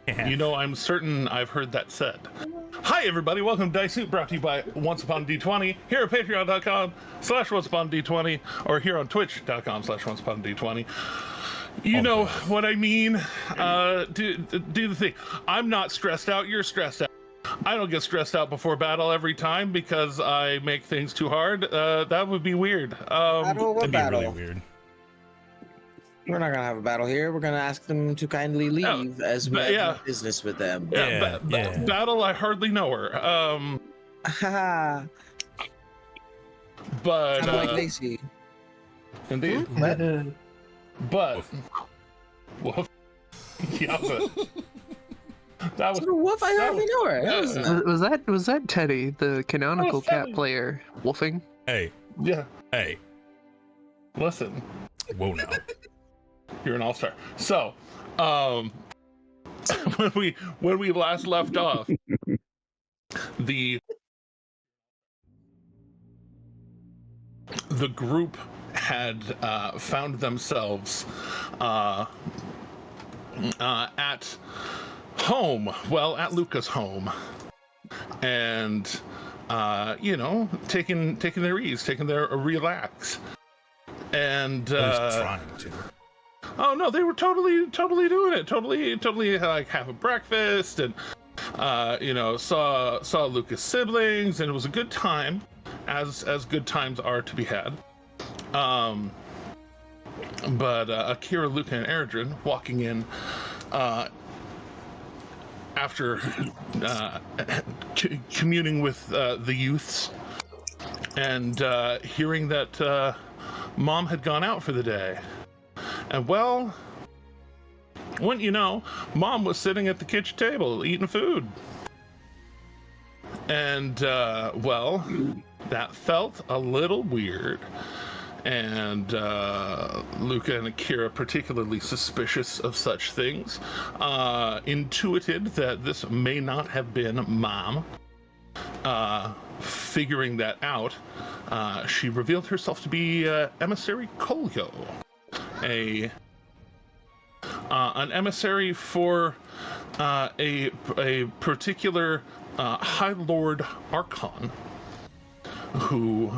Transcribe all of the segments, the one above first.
You know, I'm certain I've heard that said. Hi, everybody. Welcome to Dice Soup, brought to you by Once Upon D20, here at patreon.com/OnceUponD20, or here on twitch.com/OnceUponD20. You know what I mean. Do the thing. I'm not stressed out. You're stressed out. I don't get stressed out before battle every time because I make things too hard. That would be weird. That'd be really weird. We're not gonna have a battle here. We're gonna ask them to kindly leave as we have business with them. Battle, I hardly know her. But kind of like Lacey. Indeed. But woof. Yeah, but that was woof. I hardly know her. Was that Teddy, the canonical cat player, woofing? Hey. Yeah. Hey. Listen. Whoa now. You're an all-star. So, when we last left off, the group had found themselves at home. Well, at Luca's home, and you know, taking their ease, taking their relax, and trying to. Oh no, they were totally doing it. Totally like having breakfast and you know, saw Luca's siblings, and it was a good time, as good times are to be had. But Akira, Luca, and Eredrin walking in after communing with the youths and hearing that Mom had gone out for the day. And well, wouldn't you know, Mom was sitting at the kitchen table eating food. And, well, that felt a little weird. And Luca and Akira, particularly suspicious of such things, intuited that this may not have been Mom. Figuring that out, she revealed herself to be Emissary Kolyo. An emissary for a particular High Lord Archon who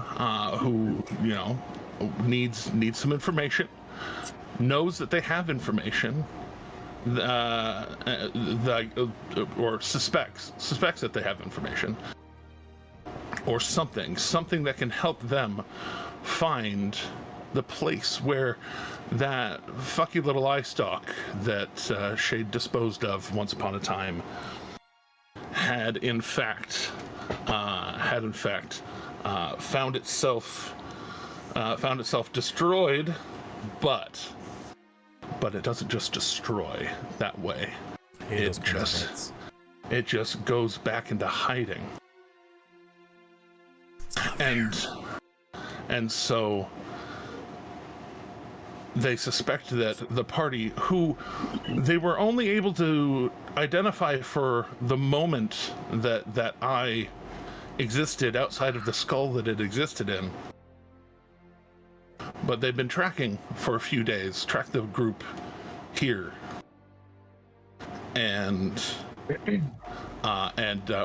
you know needs some information, knows that they have information, or suspects that they have information, or something that can help them find the place where that fucky little eye stalk that Shade disposed of once upon a time had in fact found itself destroyed, but it doesn't just destroy that way. It just goes back into hiding. And so they suspect that the party, who they were only able to identify for the moment that eye existed outside of the skull that it existed in, but they've been tracking for a few days, tracked the group here, and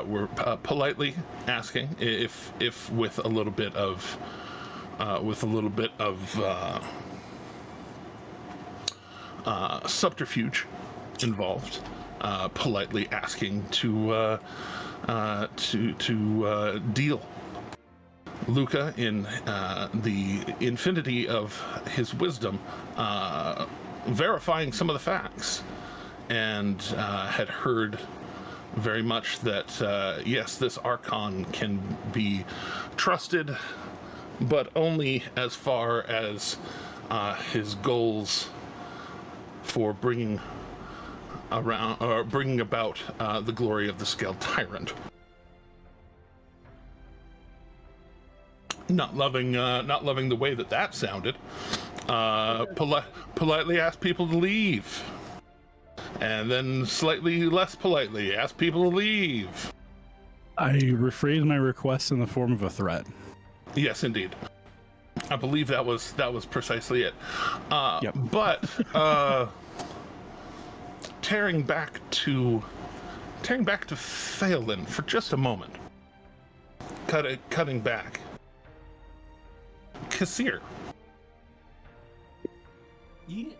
we're politely asking if with a little bit of subterfuge involved, politely asking to deal. Luca, in the infinity of his wisdom, verifying some of the facts, and had heard very much that yes, this Archon can be trusted, but only as far as his goals for bringing about the glory of the Scaled Tyrant. Not loving the way that sounded. Politely ask people to leave, and then slightly less politely ask people to leave. I rephrased my request in the form of a threat. Yes, indeed. I believe that was precisely it. Yep. But tearing back to Phelan for just a moment. Cutting back. Kassir. Yes.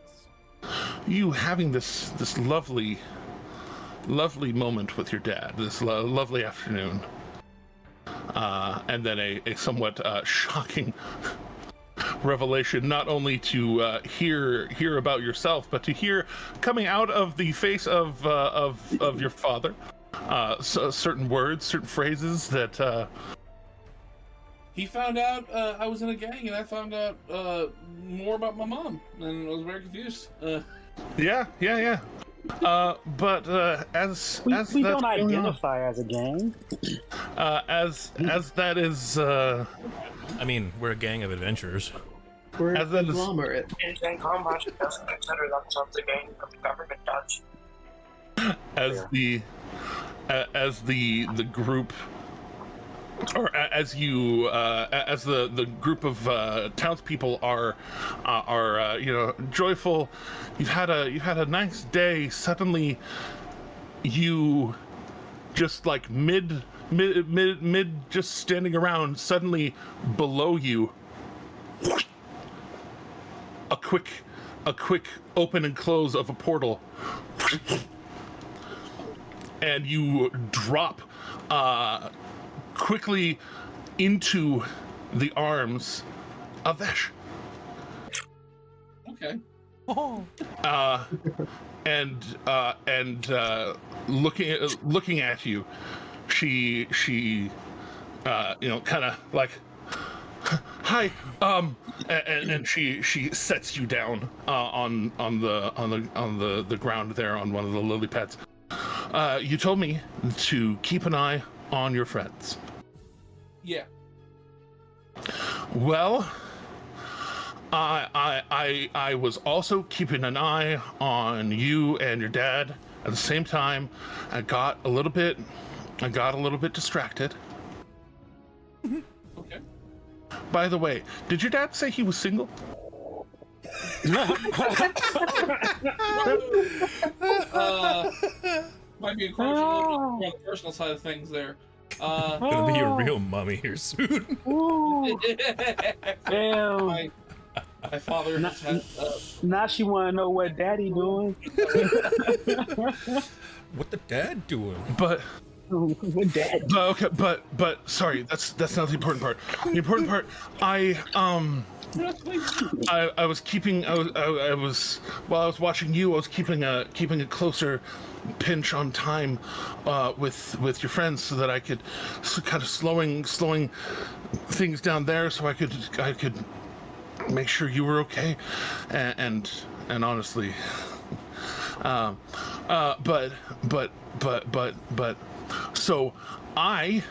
You having this lovely moment with your dad, this lovely afternoon, and then a somewhat shocking revelation, not only to hear about yourself, but to hear coming out of the face of your father, certain words, certain phrases that. He found out I was in a gang, and I found out more about my mom, and I was very confused. Yeah. But as we don't identify as a gang. As that is. I mean, we're a gang of adventurers. We're a As that is- conglomerate. In combat, it doesn't consider themselves a gang, but the government does. As the group, or as you as the group of townspeople are joyful. You've had a nice day. Suddenly, you just like mid just standing around. Suddenly, below you, a quick open and close of a portal, and you drop quickly into the arms of Vesh. Okay. And looking at you, she kind of like, hi, and she sets you down on the ground there on one of the lily pads. You told me to keep an eye on your friends. Yeah. Well, I was also keeping an eye on you and your dad at the same time. I got a little bit distracted. Okay. By the way, did your dad say he was single? Might be encouraging a little bit more on the personal side of things there. Gonna be a real mummy here soon. Damn. My father has had. Now she want to know what daddy doing. What the dad doing? But What dad? okay, but sorry, that's not the important part. The important part, I was keeping I was while I was watching you, I was keeping a closer pinch on time with your friends, so that I could kind of slowing things down there, so I could make sure you were okay, and honestly, but so you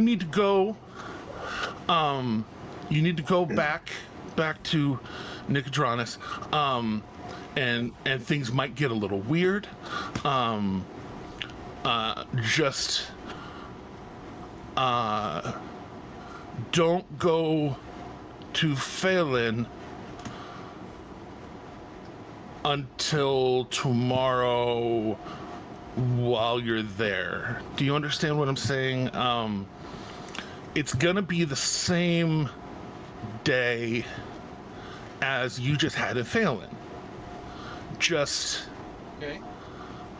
need to go. You need to go back to Nicodranus, and things might get a little weird. Don't go to Phelan until tomorrow while you're there. Do you understand what I'm saying? It's gonna be the same day as you just had in Phelan, just Okay.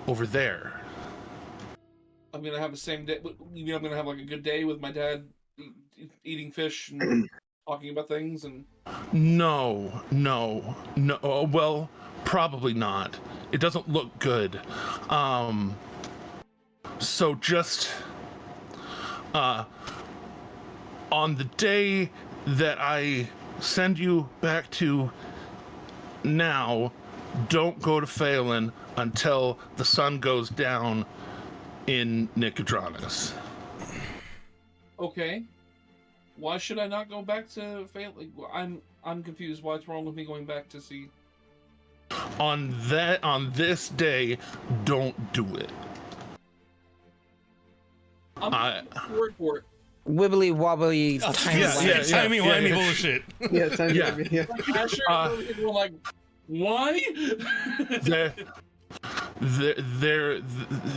over there. I'm gonna have the same day. You mean I'm gonna have like a good day with my dad, eating fish and talking about things and. No. Well, probably not. It doesn't look good. So just on the day that I send you back to now, don't go to Phelan until the sun goes down in Nicodranus. Okay. Why should I not go back to Phelan? Like, I'm confused. What's wrong with me going back to see? On this day, don't do it. I'm word for it. Wibbly wobbly. Yeah, tiny yeah, Timey-wimey yeah. bullshit. Yeah, Yeah. I'm sure we're like Why?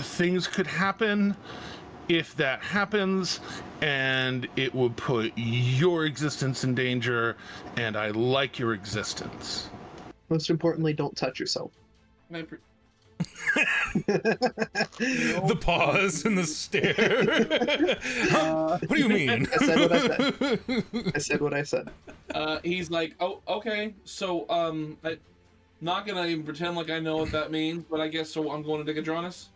Things could happen if that happens, and it would put your existence in danger, and I like your existence. Most importantly, don't touch yourself. The pause and the stare. Huh? What do you mean? I said what I said. I said what I said. He's like, oh, okay. So, I'm not gonna even pretend like I know what that means, but I guess so. I'm going to Digadronis.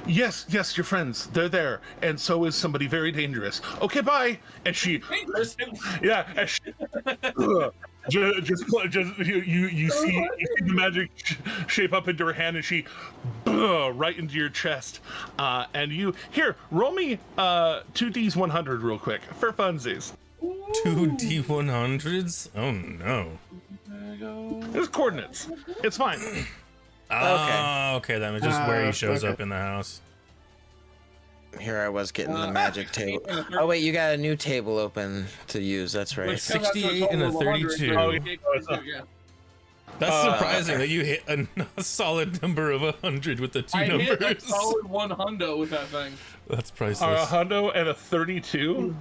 Yes, your friends, they're there, and so is somebody very dangerous. Okay, bye. And she, yeah, and she, just you see the magic shape up into her hand, and she, right into your chest, and you here. Roll me 2d 100 real quick for funsies. 2d100s? Oh no. There's coordinates. It's fine. Okay, that was just where he shows up in the house. Here I was getting the magic table. Oh wait, you got a new table open to use. That's right. 68 and a 32. That's surprising that you hit a solid number of 100 with the two numbers. I hit a solid 100 with that thing. That's priceless. A hundo and a 32.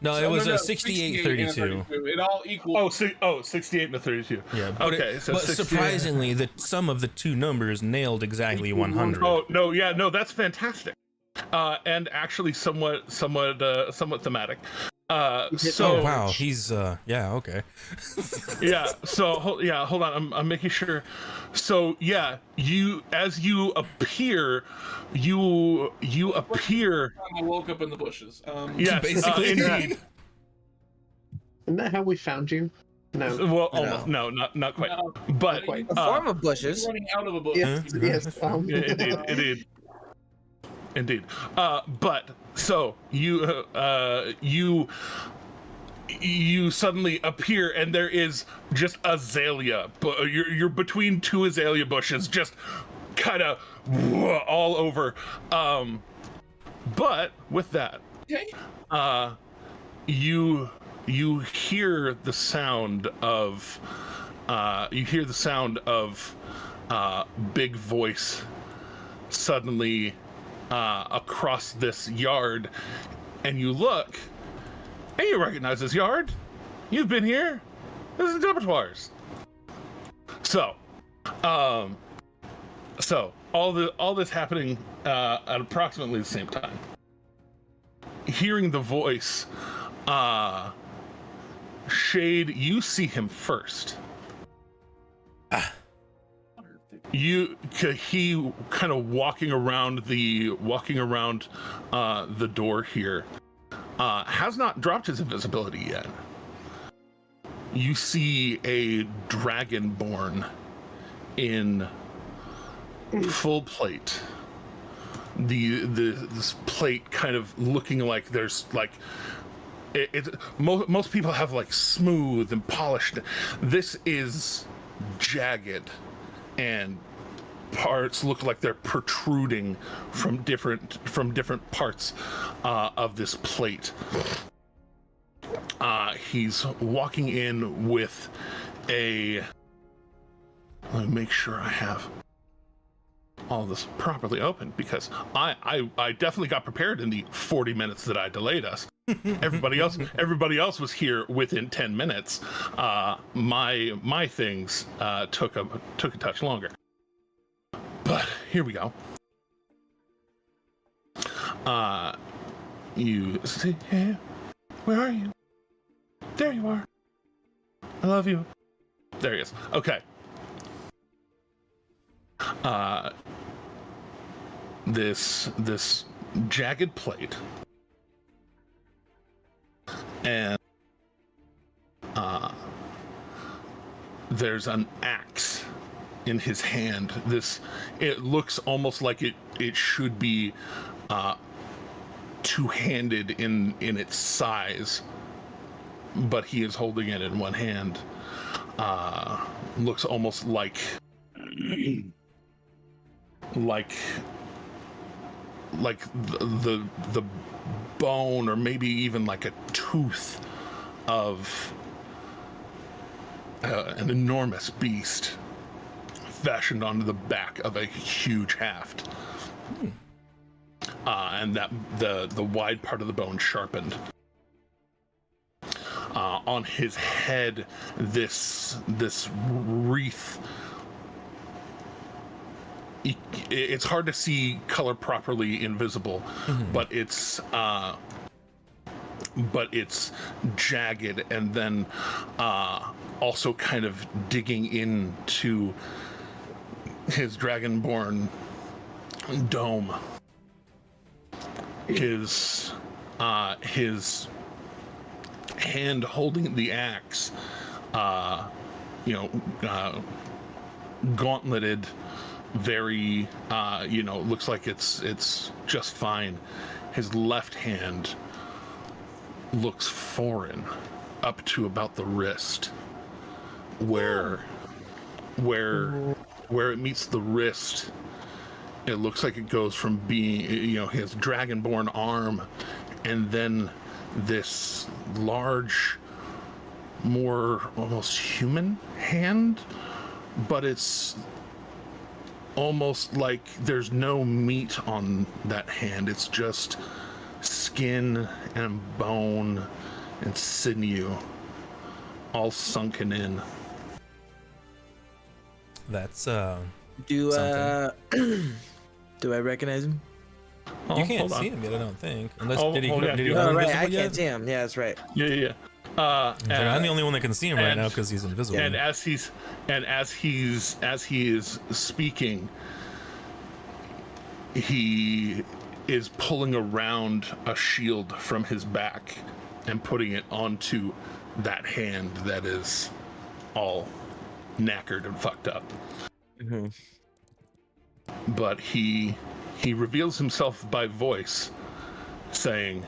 No, it was a 68, 32. It all equals. 68 and a 32. Yeah, but, okay, but surprisingly, the sum of the two numbers nailed exactly 100. Oh no, that's fantastic, and actually somewhat thematic. So oh wow, he's yeah, okay. Yeah, so hold on, I'm making sure. So yeah, as you appear. I woke up in the bushes. Yes, basically. Indeed. Isn't that how we found you? No. Well, almost. No, not quite. No. But A form of bushes. Running out of a bush. Yes. Indeed. But so you suddenly appear, and there is just azalea. But you're between two azalea bushes, just kind of all over. But with that, Okay. you hear the sound of big voice suddenly across this yard, and you look and you recognize this yard. You've been here. This is Debattoirs. So all this happening at approximately the same time. Hearing the voice, Shade, you see him first. He kind of walking around the door here, has not dropped his invisibility yet. You see a dragonborn in full plate. This plate kind of looking like there's like most people have like smooth and polished. This is jagged, and parts look like they're protruding from different parts of this plate. He's walking in with a. Let me make sure I have all this properly open, because I definitely got prepared in the 40 minutes that I delayed us. Everybody else was here within 10 minutes. My things took a touch longer. But here we go. You see, hey, where are you? There you are. I love you. There he is. Okay. This jagged plate, and there's an axe in his hand. It looks almost like it should be two-handed in its size, but he is holding it in one hand. Looks almost like the bone, or maybe even like a tooth of an enormous beast fashioned onto the back of a huge haft. And that the wide part of the bone sharpened. On his head, this wreath. It's hard to see color properly invisible, but it's jagged, and then also kind of digging into his dragonborn dome. His hand holding the axe, gauntleted, very, looks like it's just fine. His left hand looks foreign up to about the wrist, where it meets the wrist. It looks like it goes from being, his dragonborn arm, and then this large, more almost human hand, but it's almost like there's no meat on that hand. It's just skin and bone and sinew all sunken in. That's Do I recognize him? you can't see him yet, I don't think. Unless did he right, invisible I yet? can't see him. Yeah, that's right. Yeah. I'm the only one that can see him right now because he's invisible. And as he is speaking, he is pulling around a shield from his back and putting it onto that hand that is all knackered and fucked up. Mm-hmm. But he reveals himself by voice, saying,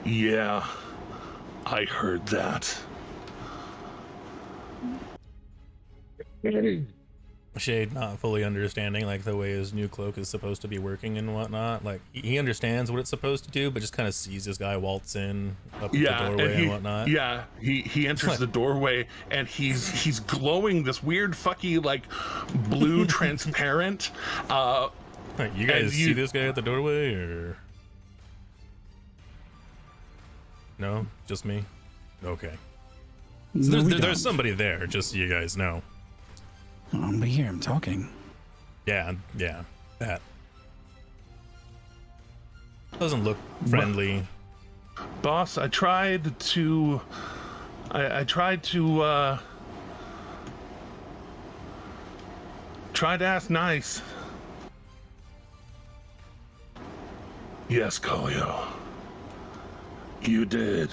"Yeah, I heard that." Shade not fully understanding like the way his new cloak is supposed to be working and whatnot. Like he understands what it's supposed to do, but just kind of sees this guy waltz in up the doorway and whatnot. Yeah, he enters the doorway and he's glowing this weird fucky like blue transparent. You guys see this guy at the doorway or no? Just me? Okay. So there's somebody there, just so you guys know. We hear him talking. Yeah, that doesn't look friendly. Boss, I tried to ask nice. Yes, Collio. You did.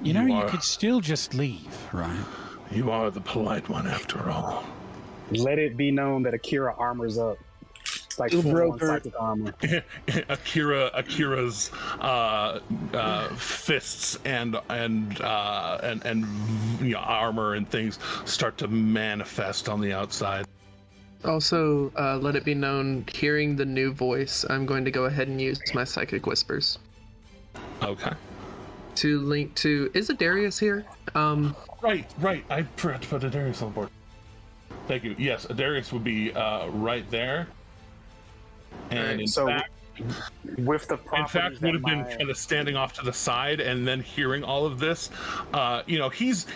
You could still just leave, right? You are the polite one after all. Let it be known that Akira armors up. It's like full-on psychic armor. Akira's fists and armor and things start to manifest on the outside. Also, let it be known, hearing the new voice, I'm going to go ahead and use my psychic whispers. Okay. To link to, is Adarius here? Right. I forgot to put Adarius on board. Thank you. Yes, Adarius would be right there. And in fact, with the would have been kind of standing off to the side, and then hearing all of this, he's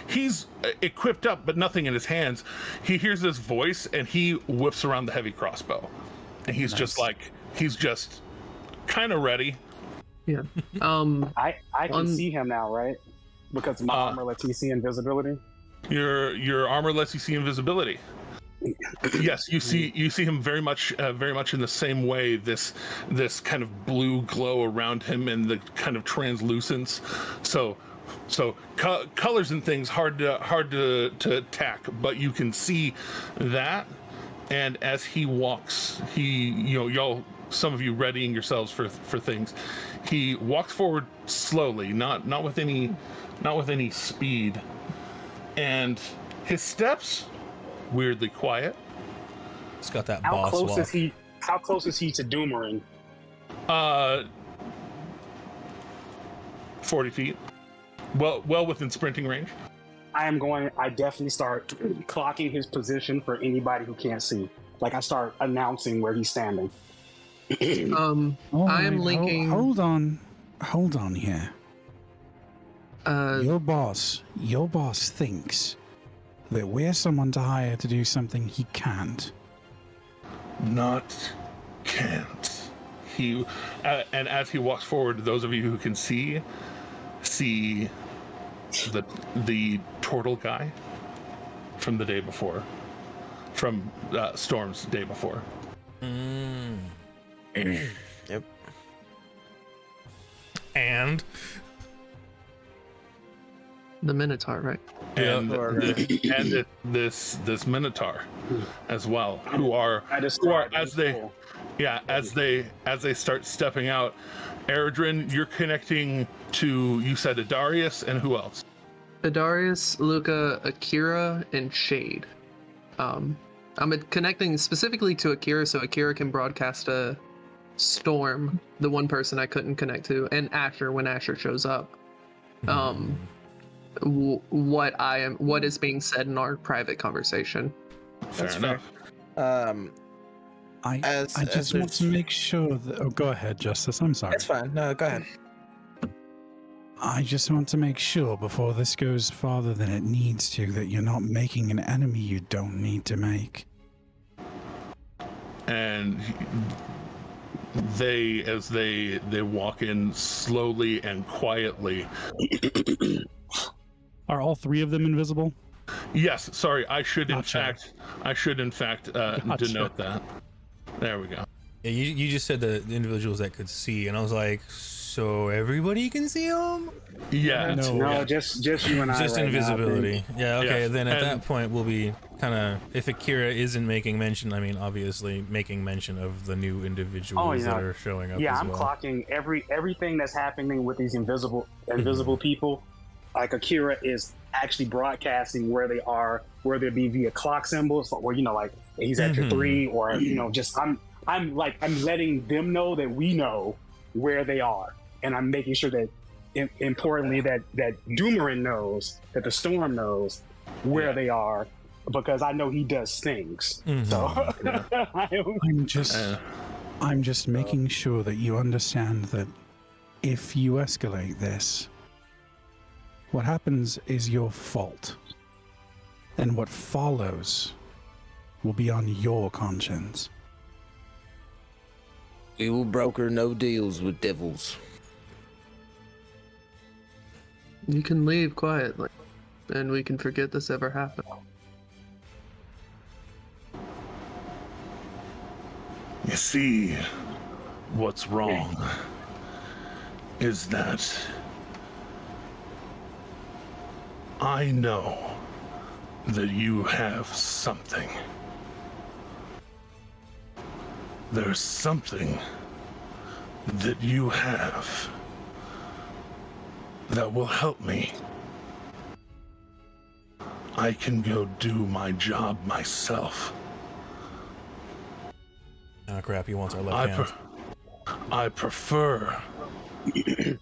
equipped up, but nothing in his hands. He hears this voice, and he whips around the heavy crossbow, and he's just kind of ready. Yeah. I can see him now, right? Because my armor lets me see invisibility. Your armor lets you see invisibility. Yes, you see him very much in the same way. This kind of blue glow around him and the kind of translucence. So colors and things hard to attack, but you can see that. And as he walks, y'all, some of you readying yourselves for things. He walks forward slowly, not with any speed, and his steps weirdly quiet. It's got that boss walk. How close is he to Doomerin? 40 feet. Well within sprinting range. I definitely start clocking his position for anybody who can't see. Like I start announcing where he's standing. I am linking. Hold on here. Your boss thinks that we're someone to hire to do something he can't. Not can't. He and as he walks forward, those of you who can see the turtle guy from the day before, from Storm's day before. Yep. And The Minotaur, right? And this Minotaur as well, who are as they start stepping out. Eredrin, you're connecting to, you said Adarius, and who else? Adarius, Luca, Akira, and Shade. I'm connecting specifically to Akira so Akira can broadcast a Storm, the one person I couldn't connect to, and Asher when Asher shows up. What is being said in our private conversation. Fair enough. I just want to make sure that... Oh, go ahead, Justice. I'm sorry. That's fine. No, go ahead. I just want to make sure before this goes farther than it needs to that you're not making an enemy you don't need to make. And as they walk in slowly and quietly. Are all three of them invisible? Yes. Sorry, I should Gotcha. in fact Gotcha. denote that. There we go. yeah, you just said the individuals that could see, and I was like, so everybody can see them? Yeah. No, just you and I. Just right invisibility. Yeah. Okay. Yeah. Then at And- that point, we'll be kind of, if Akira isn't making mention, I mean, obviously making mention of the new individuals that are showing up. Yeah, as I'm well. clocking everything that's happening with these invisible people. Like Akira is actually broadcasting where they are, whether it be via clock symbols, or like he's at your 3, or just I'm letting them know that we know where they are, and I'm making sure that, importantly, that Doomerin knows, that the Storm knows where they are, because I know he does things. So I'm just making sure that you understand that if you escalate this, what happens is your fault, and what follows will be on your conscience. We will broker no deals with devils. You can leave quietly, and we can forget this ever happened. You see, what's wrong is that I know that you have something. There's something that you have that will help me. I can go do my job myself. Oh crap! He wants our left hand. I prefer to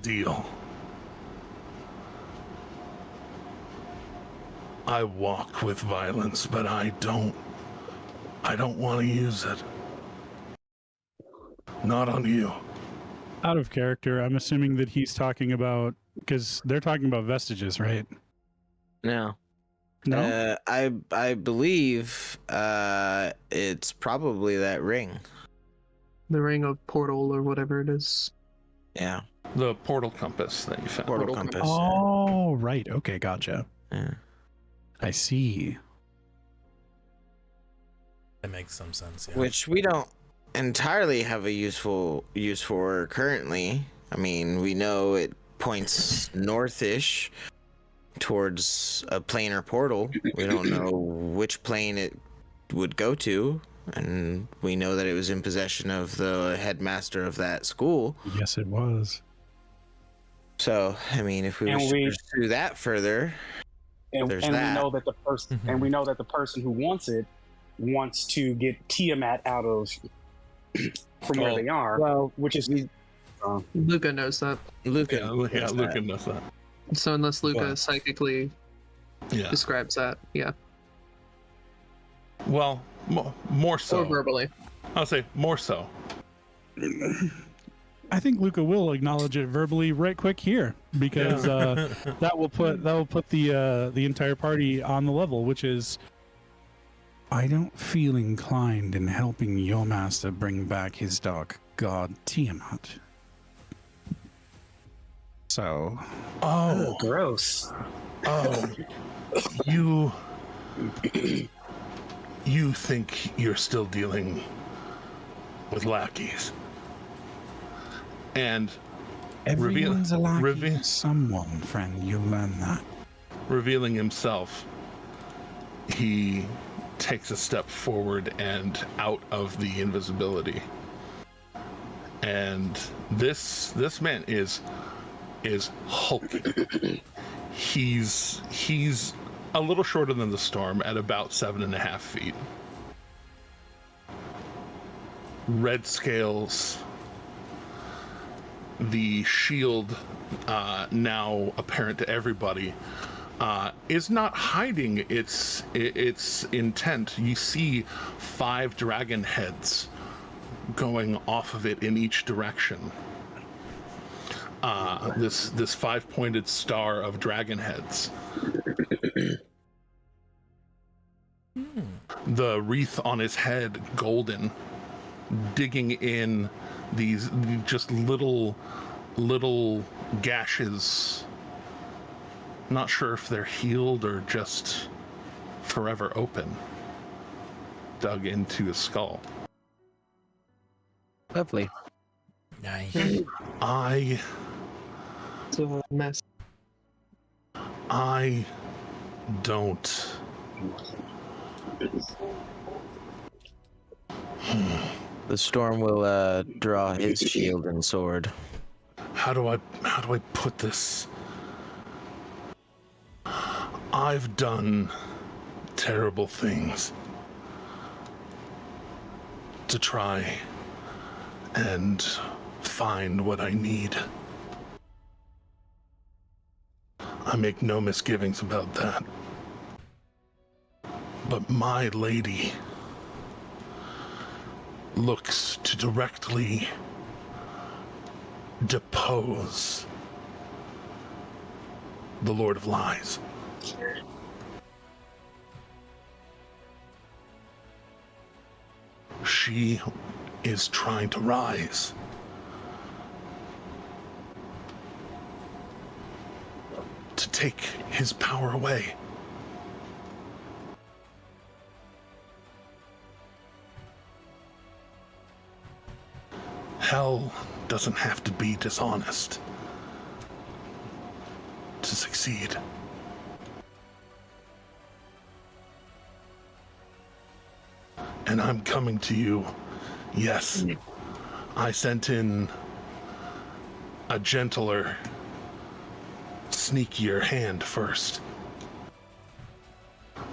deal. I walk with violence, but I don't want to use it. Not on you. Out of character, I'm assuming that he's talking about, because they're talking about vestiges, right? No. No? I believe it's probably that ring. The ring of portal or whatever it is. Yeah. The portal compass that you found. Portal compass. Oh, right. Okay, gotcha. Yeah. I see. That makes some sense. Yeah. Which we don't entirely have a use for currently. I mean, we know it points northish towards a planar portal. We don't know which plane it would go to, and we know that it was in possession of the headmaster of that school. Yes, it was. So, I mean, if we wish to pursue that further, and there's we that. know that the person, and we know that the person who wants it wants to get Tiamat out of from where they are. Well, which is Luca knows that. Luca Luca knows that. So unless Luca Well. psychically Yeah. describes that, yeah. Well, more so. Or verbally. I'll say more so. I think Luca will acknowledge it verbally right quick here because that will put the entire party on the level, which is I don't feel inclined in helping your master bring back his dark god Tiamat. So, Oh, gross. You think you're still dealing with lackeys. And everyone's a lackey to someone, friend. You'll learn that. Revealing himself, he takes a step forward and out of the invisibility. And this man is hulking. He's a little shorter than the storm at about 7.5 feet. Red scales. The shield, now apparent to everybody, is not hiding its intent. You see 5 dragon heads going off of it in each direction. This 5-pointed star of dragon heads. The wreath on his head, golden, digging in these just little gashes. Not sure if they're healed or just forever open, dug into his skull. Lovely. Nice. It's a mess. I don't. The storm will draw his shield and sword. How do I put this? I've done terrible things to try and find what I need. I make no misgivings about that. But my lady looks to directly depose the Lord of Lies. She is trying to rise. To take his power away. Hell doesn't have to be dishonest to succeed. And I'm coming to you. Yes, I sent in a gentler, sneakier hand first.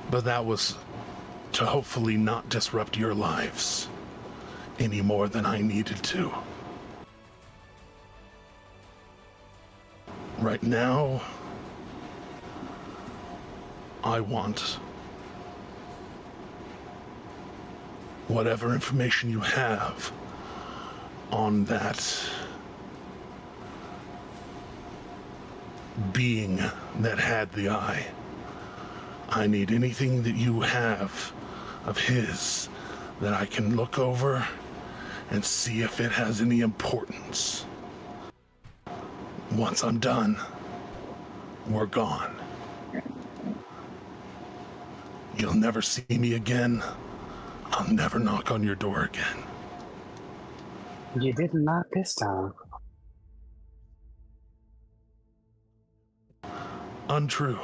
But that was to hopefully not disrupt your lives any more than I needed to. Right now, I want whatever information you have on that being that had the eye. I need anything that you have of his that I can look over and see if it has any importance. Once I'm done, we're gone. You'll never see me again. I'll never knock on your door again. You didn't knock this time. Untrue.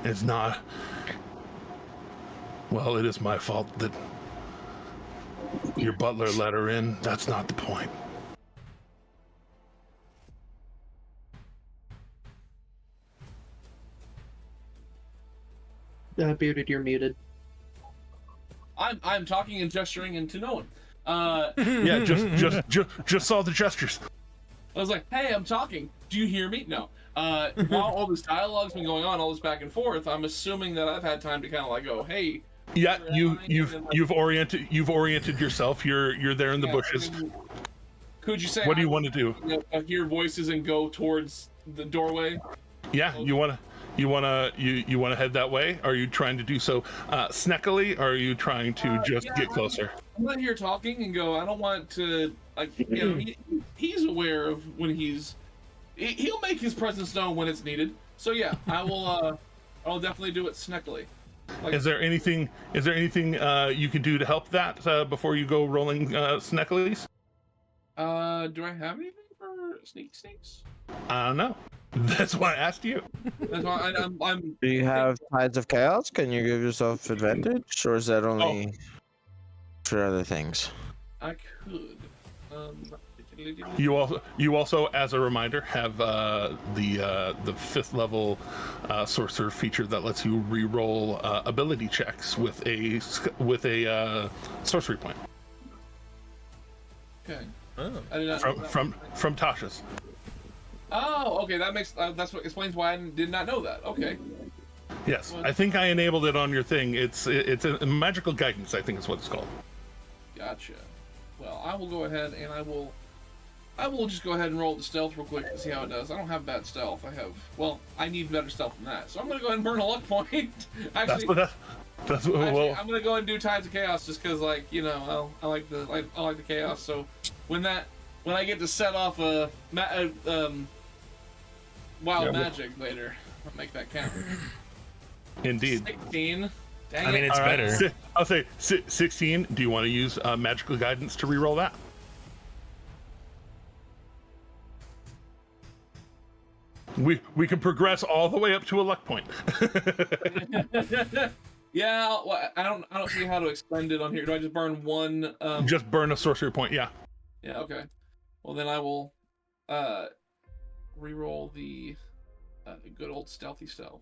It's not. Well, it is my fault that your butler let her in. That's not the point. Bearded, you're muted. I'm talking and gesturing into no one. Yeah, just saw the gestures. I was like, hey, I'm talking. Do you hear me? No. While all this dialogue's been going on, all this back and forth, I'm assuming that I've had time to kind of like go, hey. Yeah, you've oriented yourself. You're there in the bushes. Could you say? What do you want to do? Hear voices and go towards the doorway. Yeah, you wanna head that way? Are you trying to do so sneakily, or are you trying to just get closer? I'm not here talking and go. I don't want to like. You know, he's aware of when he'll make his presence known when it's needed. So yeah, I will. I'll definitely do it sneakily. Like, is there anything you can do to help that before you go rolling sneakilies? Do I have anything for sneaks? I don't know. That's why I asked you. That's why I'm Do you have Tides of Chaos? Can you give yourself advantage, or is that only for other things? I could. You also, as a reminder, have the 5th level sorcerer feature that lets you re-roll ability checks with a sorcery point. Okay. Oh. From Tasha's. Oh, okay. That makes that's what explains why I did not know that. Okay. Yes, I think I enabled it on your thing. It's a magical guidance, I think is what it's called. Gotcha. Well, I will go ahead and I will just go ahead and roll the stealth real quick to see how it does. I don't have bad stealth. I need better stealth than that. So I'm gonna go ahead and burn a luck point. Actually, I'm gonna go ahead and do Tides of Chaos just because, like, you know, I like the chaos. So when I get to set off a wild magic later, I'll make that count. Indeed. 16. Dang I mean, it's right. better. I'll say 16. Do you want to use magical guidance to reroll that? We can progress all the way up to a luck point. Yeah, well, I don't see how to expend it on here. Do I just burn one? Just burn a sorcery point. Yeah. Yeah. Okay. Well, then I will reroll the good old stealthy stealth.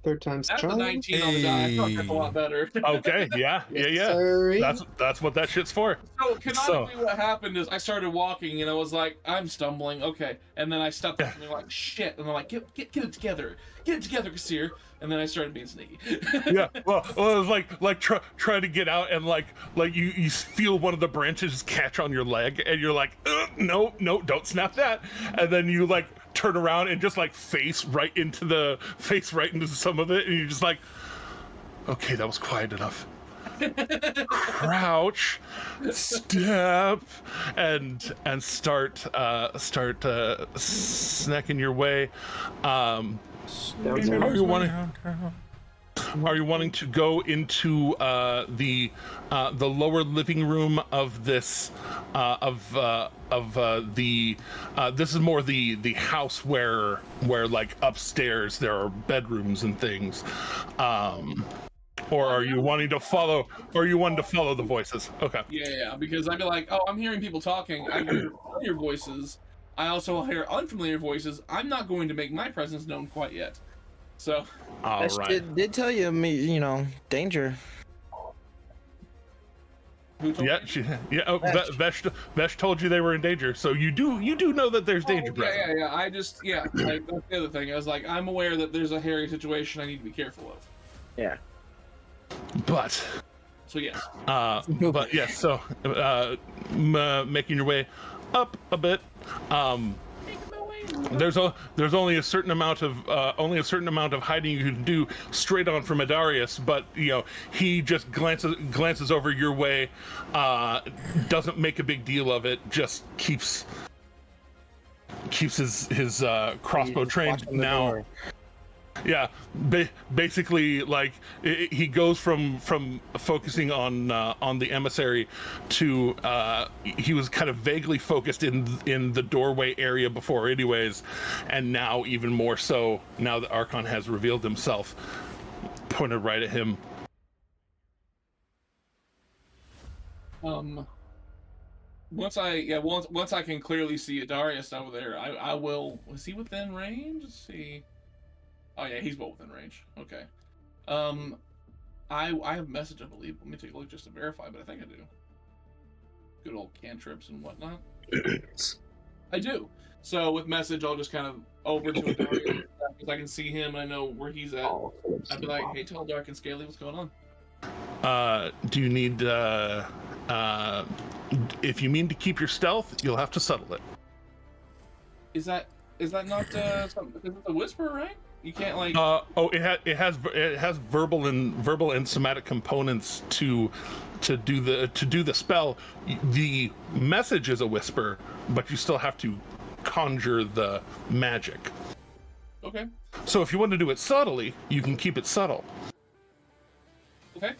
Third time's That's a charm. 19 on the die. I thought that's a lot better. Okay. Yeah. Sorry. That's what that shit's for. So canonically, what happened is I started walking and I was like, I'm stumbling. Okay, and then I stepped up and they're like, shit, and they're like, get it together, Kasir. And then I started being sneaky. Yeah. Well, it was like try to get out and like you feel one of the branches catch on your leg and you're like, no, don't snap that. And then you like turn around and just like face right into some of it, and you're just like, okay, that was quiet enough. Crouch, step, and start snacking your way. Are you wanting to go into the lower living room of this this is more the house where like upstairs there are bedrooms and things, or are you wanting to follow the voices? Okay. Yeah, because I'd be like, oh, I'm hearing people talking. I hear familiar voices. I also hear unfamiliar voices. I'm not going to make my presence known quite yet. So. All right. Did tell you, danger. Yeah, Vesh told you they were in danger, so you do know that there's danger present. Yeah. Like, that's the other thing. I was like, I'm aware that there's a hairy situation I need to be careful of. Yeah. But. So yes. But yes. So, making your way up a bit. There's only a certain amount of hiding you can do straight on from Adarius, but he just glances over your way, doesn't make a big deal of it, just keeps his crossbow trained now. Yeah, basically, like he goes from focusing on the emissary to he was kind of vaguely focused in the doorway area before, anyways, and now even more so now that Archon has revealed himself, pointed right at him. Once I can clearly see Adarius over there, I will. Was he within range? Let's see. Oh yeah, he's well within range. Okay. I have message, I believe. Let me take a look just to verify, but I think I do. Good old cantrips and whatnot. I do. So with message, I'll just kind of over to Adarius because I can see him and I know where he's at. I'd be like, hey, tell Dark and Scaly what's going on. Do you need? If you mean to keep your stealth, you'll have to settle it. Is that not something? Is it a whisper, right? You can't like. It has verbal and somatic components to do the spell. The message is a whisper, but you still have to conjure the magic. Okay. So if you want to do it subtly, you can keep it subtle. Okay.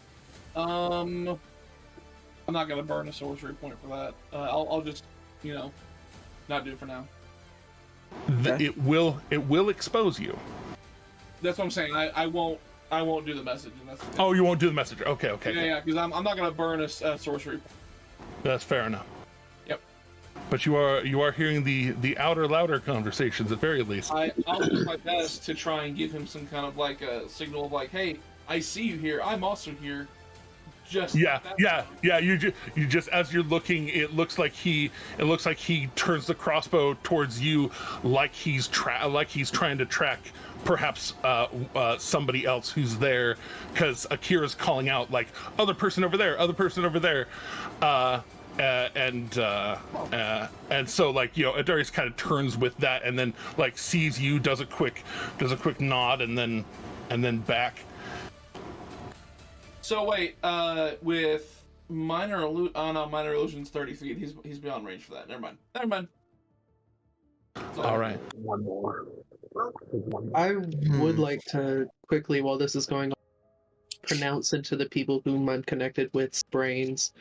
I'm not gonna burn a sorcery point for that. I'll just, not do it for now. It will expose you. That's what I'm saying. I won't do the message. And that's Oh, you won't do the message. Okay. Yeah, because I'm not gonna burn a sorcery point. That's fair enough. Yep. But you are hearing the outer louder conversations at very least. I'll do my best to try and give him some kind of like a signal of like, hey, I see you here. I'm also here. You just as you're looking, it looks like he turns the crossbow towards you, like he's trying to track perhaps somebody else who's there, because Akira's calling out like other person over there, and so like Adarius kind of turns with that and then like sees you, does a quick nod and then back. So wait, with minor illusion's 30 feet. He's beyond range for that. Never mind. All right. One more. I would like to quickly, while this is going on, pronounce into the people whom I'm connected with brains,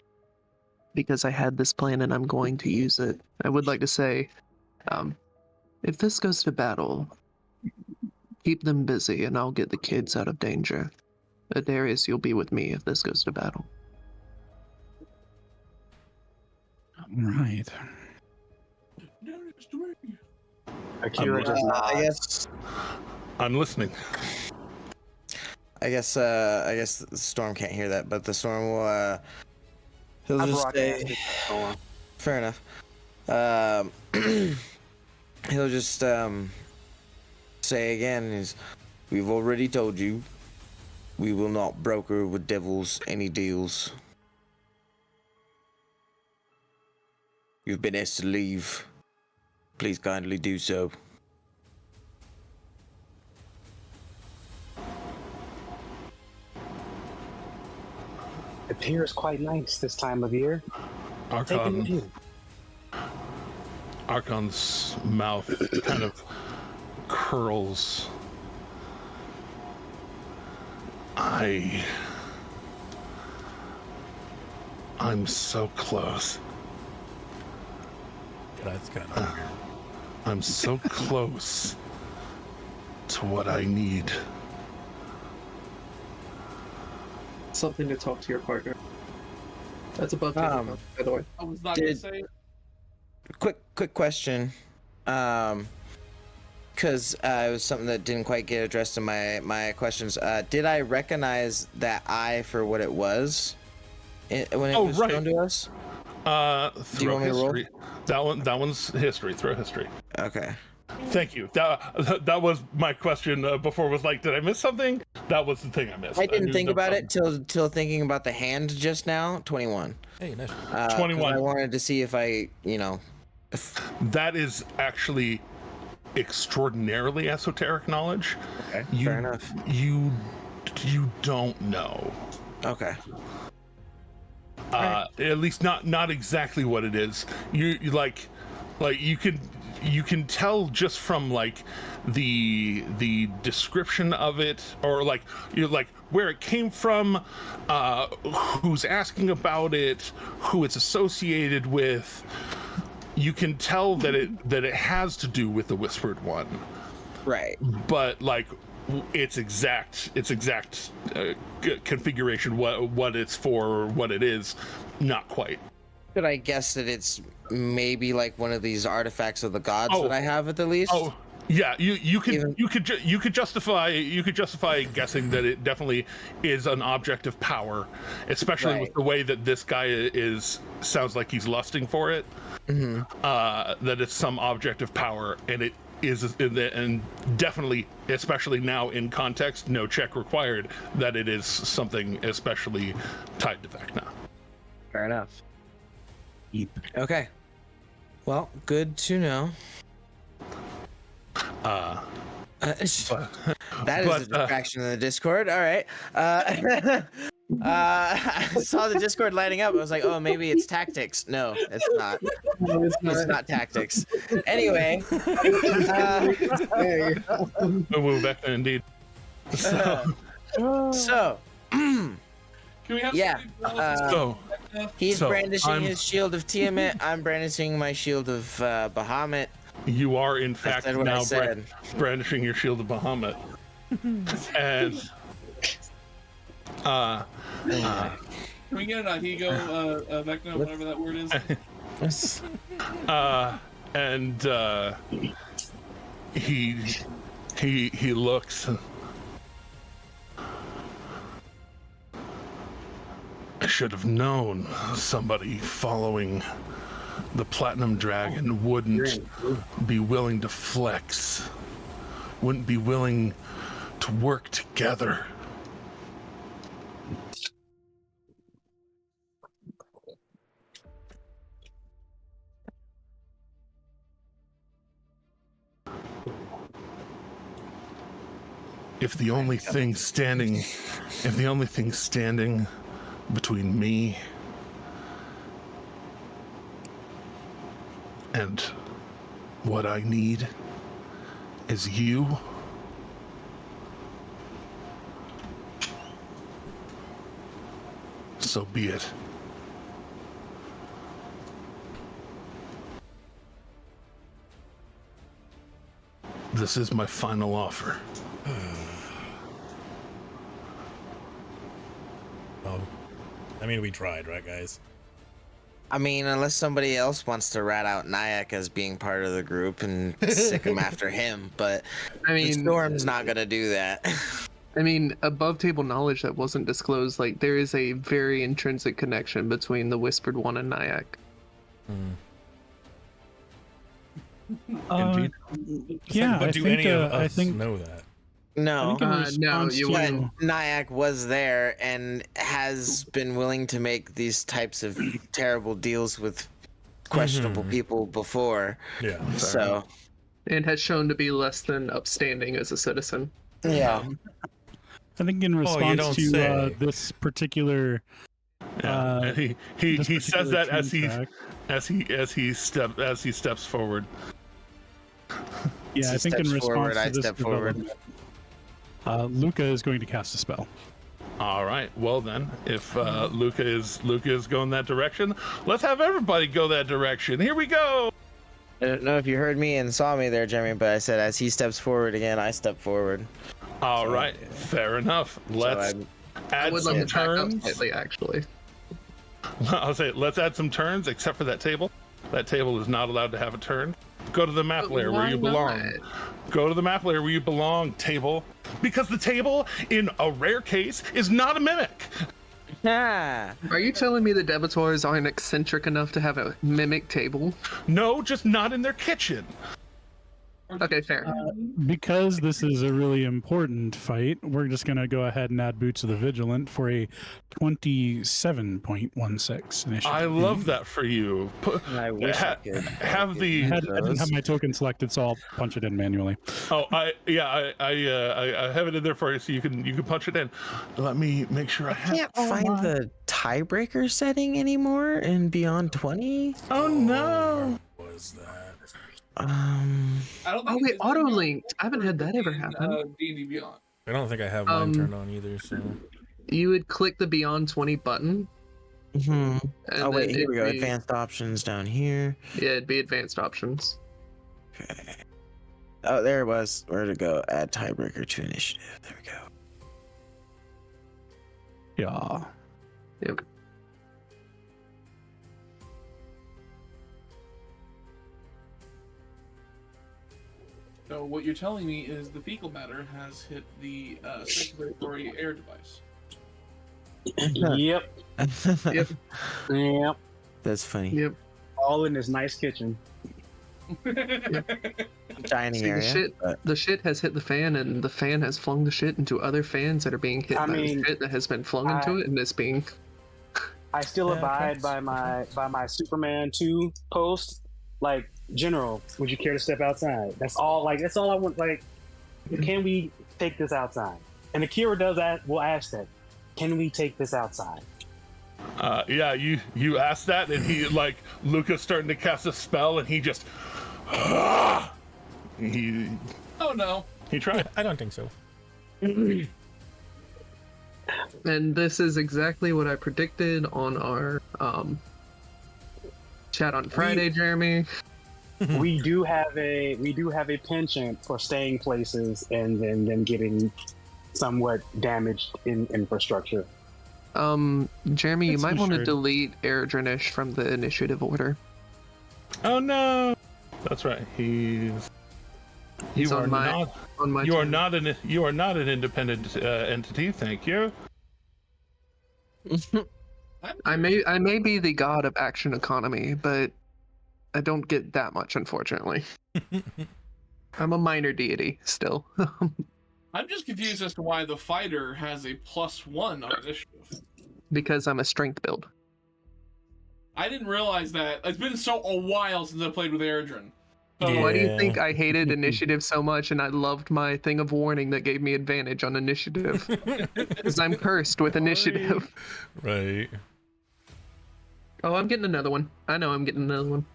because I had this plan and I'm going to use it. I would like to say, if this goes to battle, keep them busy and I'll get the kids out of danger. Darius, you'll be with me if this goes to battle. Right. Akira just nods. I guess I'm listening. I guess the Storm can't hear that, but the Storm will he'll I just broadcast say, it. Storm. fair enough. He'll just say again we've already told you we will not broker with devils any deals. You've been asked to leave. Please kindly do so. The pier is quite nice this time of year. Take it with you. Archon's mouth kind of curls. I'm so close. That's kind of weird. I'm so close to what I need. Something to talk to your partner. That's above me, by the way. I was not gonna say. Quick question. Because it was something that didn't quite get addressed in my questions. Did I recognize that eye for what it was when it was shown to us? Do you want me to roll? That one's history. Throw history. Okay. Thank you. That was my question before. Was like, did I miss something? That was the thing I missed. I didn't think about it till thinking about the hand just now. 21. Hey, nice. 21. I wanted to see if I, That is actually extraordinarily esoteric knowledge. Okay. Fair enough. You don't know. Okay. At least not exactly what it is. You like you can tell just from like the description of it, or like where it came from, who's asking about it, who it's associated with. You can tell that it has to do with the Whispered One, right? But like its exact configuration, what it's for, or what it is, not quite. Could I guess that it's maybe like one of these artifacts of the gods that I have at the least? Oh, Yeah, you could justify guessing that it definitely is an object of power, especially with the way that this guy sounds like he's lusting for it. Mm-hmm. That it's some object of power, and it is, and definitely, especially now in context, no check required, that it is something especially tied to Vecna. Fair enough. Okay. Well, good to know. That is a distraction in the Discord. All right. I saw the Discord lighting up. I was like, oh, maybe it's tactics. No, it's not. It's not tactics. Anyway. Vecna, indeed. So. Can we have he's brandishing his shield of Tiamat. I'm brandishing my shield of Bahamut. You are, in fact, now brandishing your shield of Bahamut. And can we get an Ahigo, Vecna, whatever that word is? And he looks. I should have known somebody following the Platinum Dragon wouldn't be willing to flex, wouldn't be willing to work together. If the only thing standing between me and what I need is you, so be it. This is my final offer. Oh, I mean, we tried, right, guys? I mean, unless somebody else wants to rat out Nyack as being part of the group and sick him after him, but I mean, Storm's not gonna do that. I mean, above table knowledge that wasn't disclosed, like, there is a very intrinsic connection between the Whispered One and Nyack. Indeed. Yeah, but I do think, any of I us think know that? No. No, you But wouldn't. Nyack was there and has been willing to make these types of terrible deals with questionable people before. Yeah. So, And has shown to be less than upstanding as a citizen. yeah. I think in response to this particular, And he this says that particular as he steps forward. Yeah, I think in Steps response forward, to I this step forward. development, Luca is going to cast a spell. All right. Well then, if Luca is going that direction, let's have everybody go that direction. Here we go. I don't know if you heard me and saw me there, Jeremy, but I said as he steps forward again, I step forward. All right. Fair enough. Let's I add would like some to back up turns. slightly, actually. I'll say let's add some turns, except for that table. That table is not allowed to have a turn. Go to the map But layer where why you belong. not? Go to the map layer where you belong, table. Because the table, in a rare case, is not a mimic. Ah. Are you telling me the Debitors aren't eccentric enough to have a mimic table? No, just not in their kitchen. Okay, fair. Because this is a really important fight, we're just going to go ahead and add Boots of the Vigilant for a 27.16 initiative. I love that for you. I wish I could. Have the. I didn't have my token selected, so I'll punch it in manually. Oh, I have it in there for you, so you can punch it in. Let me make sure I have. Can't find the tiebreaker setting anymore in Beyond 20. Oh no! What was that? I don't Oh think wait, it's auto linked. I haven't had that ever in, happen. D&D Beyond. I don't think I have mine turned on either. So You would click the Beyond 20 button. Mm-hmm. And Oh wait, then here we go. it'd be- Advanced options down here. Yeah, it'd be advanced options. Okay. Oh, there it was. Where to go? Add tiebreaker to initiative. There we go. Yeah. Yep. So what you're telling me is the fecal matter has hit the circulatory air device. Yep. Yep. Yep. That's funny. Yep. All in this nice kitchen. Dining See, area. the shit has hit the fan, and the fan has flung the shit into other fans that are being hit by the shit that has been flung into it, and it's being. I still abide by my Superman 2 post. Like, General, would you care to step outside? That's all. Like, that's all I want. Like, can we take this outside? And Akira does that. Will ask that. Can we take this outside? Yeah, you asked that, and he like Luca's starting to cast a spell, and he just he. Oh no! He tried. I don't think so. And this is exactly what I predicted on our chat on Friday, Jeremy. we do have a penchant for staying places and then getting somewhat damaged in infrastructure. Jeremy, you That's might for want to sure. delete Airdrinish from the initiative order. Oh no! That's right. You on are my not. on my You are team. not an. You are not an independent entity. Thank you. I may be the god of action economy, but I don't get that much, unfortunately. I'm a minor deity still. I'm just confused as to why the fighter has a +1 on initiative. Because I'm a strength build. I didn't realize that. It's been a while since I played with Eredrin. Why do you Yeah. think I hated initiative so much and I loved my thing of warning that gave me advantage on initiative? Because I'm cursed with initiative. Right. Oh, I'm getting another one. I know I'm getting another one.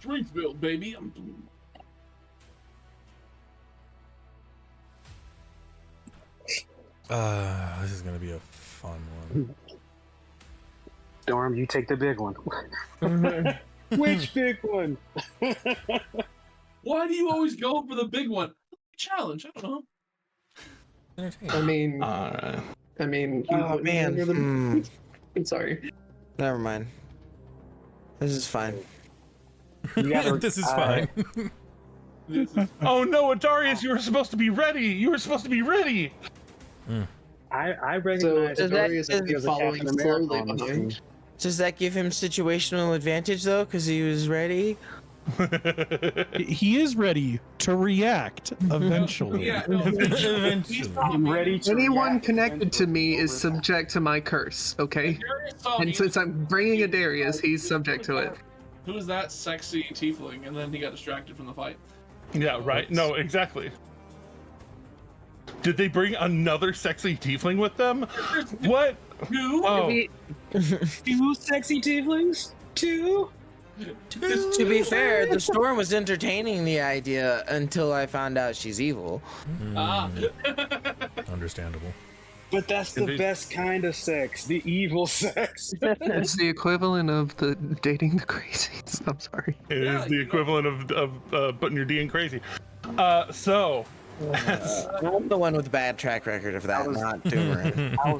Strength build, baby. This is gonna be a fun one. Storm, you take the big one. Which big one? Why do you always go for the big one? Challenge. I don't know. I mean, Alright. you Oh wouldn't man. remember them? I'm sorry. Never mind. This is fine. You gotta- This is fine. Oh no, Adarius, you were supposed to be ready. You were supposed to be ready. I So recognize Darius that is following Captain America slowly on the behind. screen. Does that give him situational advantage though? Because he was ready. He is ready to react eventually. Yeah, no, Eventually. I'm ready to Anyone react connected to me is over time. subject to my curse, okay? Darius saw And me- since I'm bringing a Darius, he's subject to it. Who is that sexy tiefling? And then he got distracted from the fight. Yeah, right. No, exactly. Did they bring another sexy tiefling with them? What? Who? Oh, Two sexy tieflings? Two? To be fair, the storm was entertaining the idea until I found out she's evil. Ah. Understandable. But that's the Indeed. best kind of sex, the evil sex. It's the equivalent of the dating the crazies. I'm sorry. it is the equivalent of putting your D in crazy. So, I'm the one with the bad track record of that, not Tumarin. I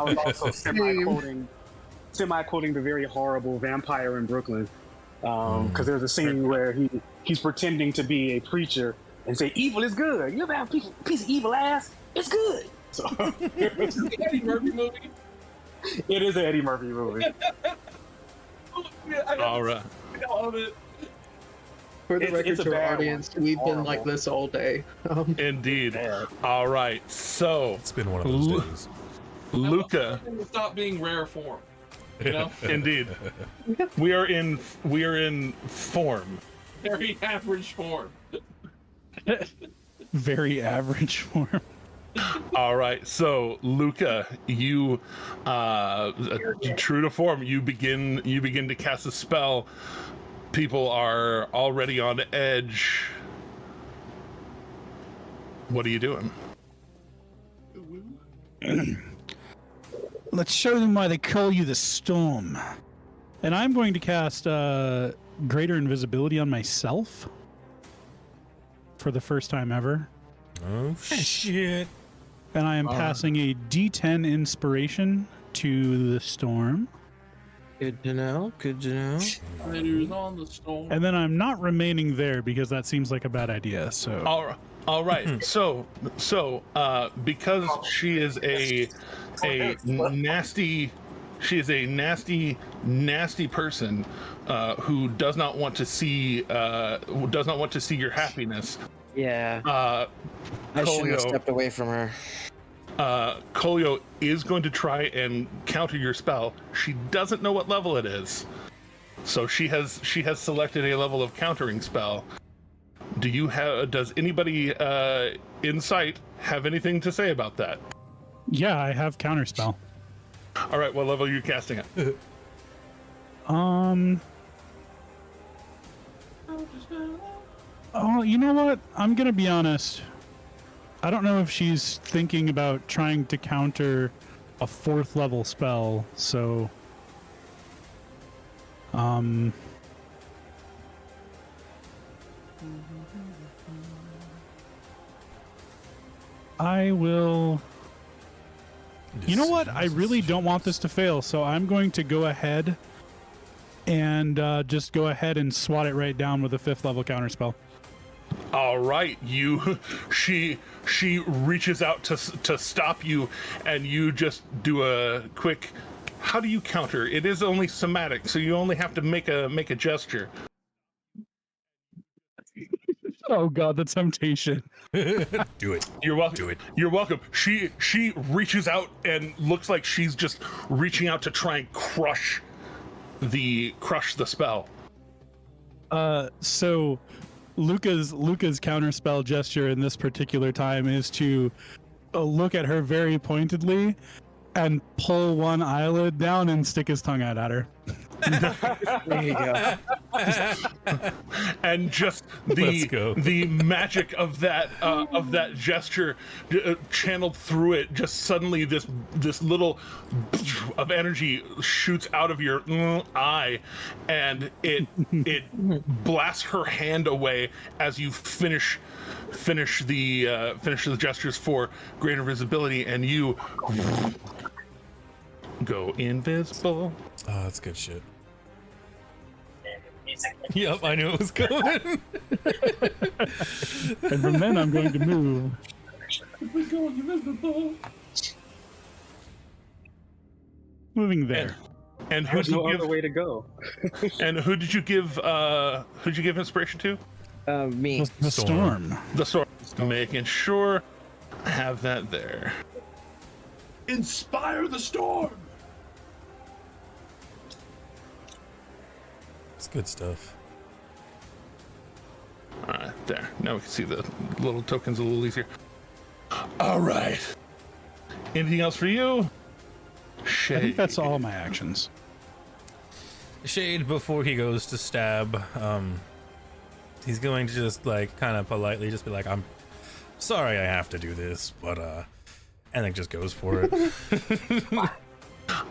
was also semi-quoting the very horrible Vampire in Brooklyn. Because there's a scene where he's pretending to be a preacher and say, evil is good. You ever have a piece of evil ass? It's good. So It's the Eddie Murphy movie. it is an Eddie Murphy movie. all right. I love it. For the It's record a to our bad audience, one. we've been Horrible. like this all day. Indeed. Yeah. All right. So, It's been one of those days. Luca. I want to stop being rare form. You know, Indeed. We are in form. very average form. Very average form. All right, so Luca, you, true to form, you begin to cast a spell. People are already on edge. What are you doing? Let's show them why they call you the Storm. And I'm going to cast Greater Invisibility on myself for the first time ever. Oh shit. And I am passing a D10 inspiration to the Storm. Good to know. Good to know. Riders on the storm. And then I'm not remaining there because that seems like a bad idea. So All right. So because she is a nasty person who does not want to see your happiness. Yeah. I shouldn't have stepped away from her. Kolio is going to try and counter your spell. She doesn't know what level it is, so she has selected a level of countering spell. Does anybody in sight have anything to say about that? yeah, I have counterspell. All right, what level are you casting it? Oh, you know what? I'm gonna be honest. I don't know if she's thinking about trying to counter a 4th level spell, so I will. You know what? I really don't want this to fail, so I'm going to go ahead and just go ahead and swat it right down with a 5th level counterspell. All right, she reaches out to stop you, and you just do a quick. How do you counter? It is only somatic, so you only have to make a gesture. Oh god, the temptation. Do it. You're welcome. Do it. You're welcome. She reaches out and looks like she's just reaching out to try and crush the spell. So Luca's counterspell gesture in this particular time is to look at her very pointedly and pull one eyelid down and stick his tongue out at her. There you go. And just the magic of that gesture channeled through it, just suddenly this little of energy shoots out of your eye, and it blasts her hand away as you finish the gestures for greater visibility, and you go invisible. Oh, that's good shit. Yep, I knew it was coming. And from then I'm going to move. We're going invisible. Moving there. And who There's did no you other give? way to go. And who did you give? Who'd you give inspiration to? Me. The storm. The sword. Making sure I have that there. Inspire the storm. It's good stuff. All right, there. Now we can see the little tokens a little easier. All right. Anything else for you? Shade. I think that's all my actions. Shade, before he goes to stab, he's going to just like kind of politely just be like, I'm sorry I have to do this, but and then just goes for it.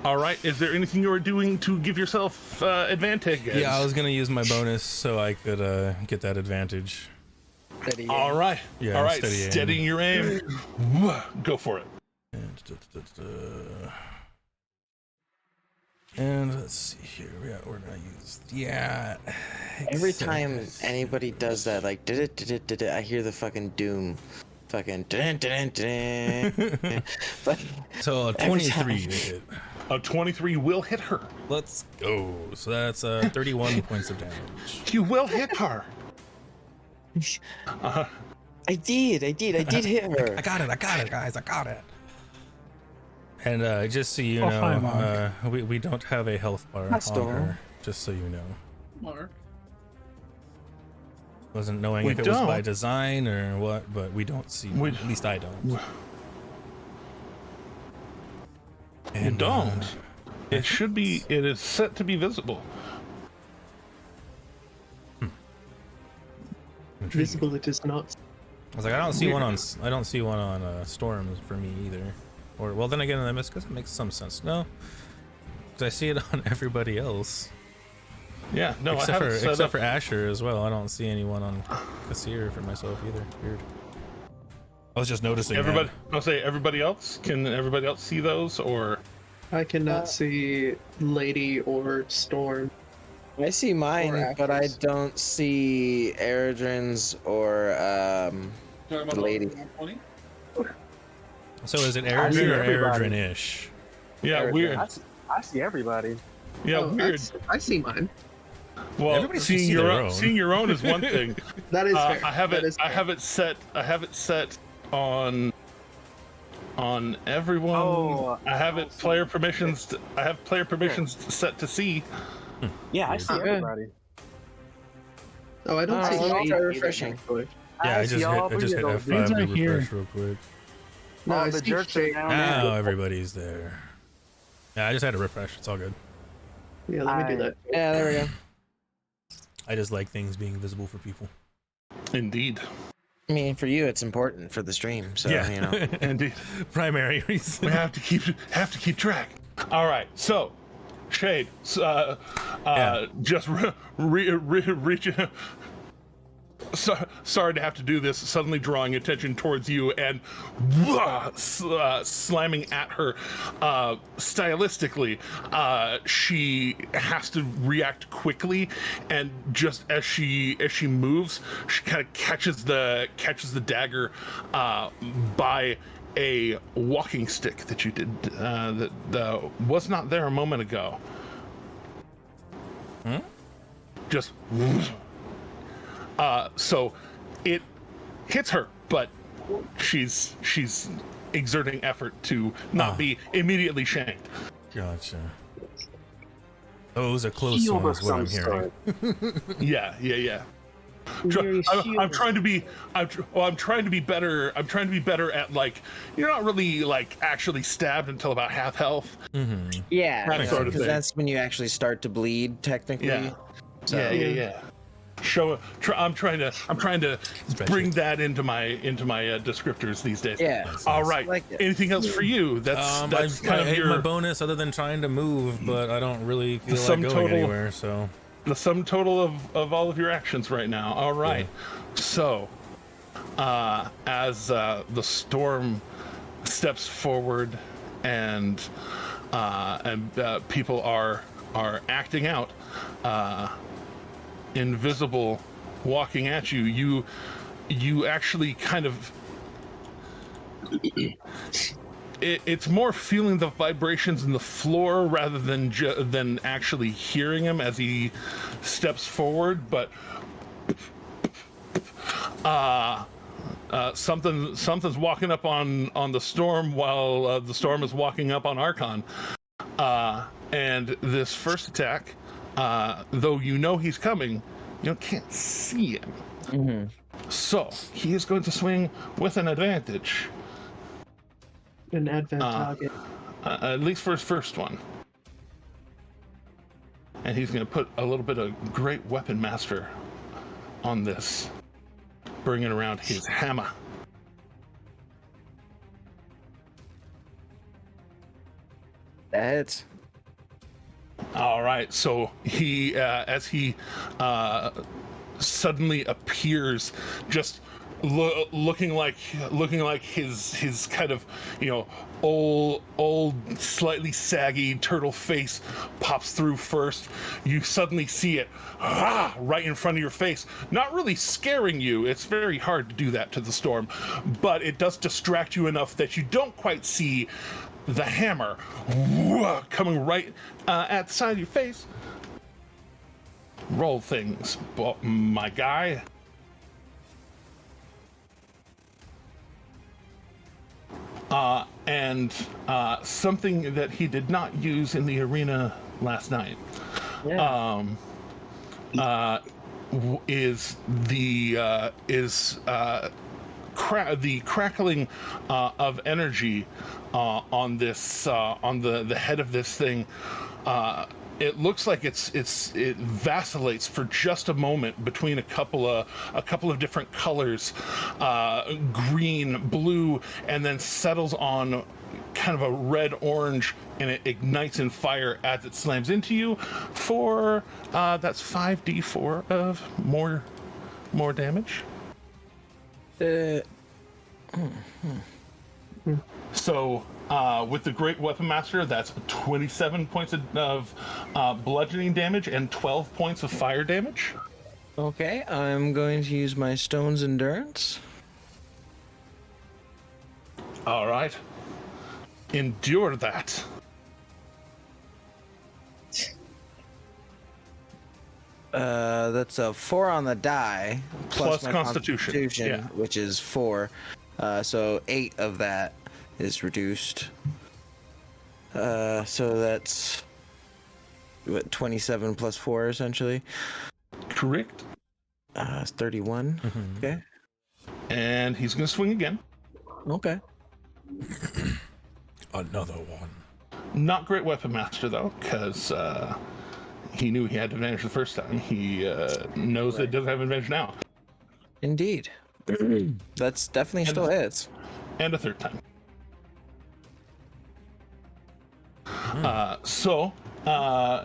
All right. Is there anything you are doing to give yourself advantage? Yeah, I was gonna use my bonus so I could get that advantage. Steady. All right. Yeah, All right. steady aim. Steadying your aim. Go for it. And let's see here. Yeah, we're gonna use Every time anybody does that, like did it, I hear the fucking doom, fucking. But So a 23 to hit. A 23 will hit her. Let's go. So that's 31 points of damage. You will hit her. I did hit her. I got it, guys. I got it. And just so you Oh, hi, know, we don't have a health bar on Storm. her. Just so you know. Mark. Wasn't knowing We if it was by don't. design or what, but we don't see. We- At least I don't. You And, don't. It should be. It is set to be visible. intriguing. Visible it is not. I was like, I don't see one on Storm for me either. Or well, then again, I miss because it makes some sense. No, because I see it on everybody else. Yeah. No. I have it set except up. for Asher as well. I don't see anyone on Kassir for myself either. Weird. I was just noticing. Everybody. I'll say everybody else. Can everybody else see those or? I cannot see Lady or Storm. I see mine, Or but I actors. don't see Eredrin's or Talking about the lady. 20? So is it I see Eredrin or everybody. Eredrin-ish? Yeah, Eric, weird. I see everybody. Yeah, Oh, weird. I see mine. Well, Everybody should seeing see your their own, own. seeing your own is one thing. That is fair. I have That it. is I fair. have it set. I have it set on everyone. Oh, I have it see. player permissions. I have player permissions set to see. Yeah, I see Yeah. everybody. Oh, I don't Alright, see let me Shade try either, refreshing. actually. Yeah, I see just all hit three of those F5 dudes to are here. refresh real quick. No, all I the see jerks are Shade. down Now there. everybody's there. Yeah, I just had to refresh. It's all good. Yeah, let me do that. Yeah, there we go. I just like things being visible for people. Indeed. I mean, for you, it's important for the stream, so yeah, you know. Indeed. primary reason. We have to keep track. All right. So, Shade. Just reach. Sorry to have to do this. Suddenly drawing attention towards you and slamming at her. Stylistically, she has to react quickly, and just as she moves, she kind of catches the dagger by a walking stick that you did that was not there a moment ago. Just. So it hits her, but she's exerting effort to not be immediately shanked. Gotcha. Those are close Shield ones, of what I'm some hearing. sort. Yeah. Very I'm trying to be. I'm trying to be better. I'm trying to be better at, like, you're not really like actually stabbed until about half health. Mm-hmm. Yeah, That sort of because thing. that's when you actually start to bleed, technically. Yeah. So, Yeah. I'm trying to bring that into my descriptors these days. Yeah. All right. like it. Anything else for you? That's I kind of hate your my bonus other than trying to move, but I don't really feel like sum going total- anywhere, so... the sum total of all of your actions right now. All right. So, as the storm steps forward and people are acting out, invisible, walking at you, you actually kind of. It's more feeling the vibrations in the floor rather than actually hearing him as he steps forward. But something's walking up on the storm while the storm is walking up on Archon. And this first attack, though you know he's coming, you can't see him. Mm-hmm. So he is going to swing with an advantage. An advent target. At least for his first one. And he's going to put a little bit of Great Weapon Master on this, bringing around his hammer. That's All right, so he, as he suddenly appears, just looking like his kind of, old slightly saggy turtle face pops through first. You suddenly see it right in front of your face, not really scaring you. It's very hard to do that to the storm, but it does distract you enough that you don't quite see the hammer coming right at the side of your face. Roll things, my guy. And something that he did not use in the arena last night is the crackling of energy on this on the head of this thing. It looks like it vacillates for just a moment between a couple of different colors, green, blue, and then settles on kind of a red orange, and it ignites in fire as it slams into you for that's 5d4 of more damage. So With the Great Weapon Master, that's 27 points of bludgeoning damage and 12 points of fire damage. Okay, I'm going to use my Stone's Endurance. All right. Endure that. That's a 4 on the die. Plus my Constitution, yeah. which is 4. So 8 of that is reduced. So that's what, 27 plus 4 essentially. Correct. 31. Okay. And he's going to swing again. Okay. Another one. Not Great Weapon Master, though, because he knew he had advantage the first time. He knows that it doesn't have advantage now. Indeed. That's definitely still hits. And a third time.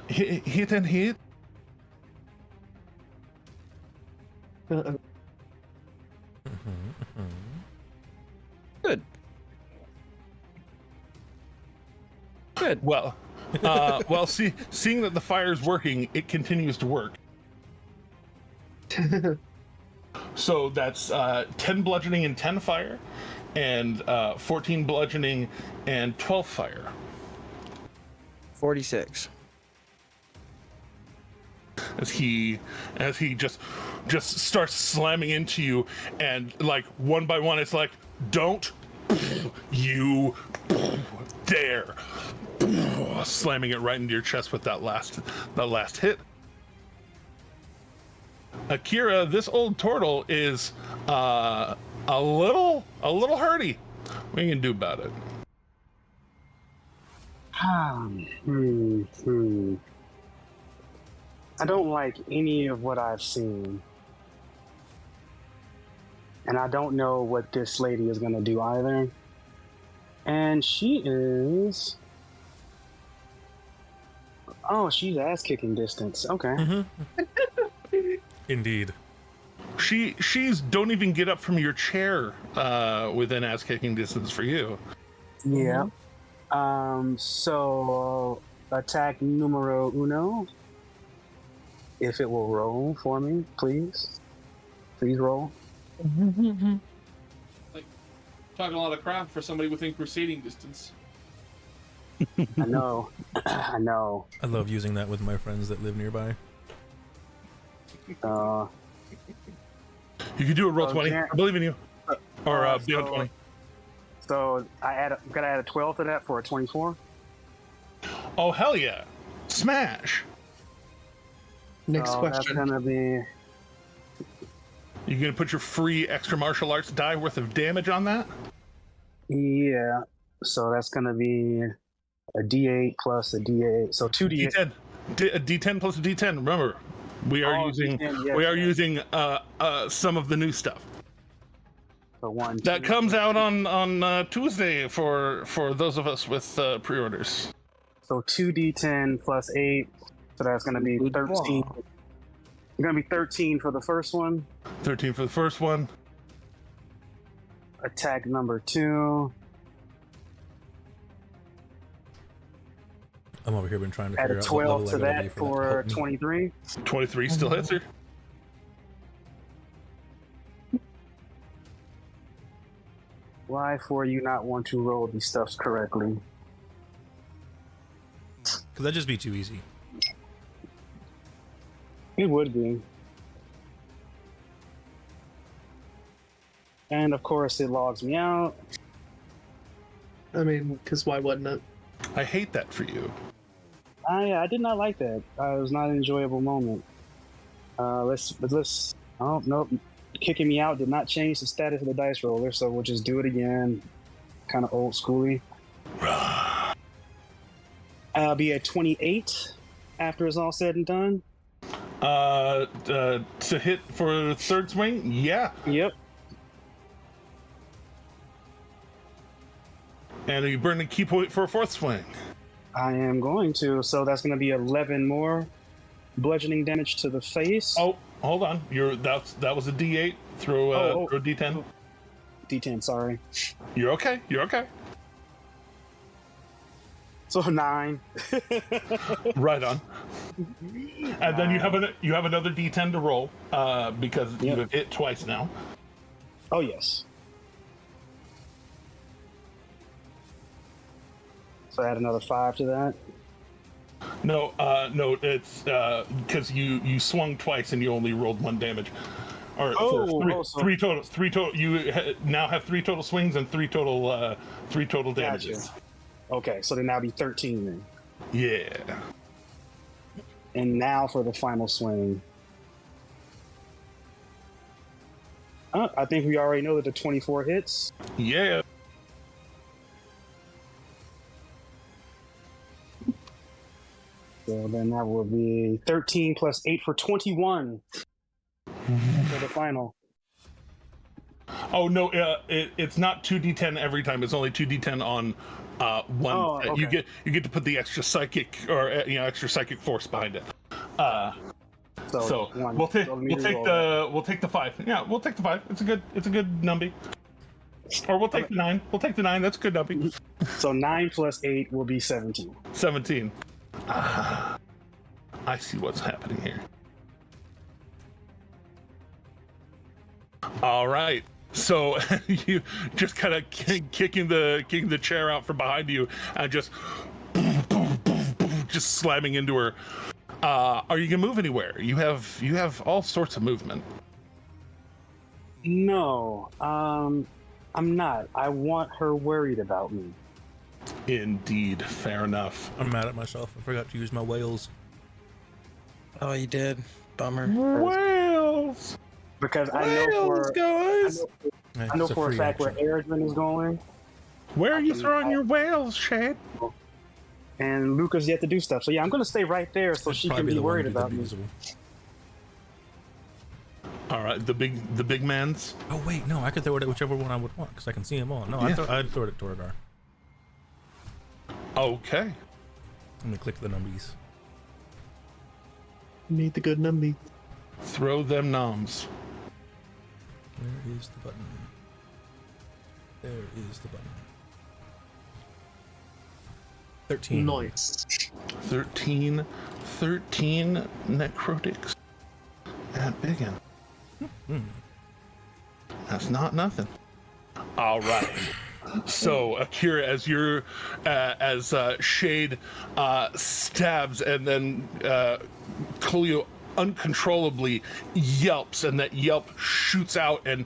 Hit and hit. Good. Good. Well, seeing that the fire is working, it continues to work. So that's 10 bludgeoning and 10 fire, and 14 bludgeoning and 12 fire. 46. As he just starts slamming into you, and like one by one, it's like, don't you dare, slamming it right into your chest with that last hit. Akira, this old turtle is a little hurty. What are you gonna do about it? I don't like any of what I've seen. And I don't know what this lady is going to do either. And she is... Oh, she's ass-kicking distance. Okay. Indeed. She's don't even get up from your chair within ass-kicking distance for you. Yeah. So, attack numero uno. If it will roll for me, please. Please roll. Like, talking a lot of crap for somebody within crusading distance. I know. I know. I love using that with my friends that live nearby. You can do a roll 20. I believe in you. Or beyond 20. So gotta add a 12 to that for a 24. Oh hell yeah! Smash. Next That's question. gonna be. You gonna put your free extra martial arts die worth of damage on that? Yeah. So that's gonna be a D8 plus a D8. So 2 D8. D10. A D10 plus a D10. Remember, we are using D10, yes, using some of the new stuff. So 1. That comes out on Tuesday for those of us with pre-orders. So 2 D10 plus 8. So that's gonna be 13. It's gonna be 13 for the first one. 13 for the first one. Attack number 2. I'm over here been trying to Add figure a out what 12 level to I gotta that be for that. 23. 23 still hits her. Why for you not want to roll these stuffs correctly? Could that just be too easy? It would be. And of course it logs me out. I mean, because why wouldn't it? I hate that for you. I did not like that. It was not an enjoyable moment. Let's. Oh nope, kicking me out did not change the status of the dice roller, so we'll just do it again. Kind of old schooly. I'll be at 28 after it's all said and done. To hit for the third swing, yeah. Yep. And you burn the key point for a fourth swing. I am going to. So that's going to be 11 more bludgeoning damage to the face. Oh, hold on. That was a D8. Throw a D10. D10. Sorry. You're okay. You're okay. So 9. Right on. And then you have another D10 to roll because you have hit twice now. Oh yes. So add another 5 to that. No, it's because you swung twice and you only rolled 1 damage. Or three total. You now have 3 total swings and 3 total damages. Gotcha. Okay, so then that'll be 13 then. Yeah. And now for the final swing. I think we already know that the 24 hits. Yeah. So then that will be 13 plus 8 for 21 for the final. Oh no, it's not 2d10 every time. It's only 2d10 on one. Oh, okay. You get to put the extra psychic or extra psychic force behind it. So we'll take the 5. Yeah, we'll take the 5. It's a good number. Or we'll take the 9. We'll take the 9. That's a good number. So 9 plus 8 will be 17. 17. I see what's happening here. All right. So you just kind of kicking the chair out from behind you and just slamming into her. Are you gonna move anywhere? You have all sorts of movement. No, I'm not. I want her worried about me. Indeed, fair enough. I'm mad at myself. I forgot to use my whales. Oh, you did. Bummer. Whales. Because I know for a fact where Eredrin is going. Where are you throwing your whales, Shade? And Luca's yet to do stuff. So yeah, I'm going to stay right there so she can be worried about me. All right, the big man's. Oh wait, no, I could throw it at whichever one I would want because I can see them all. No, yeah. I'd throw it at Torgar. Okay. I'm gonna click the numbies. Need the good numby. Throw them noms. Where is the button? There is the button. 13. Nice. 13 necrotics. That biggin. That's not nothing. All right. So Akira, as Shade stabs and then Coolio uncontrollably yelps, and that yelp shoots out and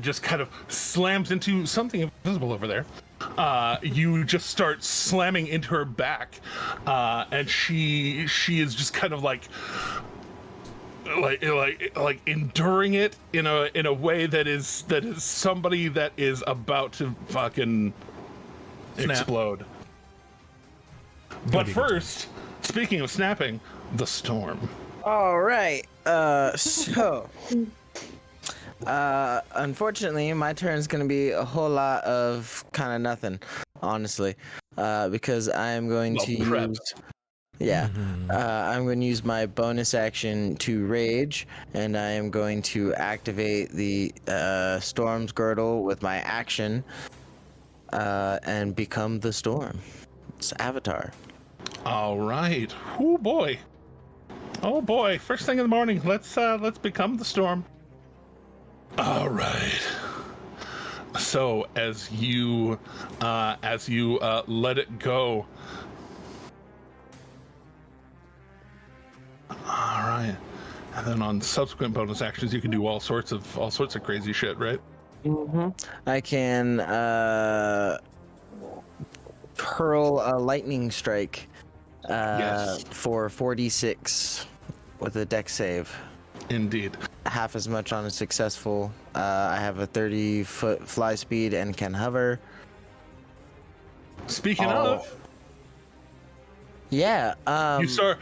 just kind of slams into something invisible over there. You just start slamming into her back, and she is just kind of like enduring it in a way that is somebody that is about to fucking explode. But first, speaking of snapping, the storm. All right. Unfortunately, my turn is going to be a whole lot of kind of nothing, honestly, because I am going to use. Yeah, I'm going to use my bonus action to rage, and I am going to activate the Storm's Girdle with my action, and become the Storm. It's Avatar. All right. Oh boy. Oh boy. First thing in the morning. Let's become the Storm. All right. So as you let it go. All right, and then on subsequent bonus actions, you can do all sorts of crazy shit, right? I can hurl a lightning strike for 4d6 with a dex save. Indeed. Half as much on a successful. I have a 30-foot fly speed and can hover. Speaking of. Yeah.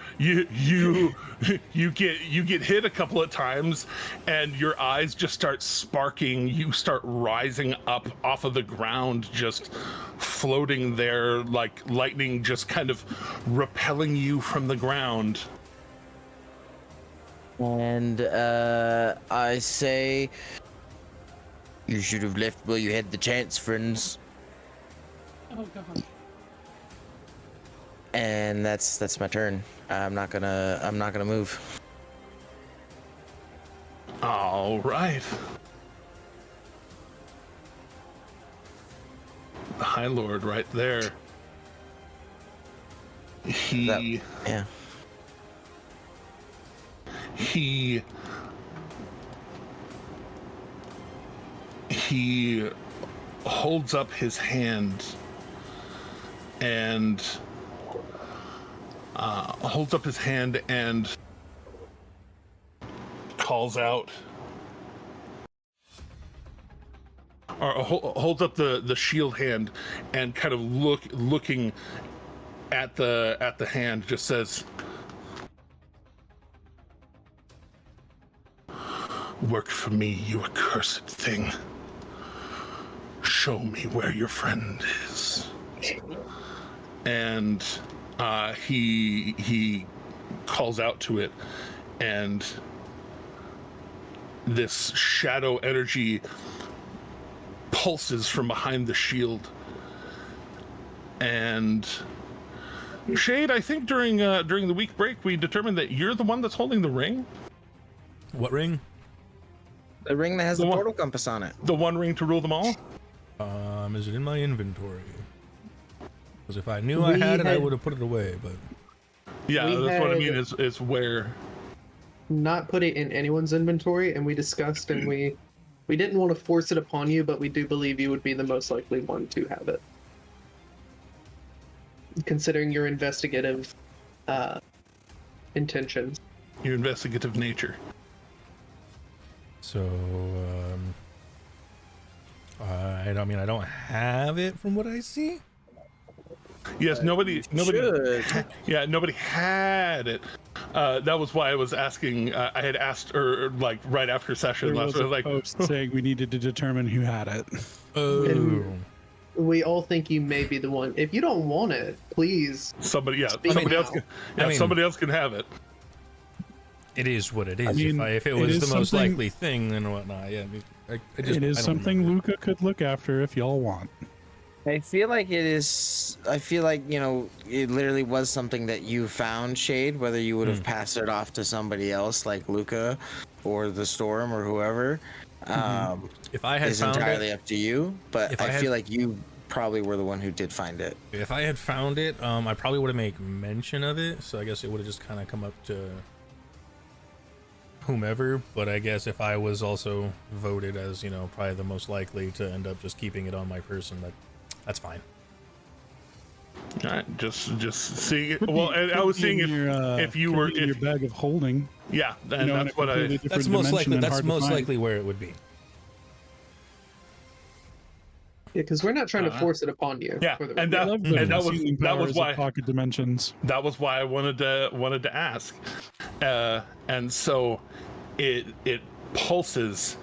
You get hit a couple of times, and your eyes just start sparking. You start rising up off of the ground, just floating there like lightning, just kind of repelling you from the ground. And I say, you should have left while you had the chance, friends. Oh god. And that's my turn. I'm not gonna move. All right. The High Lord right there. He holds up his hand and calls out, or holds up the shield hand and kind of looking at the hand, just says, "Work for me, you accursed thing. Show me where your friend is." And he calls out to it, and this shadow energy pulses from behind the shield. And Shade, I think during the week break we determined that you're the one that's holding the ring. What ring? The ring that has the portal compass on it. The one ring to rule them all? Is it in my inventory? Because if I knew I had it, I would have put it away, but... Yeah, that's what I mean, is where... Not put it in anyone's inventory, and we discussed, and we didn't want to force it upon you, but we do believe you would be the most likely one to have it. Considering your investigative intentions. Your investigative nature. So, I don't have it from what I see. Yes, nobody yeah, nobody had it. That was why I was asking. I had asked, or like right after session There last was week, a like post saying we needed to determine who had it. Oh. And we all think you may be the one. If you don't want it, please. somebody else can, somebody else can have it. It is what it is. I mean, if it it was is the most something- likely thing and whatnot, yeah. It is something Luca could look after if y'all want. I feel like it is. I feel like, you know, it literally was something that you found, Shade. Whether you would have passed it off to somebody else, like Luca, or the Storm, or whoever, If I had is found entirely it, up to you. But if I I had- feel like you probably were the one who did find it. if I had found it, I probably would have made mention of it. So I guess it would have just kind of come up to whomever. But I guess if I was also voted as, you know, probably the most likely to end up just keeping it on my person, that's fine. All right, just seeing it. Well, and I was seeing if you were in your bag of holding. Yeah, and You know, in that's a what I. completely That's different most dimension likely. and That's hard to most find. likely where it would be. Yeah, because we're not trying to force it upon you. Yeah, for the and record. I love the concealing that was powers why of pocket dimensions. that was why I wanted to ask, and so it pulses,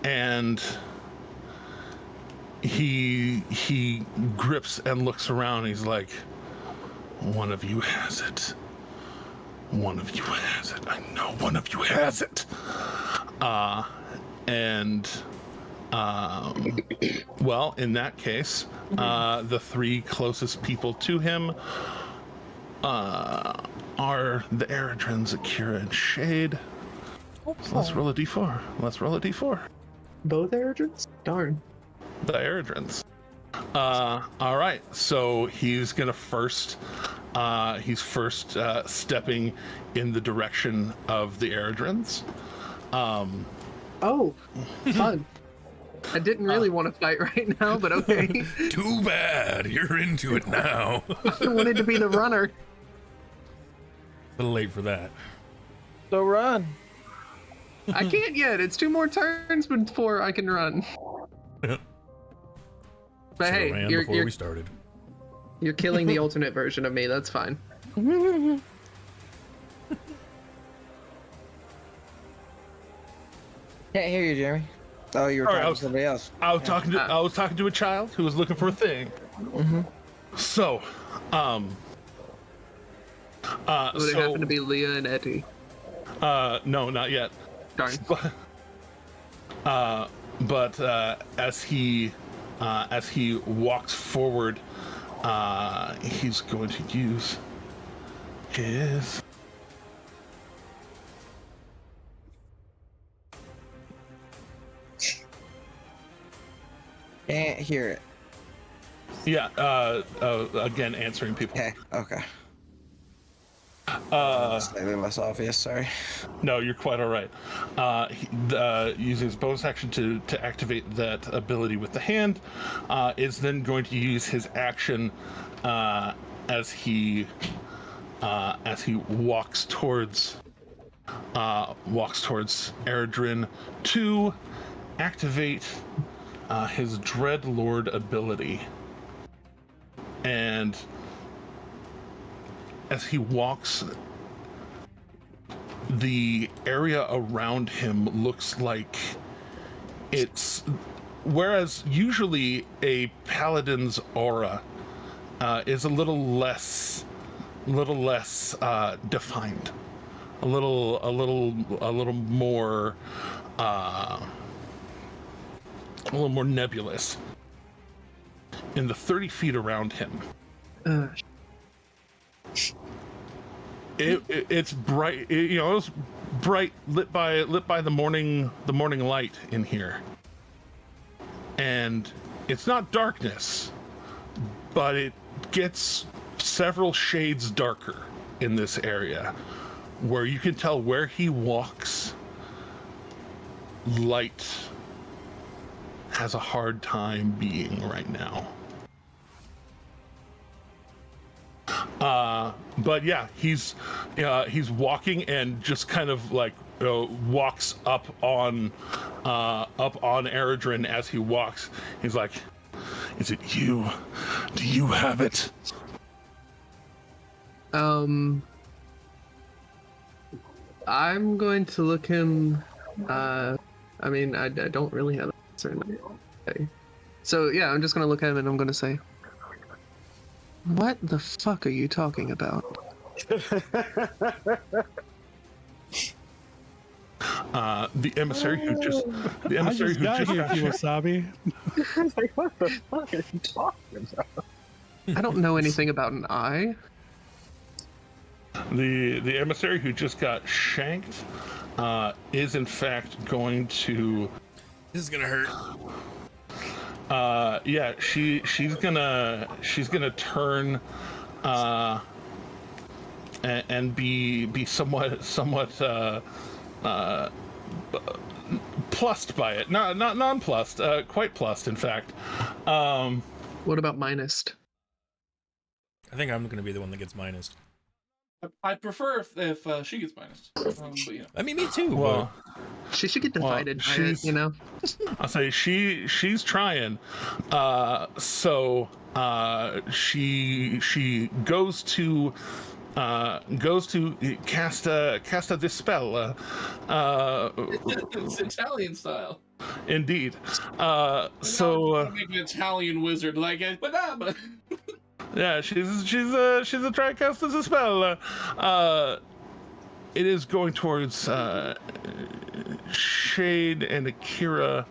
and he grips and looks around. He's like, "One of you has it. One of you has it. I know one of you has it." Well, in that case, the three closest people to him are the Eridrins, Akira, and Shade. So let's roll a d4. Both Eridrins? Darn. The Eridrins. All right, so he's gonna he's first stepping in the direction of the Eridrins. Oh, fun. I didn't really want to fight right now, but okay. Too bad. You're into it now. I wanted to be the runner. A little late for that. So run. I can't yet. It's 2 more turns before I can run. But Should've hey, ran you're before we started. you're killing the alternate version of me. That's fine. Can't hear you, Jeremy. Oh, you were All right, talking to somebody else. I was talking to a child who was looking for a thing. So, Would it happen to be Leah and Etty? no, not yet. Darn. But as he walks forward, he's going to use his... Can't hear it. Yeah, again, answering people. Okay. Uh, Slightly less obvious, sorry. No, you're quite all right. Using his bonus action to activate that ability with the hand, is then going to use his action as he walks towards Eredrin to activate his Dreadlord ability. And as he walks, the area around him looks like it's... Whereas usually a paladin's aura is a little less defined, a little more nebulous. In the 30 feet around him, it's bright. It's bright, lit by the morning light in here, and it's not darkness, but it gets several shades darker in this area, where you can tell where he walks, light has a hard time being right now. But yeah, he's walking and just kind of like walks up on Eredrin as he walks. He's like, "Is it you? Do you have it?" I'm going to look him. I mean, I don't really have an answer. Okay. So yeah, I'm just gonna look at him and I'm gonna say, "What the fuck are you talking about?" The emissary who just got here, Kiwasabi. Like, what the fuck are you talking about? I don't know anything about an eye. The emissary who just got shanked is in fact going to... This is gonna hurt. Yeah, she's gonna turn and be somewhat plussed by it. Not nonplussed, quite plussed in fact. What about minused? I think I'm gonna be the one that gets minus. I prefer if she gets minus. But, I mean, me too. Well, she should get divided by it, you know? I'll say she's trying. So she goes to cast a dispel. It's Italian style. Indeed. Make an Italian wizard like it, but yeah, she's a try cast as a spell. It is going towards Shade and Akira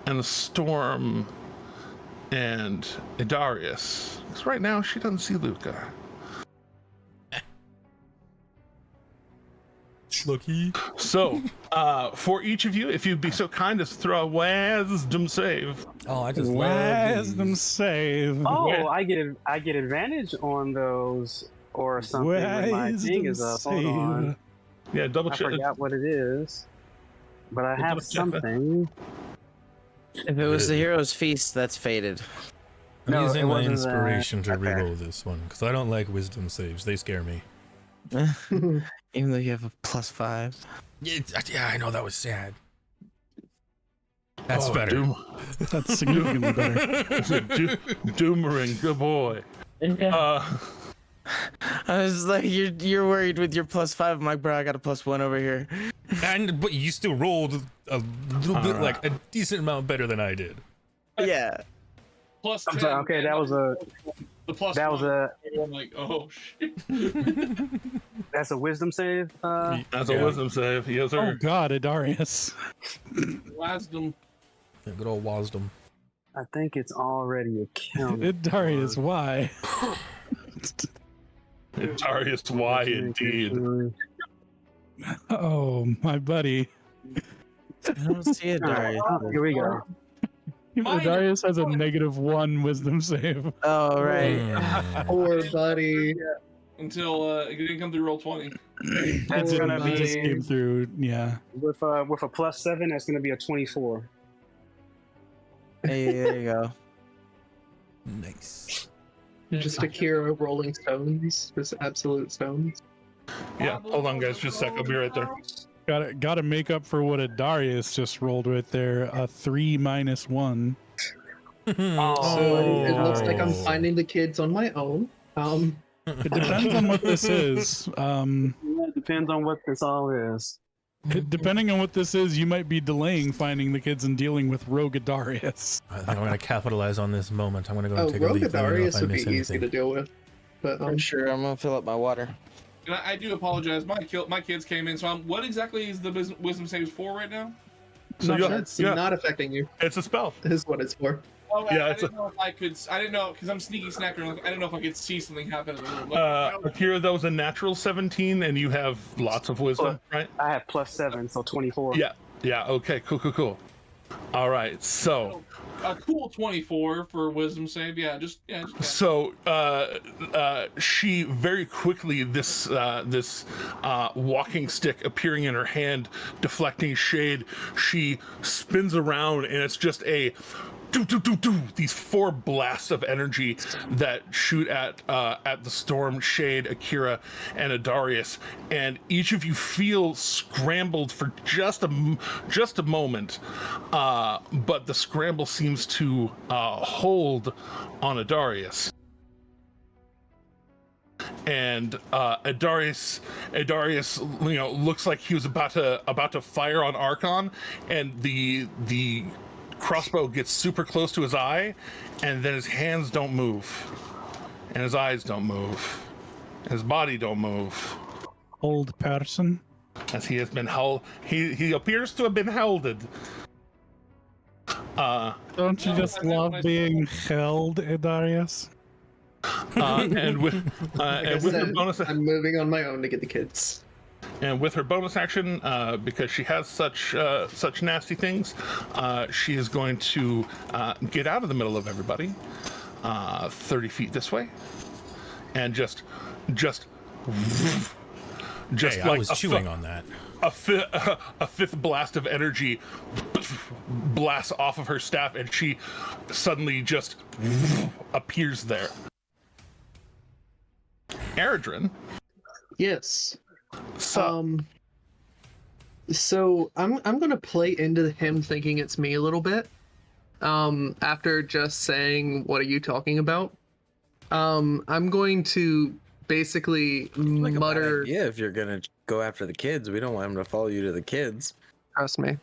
and the Storm and Idarius. Because right now she doesn't see Luca. Lucky. So, for each of you, if you'd be so kind as to throw a wisdom save. Oh, I just wisdom save. Oh, I get advantage on those or something when my thing is up. Hold on. Yeah, double I check. forgot what it is, but I have something. If it was the Hero's Feast, that's faded. I'm No, using it my wasn't inspiration that. to Okay. reroll this one because I don't like wisdom saves. They scare me. Even though you have a +5. Yeah, I know, that was sad. That's better. Doom. That's significantly better. Doomerang, good boy. I was like, you're worried with your +5. I'm like, bro, I got a +1 over here. But you still rolled a little bit, like a decent amount better than I did. Yeah. Plus I'm 10, sorry, okay, that was a. the plus That was one. a. I'm like, oh shit. That's a wisdom save. That's a wisdom save. Yes, sir. Oh God, Idarius. Wisdom. Yeah, good old wisdom. I think it's already accounted. Darius, why? Darius, why indeed? Oh, my buddy. I don't see it, Darius. Here we go. Darius has a -1 wisdom save. Oh, right. Poor buddy. Until it didn't come through roll 20. That's It gonna just be came through, yeah. with a +7. That's gonna be a 24. Hey, there you go. Nice. Just Akira rolling stones. Just absolute stones. Yeah, hold on, guys. Just a sec. I'll be right there. Gotta make up for what a Darius just rolled right there. A 3 - 1. So it looks like I'm Oh. finding the kids on my own. It depends on what this is. Yeah, it depends on what this all is. Depending on what this is, you might be delaying finding the kids and dealing with Rogue Darius. I think I'm going to capitalize on this moment. I'm going to go and Oh, take a leak. Let me know if Rogadarius I would be miss easy anything. to deal with. But I'm sure I'm gonna fill up my water. And I do apologize. My kids came in, so what exactly is the wisdom saves for right now? So it's not affecting you. it's a spell. Is what it's for. Oh, Yeah, I it's didn't know if I could. I didn't know because I'm sneaky snacker. I didn't know if I could see something happen in the room. Akira, that was a natural 17, and you have lots of wisdom, right? I have +7, so 24. Yeah. Yeah. Okay. Cool. All right. So. A cool 24 for wisdom save. Yeah. So she very quickly this walking stick appearing in her hand, deflecting shade. She spins around, and it's just a do these 4 blasts of energy that shoot at the storm, Shade, Akira, and Adarius, and each of you feel scrambled for just a moment, but the scramble seems to hold on Adarius. And Adarius, looks like he was about to fire on Archon, and the crossbow gets super close to his eye, and then his hands don't move, and his eyes don't move, and his body don't move. Old person. As he has been held, he appears to have been helded. Don't you just love being held, Darius? And with her bonus, I'm moving on my own to get the kids. and with her bonus action, because she has such nasty things, she is going to get out of the middle of everybody, 30 feet this way, and just Hey, I like was chewing on that. a fifth blast of energy blasts off of her staff, and she suddenly just appears there. Eredrin. Yes. So, So I'm gonna play into him thinking it's me a little bit. After just saying, "What are you talking about?" I'm going to basically Like mutter. a bad idea if you're gonna go after the kids. We don't want him to follow you to the kids. Trust me.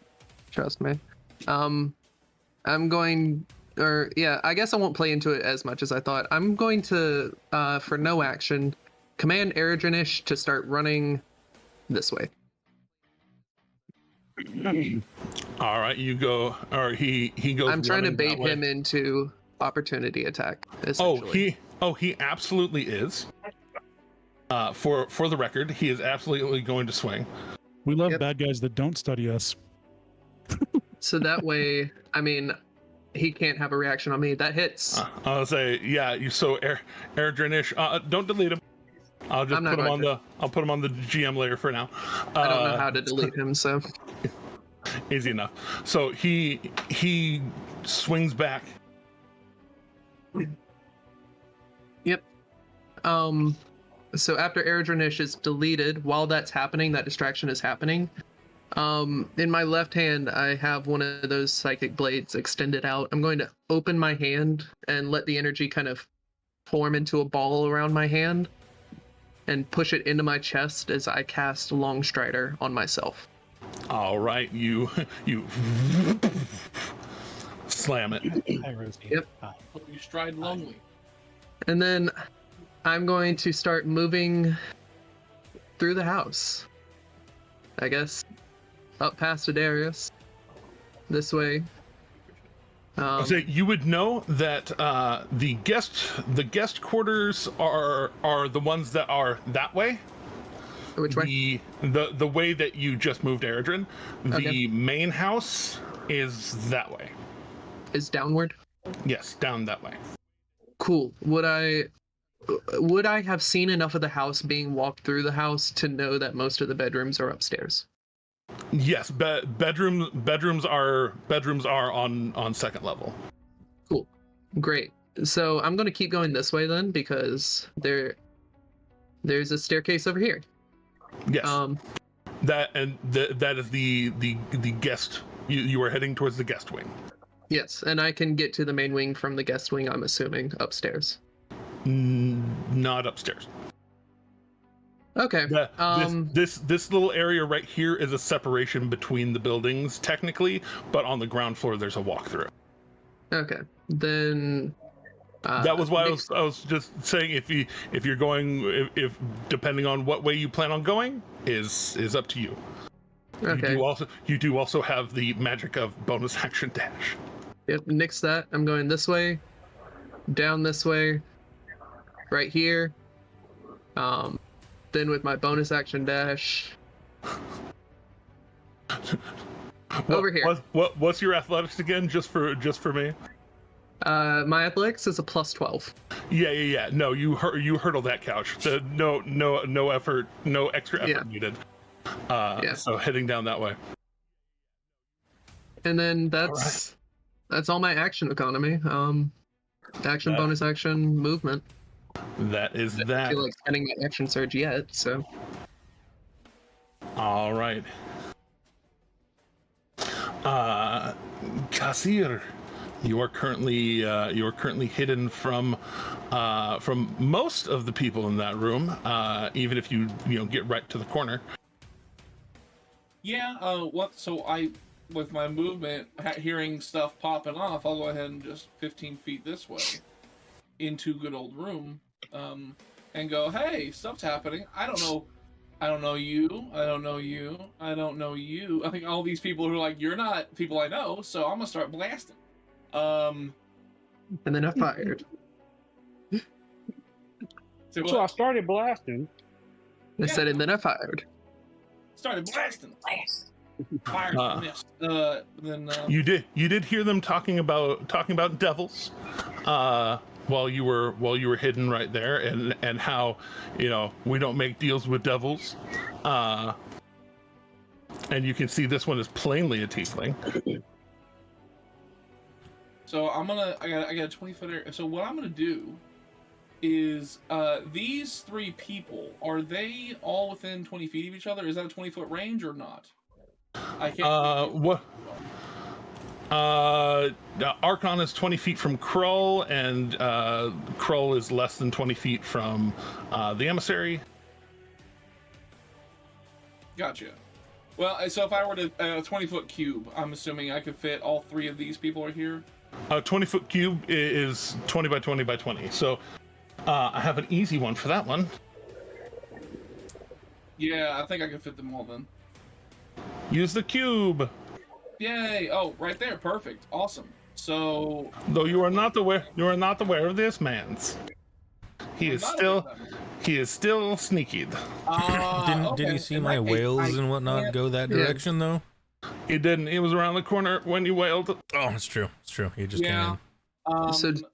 I'm going, I guess I won't play into it as much as I thought. I'm going to, for no action, command Eredrinish to start running this way. all right, you go, or he goes. I'm trying to running bait that way. him into opportunity attack. Essentially. He absolutely is. For the record, he is absolutely going to swing. We love Yep. bad guys that don't study us. So that way, I mean, he can't have a reaction on me. That hits. I'll say, yeah. Eredrinish, don't delete him. I'll just I'm not put him on going I'll put him on the GM layer for now. I don't know how to delete him, so Easy enough. So he swings back. Yep. So after Eredrinish is deleted, while that's happening, that distraction is happening. In my left hand, I have one of those psychic blades extended out. I'm going to open my hand and let the energy kind of form into a ball around my hand and push it into my chest as I cast Longstrider on myself. All right, you slam it. Hi, Rosie. Yep. Hi. Hope you stride lonely. And then I'm going to start moving through the house. I guess up past Adarius. This way. So you would know that the guest quarters are the ones that are that way. Which way? The way that you just moved Eredrin. The Okay. main house is that way. Is downward? Yes, down that way. Cool. Would I have seen enough of the house being walked through the house to know that most of the bedrooms are upstairs? Yes, bedrooms are on second level. Cool. Great. So I'm going to keep going this way then, because there's a staircase over here. Yes. That is the guest. You are heading towards the guest wing. Yes, and I can get to the main wing from the guest wing, I'm assuming, upstairs. Not upstairs. Okay. This little area right here is a separation between the buildings, technically, but on the ground floor there's a walkthrough. Okay. Then that was why I was just saying if you're going if depending on what way you plan on going is up to you. Okay. You do also have the magic of bonus action dash. Yep, nix that. I'm going this way, down this way, right here. Then with my bonus action dash over here. What's your athletics again? Just for me. My athletics is a +12. Yeah. No, you hurdle that couch. No effort, no extra effort needed. So heading down that way. And then that's all my action economy. Action, bonus action, movement. That is I that. don't feel like spending my action surge yet, so. All right. Kasir, you are currently hidden from most of the people in that room. Even if you get right to the corner. Yeah. So with my movement, hearing stuff popping off, I'll go ahead and just 15 feet this way into good old room, and go, hey, stuff's happening. I don't know you. I don't know you. I don't know you. I think all these people who are like, you're not people I know, so I'm gonna start blasting. And then I fired. So I started blasting. I said, and then I fired. Started blasting. Fired, missed. Then you did hear them talking about devils. While you were hidden right there, and how we don't make deals with devils, and you can see this one is plainly a tiefling. So I got a 20-foot area. So what I'm gonna do is these three people, are they all within 20 feet of each other? Is that a 20-foot range or not? I can't. What? Archon is 20 feet from Krull, and Krull is less than 20 feet from the emissary. Gotcha. Well, so if I were to 20-foot cube, I'm assuming I could fit all three of these people are here. 20-foot cube is 20 by 20 by 20. So I have an easy one for that one. Yeah, I think I can fit them all then. Use the cube. Yay! Oh, right there, perfect, awesome. So, though you are not aware of this man's. He is still sneaky. Did he see my wails and whatnot go that direction though? He didn't. He was around the corner when you wailed. Oh, it's true. It's true. He just came in. So did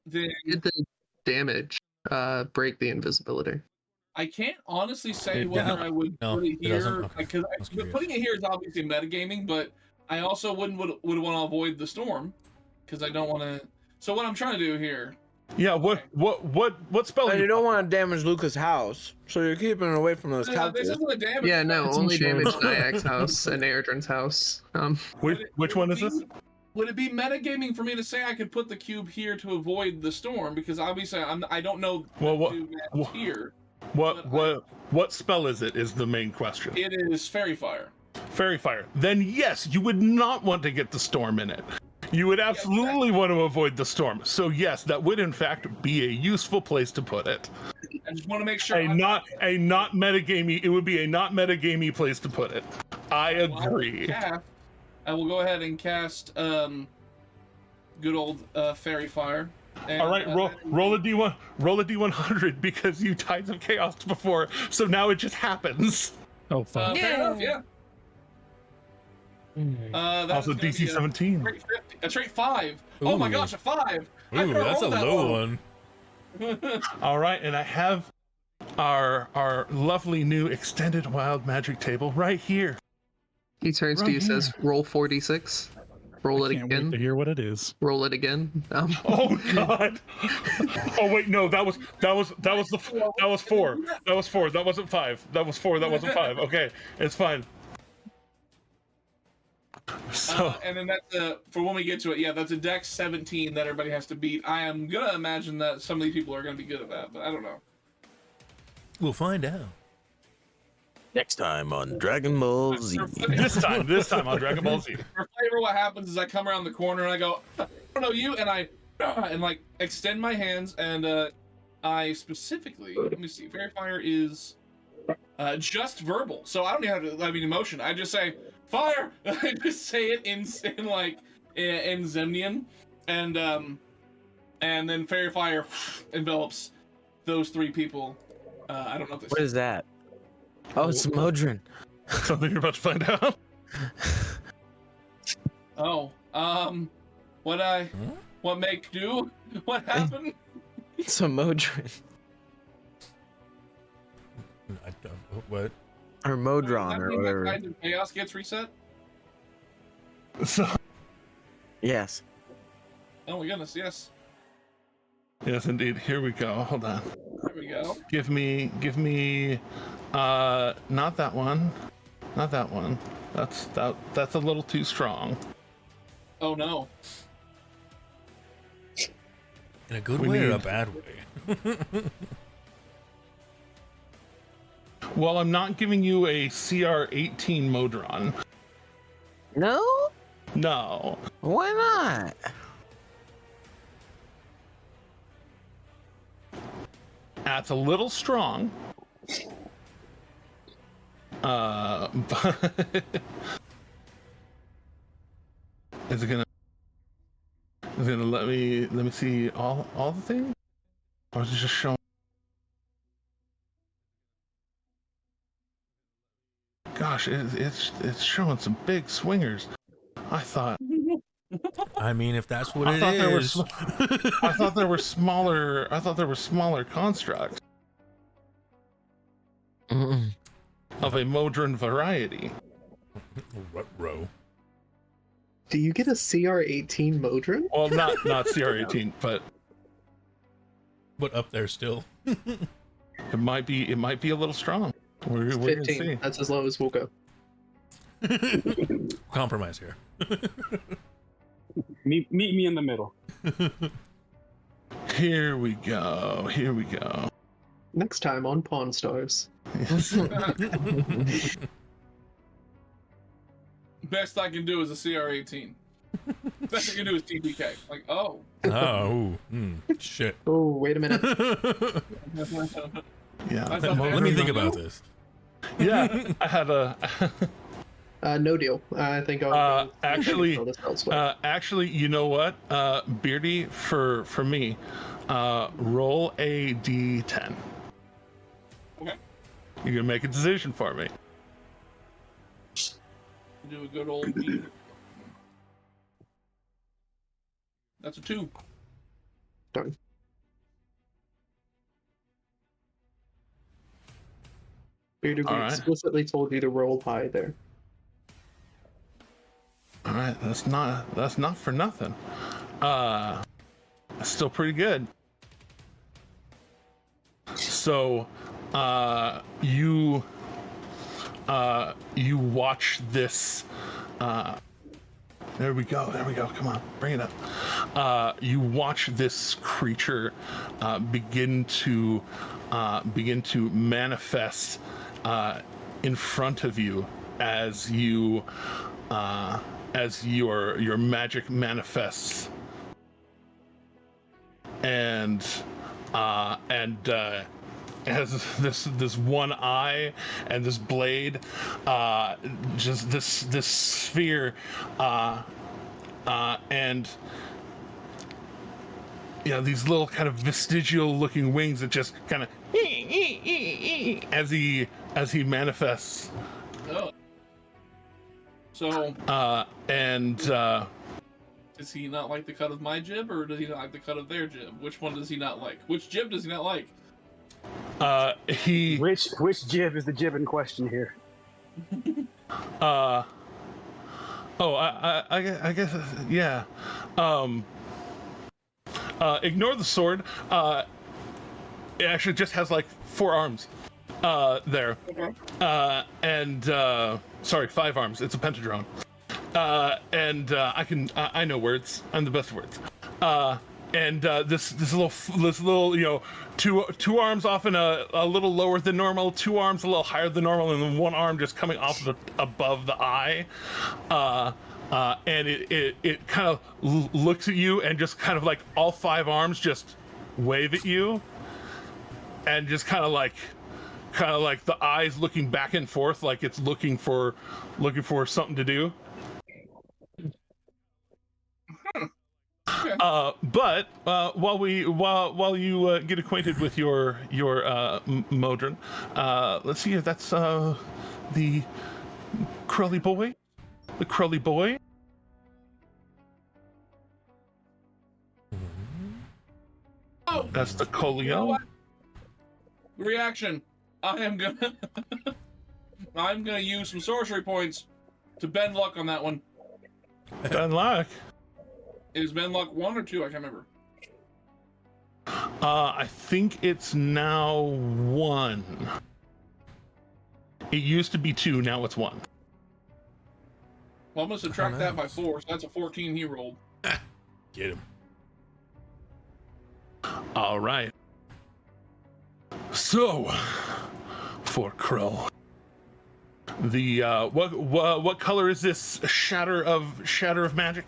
the damage break the invisibility? I can't honestly say whether I would put it here, because putting it here is obviously metagaming, but I also would want to avoid the storm because I don't want to. So what I'm trying to do here. Yeah. What spell? And you don't want to damage Luca's house, so you're keeping it away from those couches. This isn't a damage. Yeah, no, only damage Nyak's house and Airdrin's house. Which one is this? Would it be metagaming for me to say I could put the cube here to avoid the storm? Because obviously I don't know. Well, here. What spell is it? Is the main question. It is Fairy Fire. Fairy Fire. Then yes, you would not want to get the storm in it. You would absolutely want to avoid the storm. So yes, that would in fact be a useful place to put it. I just want to make sure. It would be a not metagamey place to put it. I agree. I will go ahead and cast good old fairy fire. And, All right, roll a d1, roll a d100 because you Tides of Chaos before, so now it just happens. Oh, fuck. Fair enough, yeah. That Also is gonna DC be 17. a trait 5. Oh my Ooh. gosh, a 5! I Ooh, never that's a rolled that low low. one. All right, and I have our lovely new extended wild magic table right here. He turns to Right you, says, here. "Roll 4d6. Roll I it can't wait to again. hear what it is. Roll it again." Oh God! Oh wait, no, that was 4. That was 4. That wasn't 5. That was 4. That wasn't 5. Okay, it's fine. So And then that's for when we get to it. Yeah, that's a Dex 17 that everybody has to beat. I am gonna imagine that some of these people are gonna be good at that, but I don't know. We'll find out. Next time on Dragon Ball Z. this time on Dragon Ball Z. For flavor, what happens is I come around the corner and I go, I don't know you, and I and like extend my hands and I specifically, let me see, Fairy Fire is just verbal, so I don't even have to have any emotion. I just say fire. I just say it in Zemnian, and then Fairy Fire envelops those 3 people. I don't know if this What is that? Oh, it's Modron. Something you're about to find out. Oh, what make do? What happened? It's a Modron. I don't, what? Or Modron, or whatever. Tides of Chaos gets reset? So Yes. Oh my goodness, yes. yes, indeed. Here we go. Hold on. There we go. Give me. Not that one. Not that one. That's a little too strong. Oh no. In a good We way or a need- bad way? Well, I'm not giving you a CR18 Modron. No? No. Why not? That's a little strong. But is it gonna let me see all the things? Or is it just showing? Gosh, it's showing some big swingers. I thought I mean, if that's what I it thought there were is. I thought there were smaller constructs Mm-mm. of a Modron variety. Row. Do you get a CR18 Modron? Well, not CR18, but But up there still. it might be a little strong. We're gonna 15. see. That's as low as we'll go. Compromise here. Meet me in the middle. Here we go. Here we go. Next time on Pawn Stars. Yes. Best I can do is a CR18. Best I can do is TPK. Like, oh. Oh, shit. Oh, wait a minute. Yeah. I thought Let me think about this. Yeah, I had a. No deal. I think I'll actually, throw this elsewhere. actually, you know what, Beardy, for me, roll a d10. Okay. You're gonna make a decision for me. Do a good old beat. That's a 2. Done. Bearded, we All right. explicitly told you to roll high there. All right, that's not for nothing. Still pretty good. So, you watch this. There we go. Come on, bring it up. You watch this creature begin to manifest in front of you as your magic manifests, and has this one eye and this blade, just this sphere, and these little kind of vestigial looking wings that just kind of as he manifests. Oh. So. Does he not like the cut of my jib, or does he not like the cut of their jib? Which one does he not like? Which jib does he not like? Which jib is the jib in question here? I guess yeah. Ignore the sword. It actually just has like 4 arms there. Okay. Sorry, 5 arms. It's a pentadrone. I know words. I'm the best at words. This little two arms often a little lower than normal, 2 arms a little higher than normal, and then 1 arm just coming off above the eye. And it kind of looks at you and just kind of like all 5 arms just wave at you, and just kind of like the eyes looking back and forth like it's looking for something to do. Okay. But while you get acquainted with your Modron, let's see if that's the Crowley boy. The Crowley boy. Oh, that's the Colio. You know what? Reaction. I'm gonna use some sorcery points to bend luck on that one. Bend luck. Is bend luck 1 or 2? I can't remember. I think it's now 1. It used to be 2. Now it's 1. Well, I'm gonna subtract that by 4, so that's a 14 he rolled. Get him. All right. So, for Crow, the what color is this shatter of magic?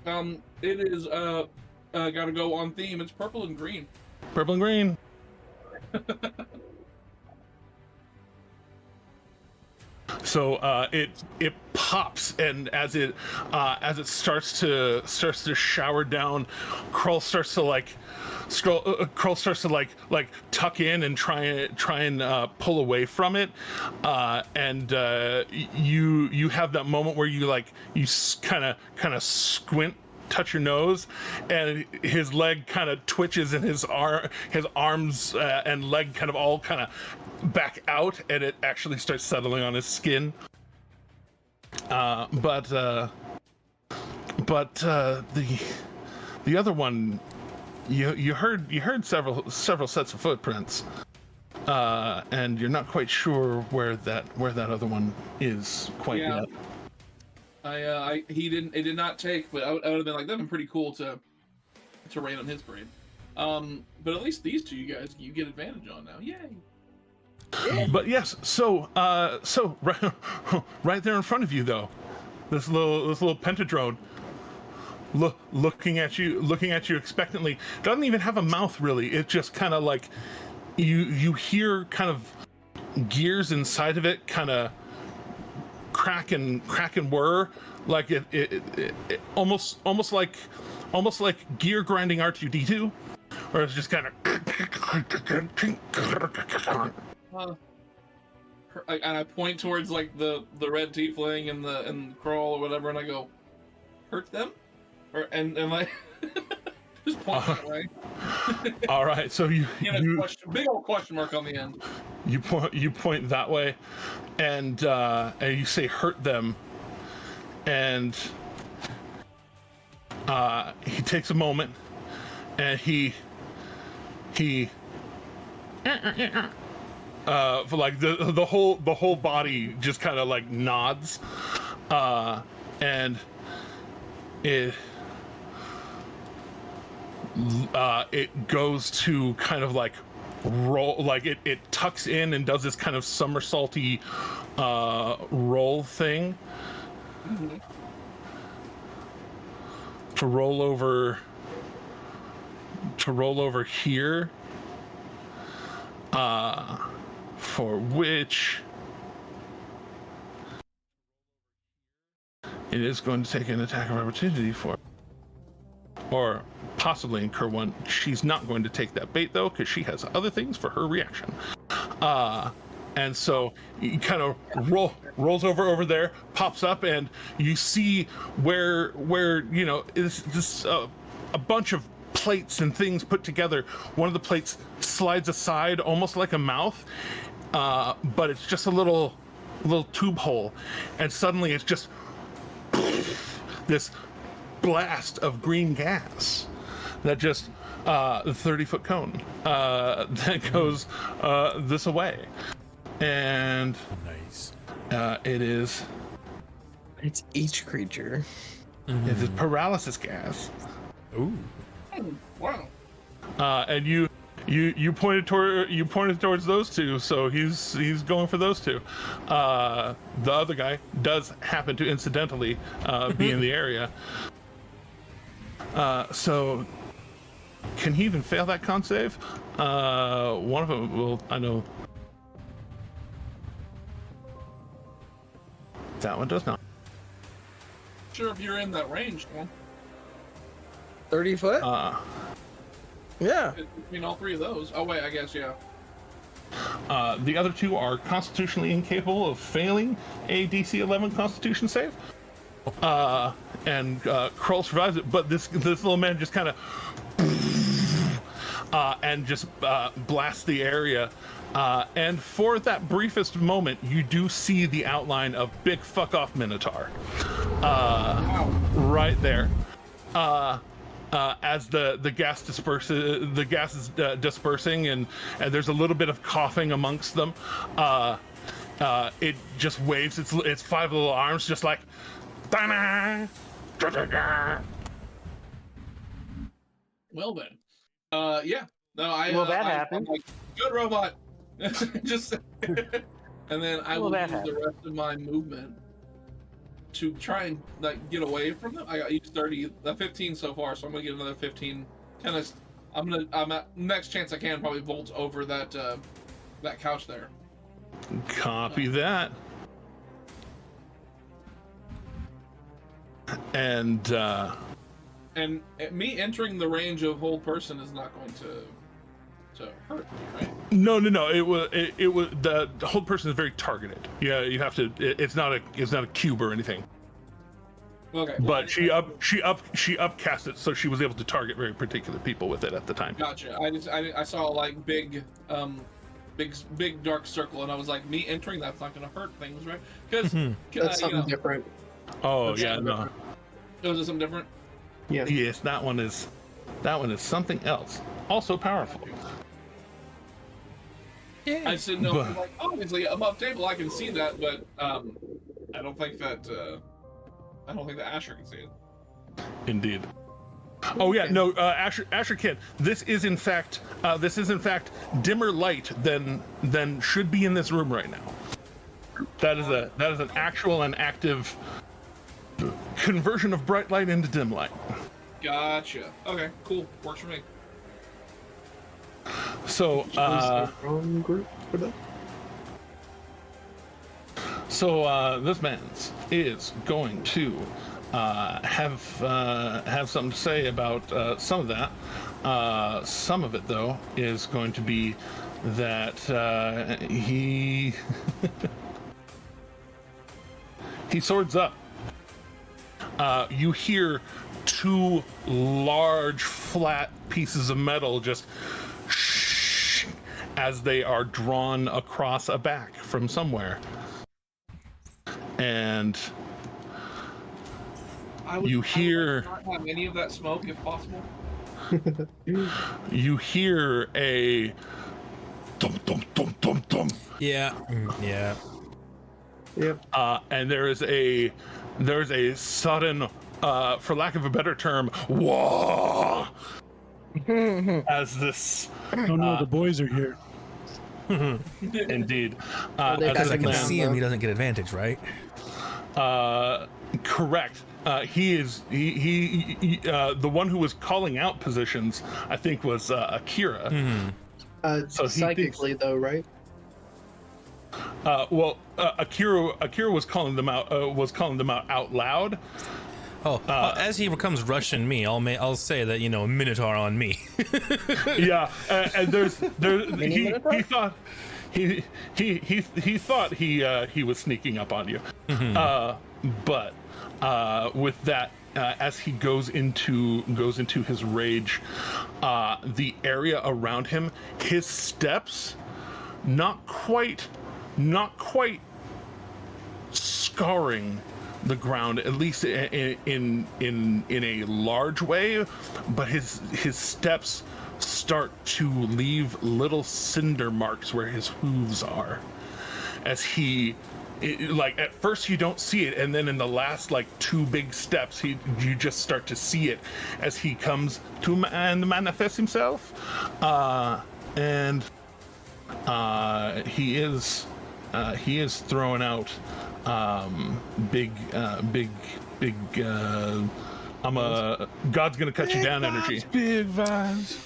It is gotta go on theme. It's purple and green. Purple and green. So it pops, and as it starts to shower down, Krull starts to like tuck in and try and pull away from it, and you have that moment where you kind of squint, touch your nose, and his leg kind of twitches, and his arms and leg kind of all kind of back out, and it actually starts settling on his skin. But the other one, you heard several sets of footprints, and you're not quite sure where that other one is quite yet. It did not take, but I would have been like, that'd been pretty cool to raid on his parade. But at least these 2 you guys you get advantage on now. Yay! Yeah. But yes, so right there in front of you though, this little pentadrone looking at you expectantly, doesn't even have a mouth really. It just kind of like you hear kind of gears inside of it kind of crack and whir, like it almost like gear grinding R2D2, or it's just kind of and I point towards like the red tiefling and the crawl or whatever, and I go, hurt them, and like just point that way. All right, so you big old question mark on the end. You point that way, and you say hurt them, and he takes a moment, and he for like the whole body just kind of like nods, and it goes to kind of like roll, like it tucks in and does this kind of somersaulty roll thing. Mm-hmm. To roll over here, for which it is going to take an attack of opportunity for, or possibly incur one. She's not going to take that bait though, because she has other things for her reaction. And so he kind of rolls over there, pops up, and you see where you know is this a bunch of plates and things put together. One of the plates slides aside almost like a mouth, but it's just a little tube hole, and suddenly it's just this blast of green gas that just the 30-foot cone that goes this away. And Nice. it's each creature. It's paralysis gas. Ooh. Wow. And you pointed towards those two, so he's going for those two. The other guy does happen to incidentally be in the area. So can he even fail that con save? One of them will. I know. That one does not. Sure, if you're in that range, man. 30 foot? Yeah. Between all three of those. Oh wait, I guess yeah. The other two are constitutionally incapable of failing a DC 11 Constitution save. And Krull survives it, but this little man just kind of and just blasts the area. And for that briefest moment, you do see the outline of big fuck off Minotaur right there. As the gas disperses, the gas is dispersing, and there's a little bit of coughing amongst them. It just waves its five little arms, just like. Well then, yeah. No, Well, that happened. I'm like, good robot. Just, and then I will use the rest of my movement to try and like get away from them. I got used 15 so far, so I'm gonna get another 15. I'm at next chance I can probably bolt over that that couch there. Copy that. And me entering the range of hold person is not going to hurt me, right? No. It was the whole person is very targeted. Yeah, you have to. It's not a cube or anything. Okay. But she upcast it, so she was able to target very particular people with it at the time. Gotcha. I saw like big dark circle, and I was like, me entering that's not going to hurt things, right? Because that's something different. Oh that's yeah, no. Was it something different? Yeah. Yes, that one is something else. Also powerful. Yeah. I said no. Like, obviously, above table, I can see that, but I don't think that Asher can see it. Indeed. Oh yeah, no, Asher can. This is in fact dimmer light than should be in this room right now. That is an actual and active conversion of bright light into dim light. Gotcha. Okay, cool. Works for me. So, wrong group for that? So this man is going to have something to say about some of that. Some of it, though, is going to be that he he swords up. You hear two large, flat pieces of metal just as they are drawn across a back from somewhere. And you hear not have any of that smoke if possible. You hear a dum dum dum dum dum. Yeah. Yep. And there's a sudden, for lack of a better term, whoa, as this. Oh no, the boys are here. Indeed. Because I can see him, he doesn't get advantage, right? Correct. He the one who was calling out positions, I think, was Akira. Mm-hmm. So psychically, though, right? Akira was calling them out. Was calling them out loud. As he comes rushing me, I'll say that, Minotaur on me. Yeah, and he thought he thought he was sneaking up on you, but with that, as he goes into his rage, the area around him, his steps, not quite scarring the ground, at least in a large way, but his steps start to leave little cinder marks where his hooves are, as like at first you don't see it, and then in the last like 2 big steps you just start to see it as he comes to manifest himself, and he is throwing out big God's gonna cut you down energy. Big vibes.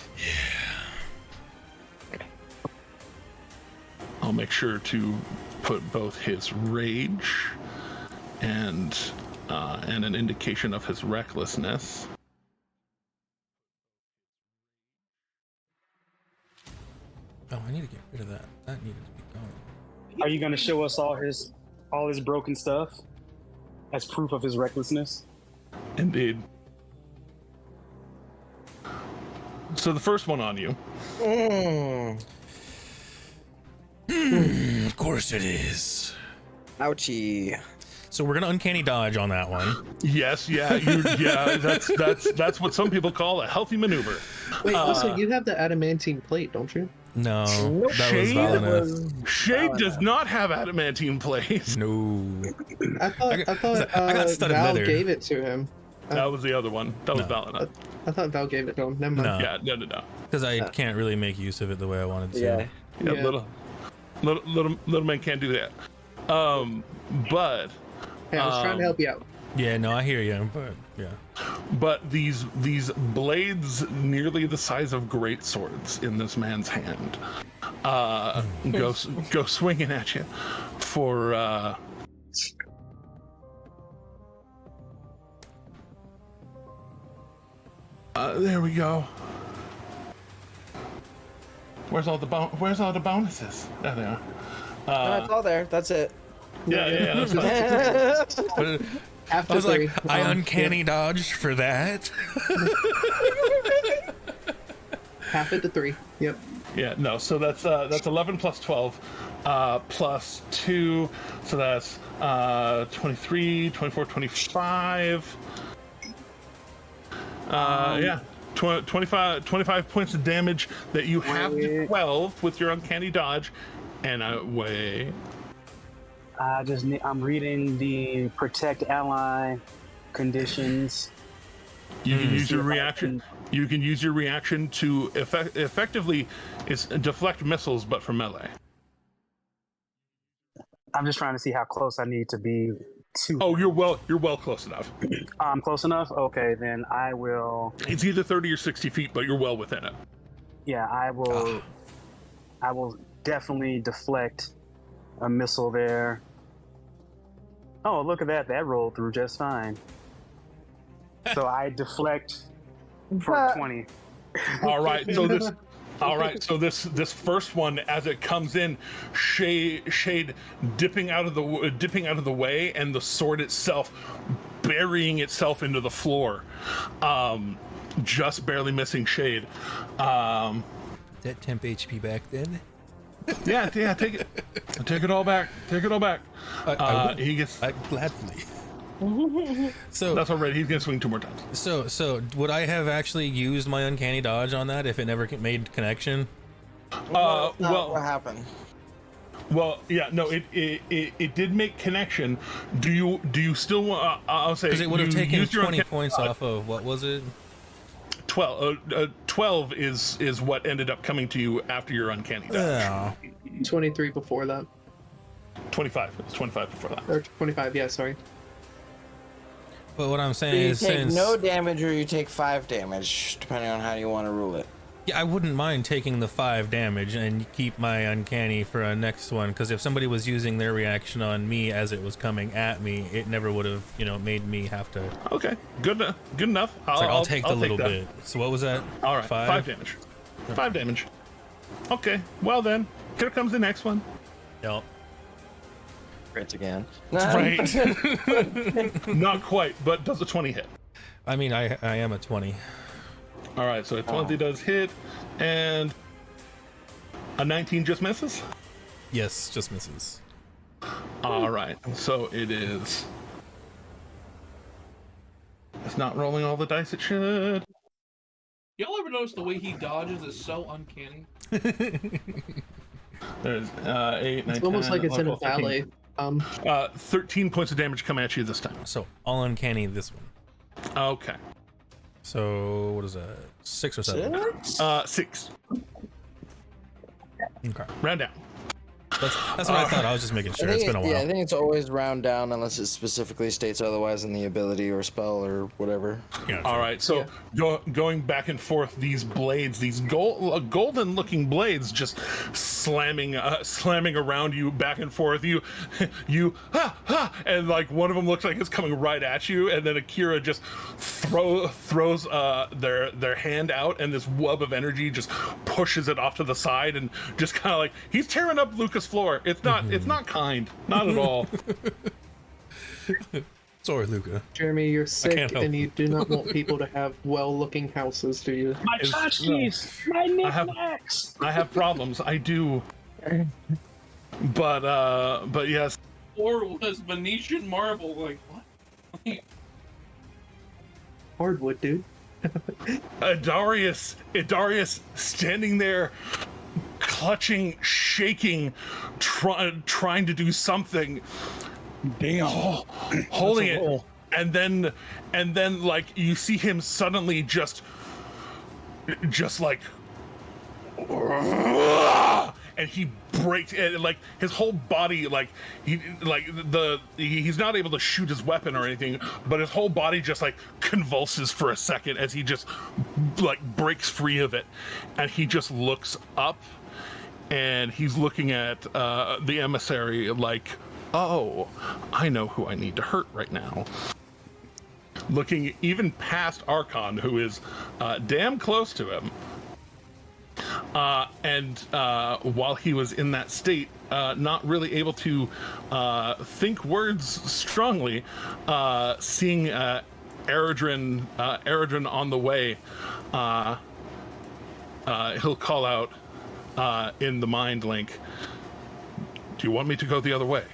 I'll make sure to put both his rage and an indication of his recklessness. Oh, I need to get rid of that. That needed to be gone. Are you going to show us all his broken stuff as proof of his recklessness? Indeed. So the first one on you. Of course it is. Ouchie. So we're gonna uncanny dodge on that one. Yes, that's what some people call a healthy maneuver. Wait, also, you have the adamantine plate, don't you? No, Nope. that Shade was Shade does not have adamantine plates. No. I thought I got studded Val leather. gave it to him. That was the other one. That was Valina. I thought Val gave it to him. Never mind. No. Yeah, no. Because I can't really make use of it the way I wanted to. Yeah. Yeah, little man can't do that. But Hey, I was trying to help you out. Yeah, no, I hear you, but yeah. But these blades, nearly the size of great swords in this man's hand, go swinging at you for. There we go. Where's all the bonuses? There they are. No, it's all there. That's it. Yeah. That's fine. But After I was three. like, I uncanny dodged for that. Half it to 3. Yep. Yeah, no, so that's 11 plus 12 plus 2, so that's 23, 24, 25. Yeah, 25 points of damage that you have to 12 with your uncanny dodge. And wait. I'm reading the protect ally conditions. You can use your reaction. You can use your reaction to effectively deflect missiles, but for melee. I'm just trying to see how close I need to be to. Oh, you're well close enough. I'm close enough. Okay, then I will. It's either 30 or 60 feet, but you're well within it. Yeah, I will. I will definitely deflect a missile there. Oh, look at that! That rolled through just fine. So I deflect for 20. All right, so this first one, as it comes in, Shade dipping out of the way, and the sword itself burying itself into the floor, just barely missing Shade. That temp HP back then. Yeah, take it all back. He gets. Gladly. So that's already. He's gonna swing 2 more times. So would I have actually used my uncanny dodge on that if it never made connection? Well, what happened? Well, yeah, no, it did make connection. Do you still want? I'll say because it would have taken 20 points off of what was it? 12. 12 is what ended up coming to you after your uncanny dodge. 23 before that. 25. It was 25 before that. Or 25. Yeah, sorry. But what I'm saying So you is, take since no damage or you take 5 damage, depending on how you want to rule it. Yeah, I wouldn't mind taking the 5 damage and keep my uncanny for a next one, because if somebody was using their reaction on me as it was coming at me, it never would have, made me have to. Okay, good enough. I'll take the I'll little that. bit. So what was that? All right, 5? 5 damage. 5 damage. Okay, well then, here comes the next one. Yep. Crits again. Right. Not quite, but does a 20 hit? I mean, I am a 20. All right, so a 20 does hit, and a 19 just misses? Yes, just misses. All right, so it is... It's not rolling all the dice it should. Y'all ever notice the way he dodges is so uncanny? There's 8, 9, It's almost 10, like it's in a 13. ballet. 13 points of damage come at you this time. So all uncanny this one. Okay. So what is that? 6 or 7? 6. Okay. Round down. That's what I thought. I was just making sure. It's been a while. Yeah, I think it's always round down unless it specifically states otherwise in the ability or spell or whatever. Yeah, All right, so going back and forth, these blades, these golden-looking blades, just slamming around you back and forth. You, and like one of them looks like it's coming right at you, and then Akira just throws their hand out, and this web of energy just pushes it off to the side, and just kind of like he's tearing up Luca's floor. It's not kind, not at all. Sorry, Luca. Jeremy, you're sick help. and you do not want people to have well-looking houses, do you? My tchotchkes, my knickknacks. I have problems. I do. But yes. Or was Venetian marble like what? Hardwood, dude. Idarius standing there, clutching, shaking, trying to do something. Damn. Holding it, and then like you see him suddenly just like, and he breaks, and like his whole body, like he's not able to shoot his weapon or anything, but his whole body just like convulses for a second as he just like breaks free of it, and he just looks up, and he's looking at the emissary like, oh, I know who I need to hurt right now. Looking even past Archon, who is damn close to him. And while he was in that state, not really able to think words strongly, seeing Eredrin on the way, he'll call out in the mind link, do you want me to go the other way?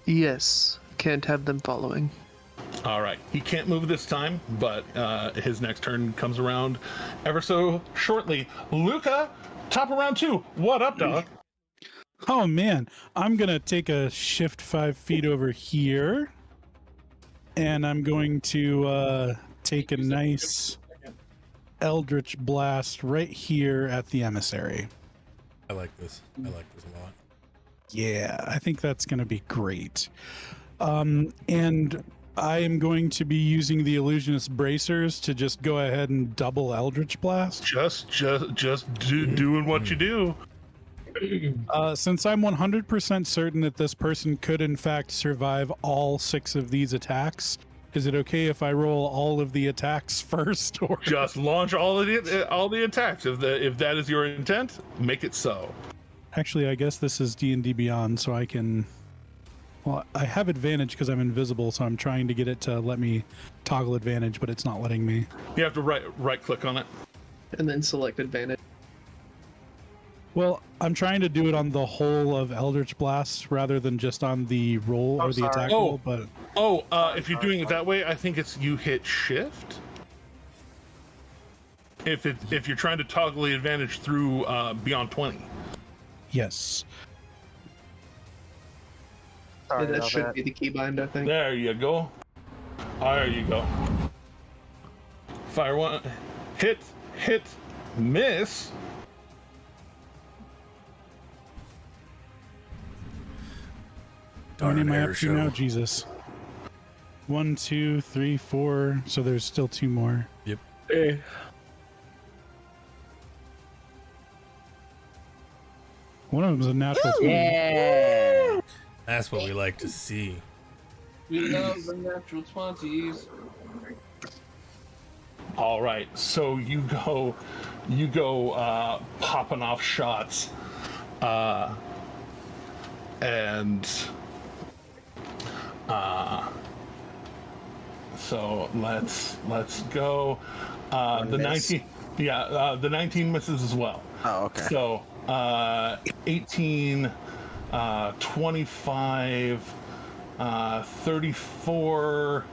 Yes, can't have them following. All right, he can't move this time, but his next turn comes around ever so shortly. Luca, top of round 2. What up, dog? Oh man, I'm gonna take a shift 5 feet over here, and I'm going to take a nice Eldritch Blast right here at the emissary. I like this. I like this a lot. Yeah, I think that's going to be great. And I am going to be using the Illusionist Bracers to just go ahead and double Eldritch Blast. Just doing what you do. Since I'm 100% certain that this person could in fact survive all 6 of these attacks, is it okay if I roll all of the attacks first? Or Just launch all the attacks. If that is your intent, make it so. actually, I guess this is D&D Beyond, so I can. Well, I have advantage because I'm invisible, so I'm trying to get it to let me toggle advantage, but it's not letting me. You have to right click on it. And then select advantage. Well, I'm trying to do it on the whole of Eldritch Blast rather than just on the roll or the attack roll, but If you're doing it that way, I think it's you hit shift. If you're trying to toggle the advantage through Beyond 20. yes. Yeah, that should be the keybind, I think. There you go. There you go. Fire one. Hit, miss. When am I Air up to show. now, Jesus? 1, 2, 3, 4. So there's still 2 more. Yep. One of them's a natural 20. Yeah. That's what we like to see. We love the natural 20s. All right, so you go popping off shots, and so let's go. The miss. 19, the 19 misses as well. Oh, okay. So 18, 25, 34.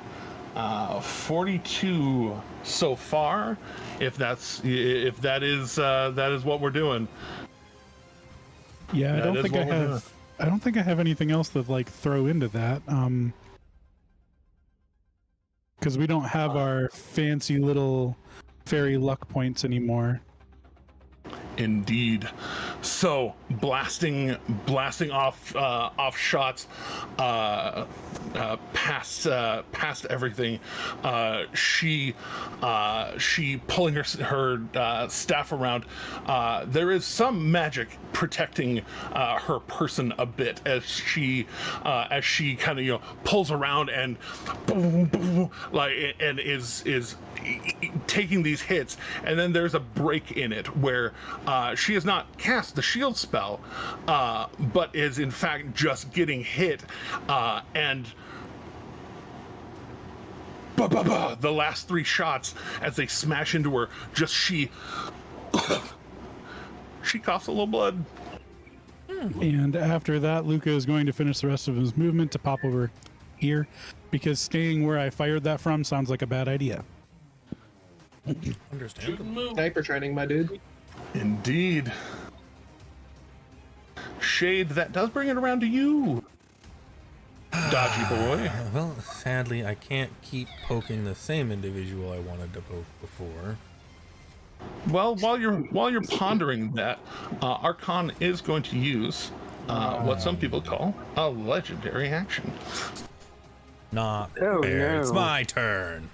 42 so far. If that is what we're doing. Yeah, I That don't is think what I we're doing. have. I don't think I have anything else to like throw into that. Because we don't have our fancy little fairy luck points anymore. Indeed. So blasting off shots past everything. She pulling her staff around. There is some magic protecting her person a bit as she kind of pulls around and boom, boom, like and is taking these hits, and then there's a break in it where she has not cast the shield spell, but is in fact just getting hit, and the last 3 shots as they smash into her, just she coughs a little blood. And after that, Luca is going to finish the rest of his movement to pop over here, because staying where I fired that from sounds like a bad idea. Understandable. Sniper training, my dude. Indeed. Shade, that does bring it around to you. Dodgy boy. Well, sadly, I can't keep poking the same individual I wanted to poke before. Well, while you're pondering that, Archon is going to use what some people call a legendary action. Not Oh, fair. no. It's my turn.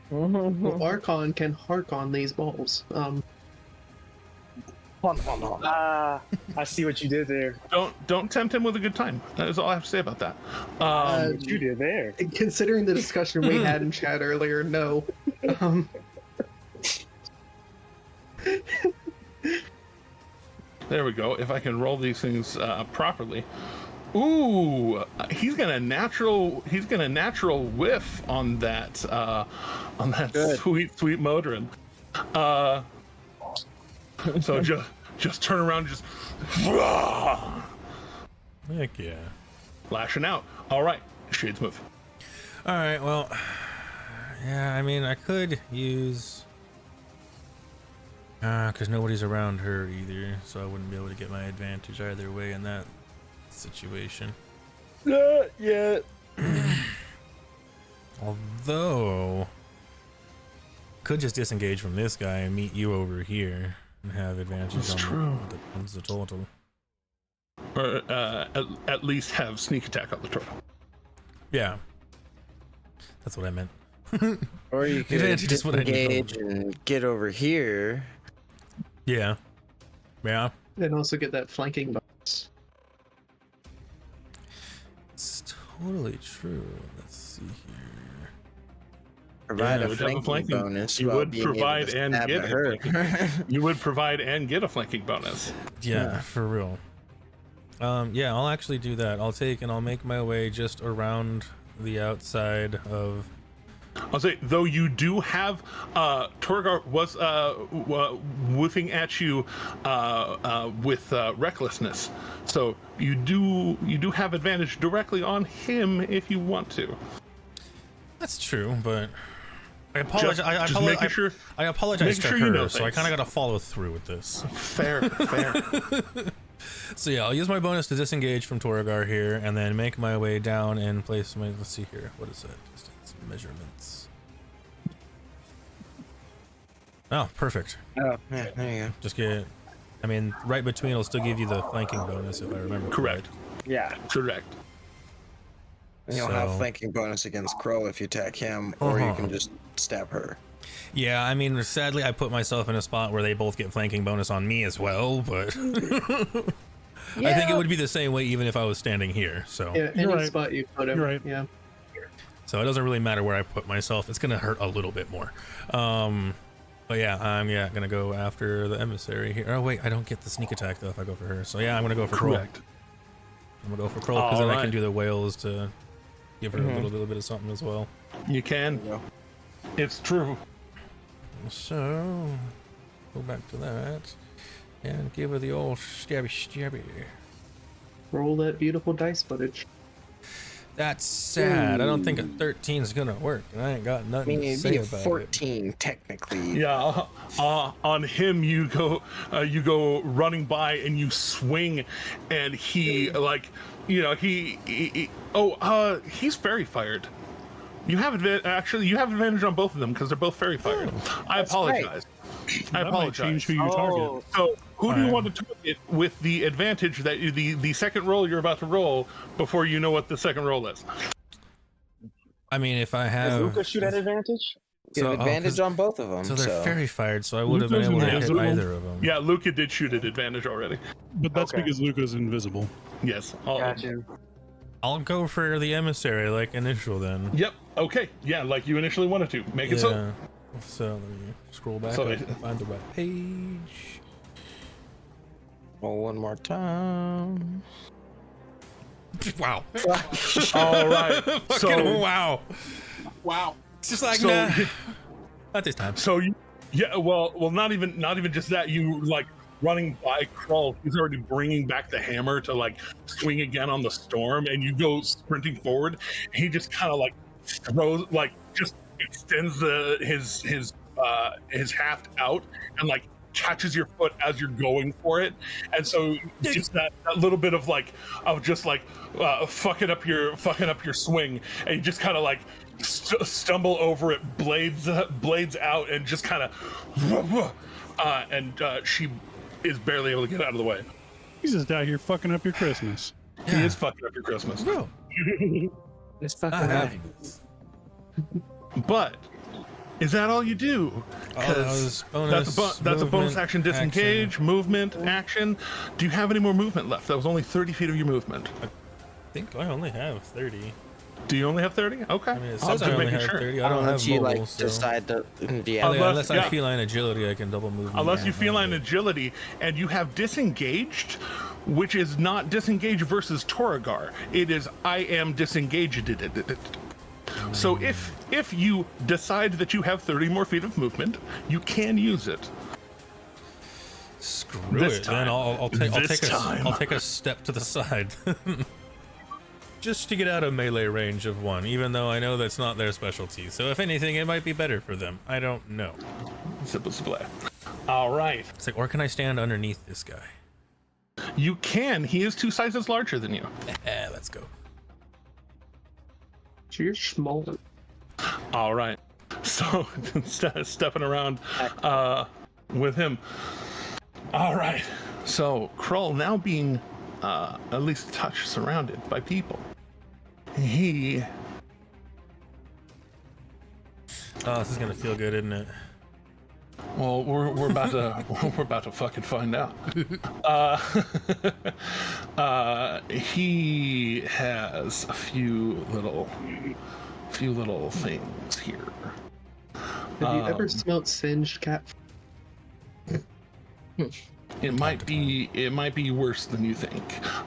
Well, Archon can hark on these balls. I see what you did there. Don't tempt him with a good time. That is all I have to say about that. What you did there. Considering the discussion we had in chat earlier, no. There we go. If I can roll these things properly. Ooh, he's gonna natural whiff on that Good. sweet Modron. So just turn around and just Heck yeah. lashing out. All right, Shade's move. All right, well, yeah, I mean, I could use... because nobody's around her either, so I wouldn't be able to get my advantage either way in that situation. Not yet. Although, could just disengage from this guy and meet you over here and have advantages That's on true. the total. Or at least have sneak attack on the turtle. Yeah, that's what I meant. Or you could Advantage is what I need. disengage and get over here. Yeah, yeah. And also get that flanking bonus. It's totally true. Let's see here. Provide Yeah, a would have a flanking flanking- bonus. you while would being able to provide and stab get at a her. You would provide and get a flanking bonus. Yeah, for real. Yeah, I'll actually do that. I'll make my way just around the outside of... I'll say, though you do have Torgar was woofing at you with recklessness, so you do have advantage directly on him if you want to. That's true, but I apologize. Just making sure. I apologize making to sure her, you know so I things. kind of got to follow through with this. Fair. So yeah, I'll use my bonus to disengage from Torgar here, and then make my way down and place my... Let's see here. What is that? Distance measurements. Oh, perfect. Oh, yeah, there you go. Just get... I mean, right between will still give you the flanking bonus if I remember Correct. Yeah. Correct. And you'll have flanking bonus against Crow if you attack him, or you can just stab her. Yeah, I mean, sadly, I put myself in a spot where they both get flanking bonus on me as well, but I think it would be the same way even if I was standing here. So Yeah, any spot you put him. You're right. Yeah. So it doesn't really matter where I put myself. It's gonna hurt a little bit more. But yeah, I'm gonna go after the emissary here. Oh wait, I don't get the sneak attack though if I go for her. So yeah, I'm gonna go for Kroll. I'm gonna go for Kroll because then I can do the whales to give her a little bit of something as well. You can. It's true. So go back to that and give her the old stabby. Roll that beautiful dice footage. That's sad. I don't think a 13 is gonna work, and I ain't got nothing to say about 14 technically. Yeah, on him you go running by and you swing, and he he's fairy fired. You have advantage on both of them because they're both fairy fired. I apologize. I apologize. Change who you target. So who do you want to target with the advantage that the second roll you're about to roll before you know what the second roll is? I mean, if I have Does Luca shoot at advantage? You have advantage on both of them. So they're fairy fired, so I would have been able to hit either of them. Yeah, Luca did shoot at advantage already. But that's because Luca's invisible. Yes. Gotcha. I'll go for the emissary like initial then. Yep. Okay. Yeah, like you initially wanted to. Make it so. So let me scroll back up and find the right page. Roll one more time. Wow. All right. So wow. It's just like nah. Not this time. So well, not even just that. You like running by Krull. He's already bringing back the hammer to like swing again on the storm, and you go sprinting forward. He just kind of like throws, like just extends his haft out and like catches your foot as you're going for it, and so just that little bit of fucking up your swing, and you just kind of like stumble over it, blades out, and just kind of she is barely able to get out of the way. He's just out here fucking up your Christmas. He is fucking up your Christmas. No. It's fucking right. But is that all you do? Because that's a bonus action, disengage, movement, action. Do you have any more movement left? That was only 30 feet of your movement. I think I only have 30. Do you only have 30? Okay. I mean, it says I only have 30. I don't have you mobile, decide to. Yeah. Unless I feline agility, I can double move. Unless you feline agility, and you have disengaged, which is not disengage versus Toragar. It is I am disengaged. So if you decide that you have 30 more feet of movement, you can use it. Screw it. Then I'll take a step to the side. Just to get out of melee range of one, even though I know that's not their specialty. So if anything, it might be better for them. I don't know. Simple play. All right. It's like, or can I stand underneath this guy? You can. He is 2 sizes larger than you. Let's go. So you're smaller. All right. So stepping around with him. All right. So Krull, now being at least a touch surrounded by people, he. Oh, this is gonna feel good, isn't it? Well, we're about to fucking find out. He has a few little things here. Have you ever smelled singed cat? It might be worse than you think.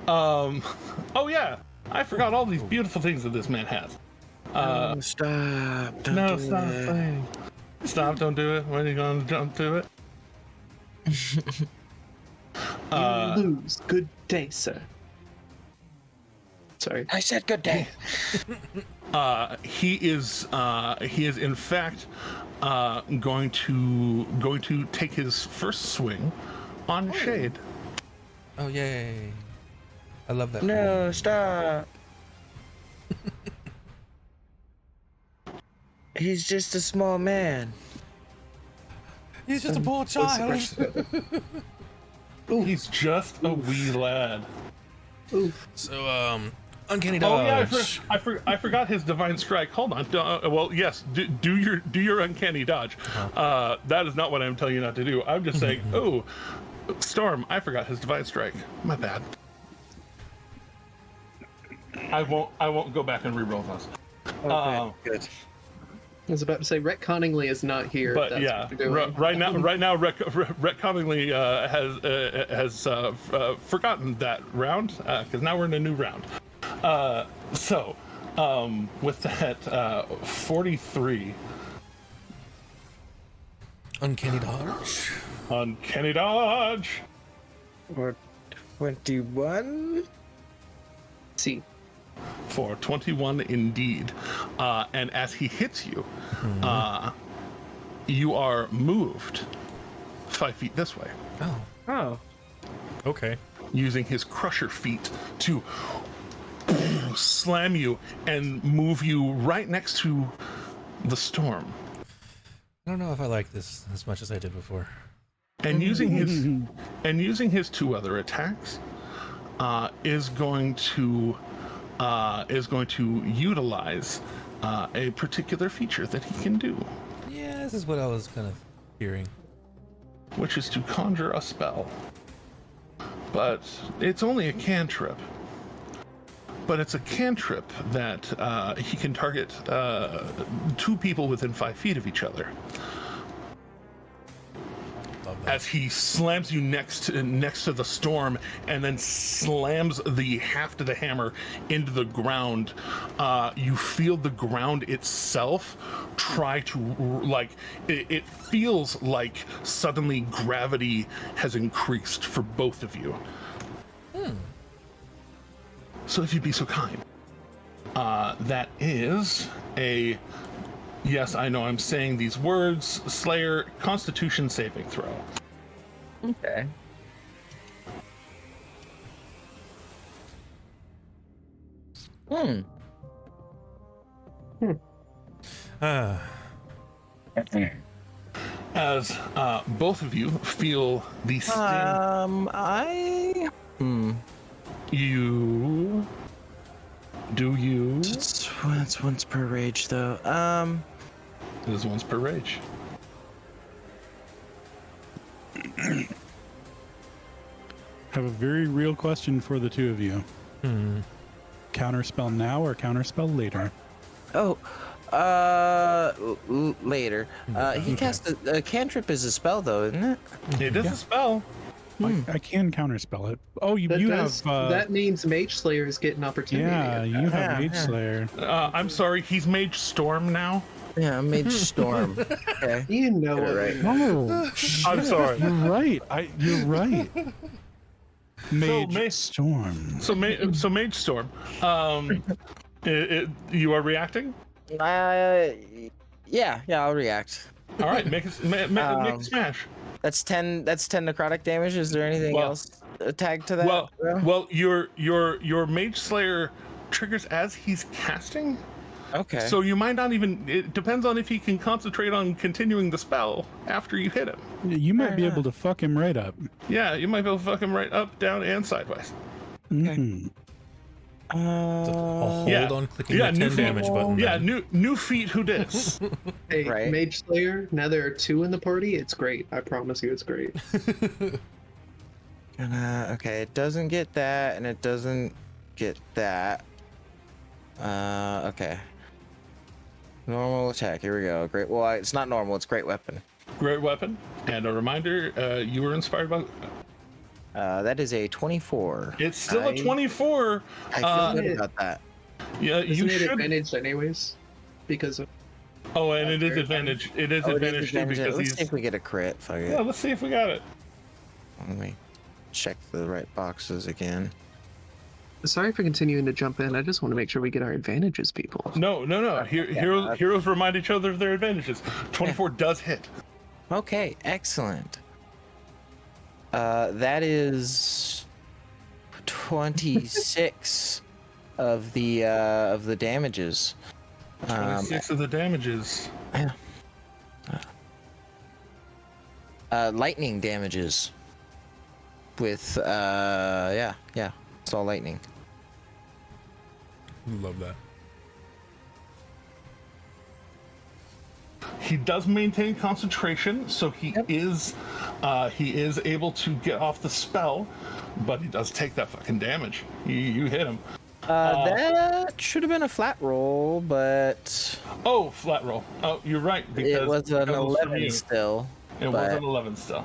Oh yeah, I forgot all these beautiful things that this man has. Stop! Stop! Don't do it. When are you gonna jump to it? You lose. Good day, sir. Sorry. I said good day. He is in fact going to take his first swing on Shade. Oh yay! I love that. No, stop. He's just a small man. He's just a poor child. He's just a wee lad. So Uncanny Oh dodge. yeah, I forgot his divine strike. Hold on. Well, yes, do your uncanny dodge. That is not what I'm telling you not to do. I'm just saying. Oh, Storm, I forgot his divine strike. My bad. I won't go back and re-roll those. Good. I was about to say retconningly is not here. But That's yeah, what you're doing. right now, retconningly has forgotten that round because now we're in a new round. So with that, 43. Uncanny dodge. Uncanny dodge. Or 21. See, For 21 indeed. And as he hits you, you are moved 5 feet this way, Oh. Okay. using his crusher feet to slam you and move you right next to the storm. I don't know if I like this as much as I did before. And using his 2 other attacks, is going to utilize a particular feature that he can do, Yeah, this is what I was kind of hearing. which is to conjure a spell. But it's only a cantrip. But it's a cantrip that he can target 2 people within 5 feet of each other. Love that. As he slams you next to the storm and then slams the haft of the hammer into the ground, you feel the ground itself try to, like, it feels like suddenly gravity has increased for both of you. So if you'd be so kind. That is a, yes, I know I'm saying these words, Slayer, Constitution saving throw. Okay. As both of you feel the sting. You It's once per rage, though. It is once per rage. Have a very real question for the 2 of you. Counterspell now or counterspell later? Later. He cast a cantrip is a spell, though, isn't it? It is a spell. I can counterspell it. Oh, you that have. that means Mage Slayers get an opportunity. Yeah, you have Mage yeah. Slayer. I'm sorry, he's Mage Storm now. Yeah, Mage Storm. Okay. You know Get it it, right. right? No, I'm sorry. you're right. You're right. Mage Storm. So Mage Storm. You are reacting? Yeah, I'll react. All right, make a smash. That's 10 necrotic damage. Is there anything else tagged to that? Well, your Mage Slayer triggers as he's casting. Okay. So you might not even. It depends on if he can concentrate on continuing the spell after you hit him. You might be able to fuck him right up. Yeah, you might be able to fuck him right up, down, and sideways. Mhm. I'll hold on clicking the 10 new feat, damage button. Yeah, then. new feat. Who dis? Hey, Right. Mage Slayer. Now there are 2 in the party. It's great. I promise you, it's great. Okay, it doesn't get that, and it doesn't get that. Okay. Normal attack. Here we go. Great. Well, it's not normal. It's great weapon. Great weapon. And a reminder, you were inspired by. That is a 24. It's still a 24. I feel good about that. Yeah, you Isn't it should. advantage anyways? Because of Oh, and it is advantage. It is advantage too because Let's see he's. if we get a crit. Fuck it. Yeah, let's see if we got it. Let me check the right boxes again. Sorry for continuing to jump in. I just want to make sure we get our advantages, people. No. Heroes remind each other of their advantages. 24 does hit. Okay, excellent. That is 26 of the damages. 26 of the damages. Lightning damages. With it's all lightning. Love that. He does maintain concentration, so he is able to get off the spell, but he does take that fucking damage. You hit him. That should have been a flat roll, but Oh, flat roll. Oh, you're right. it was an because from 11 you. still. It was but- an 11 still.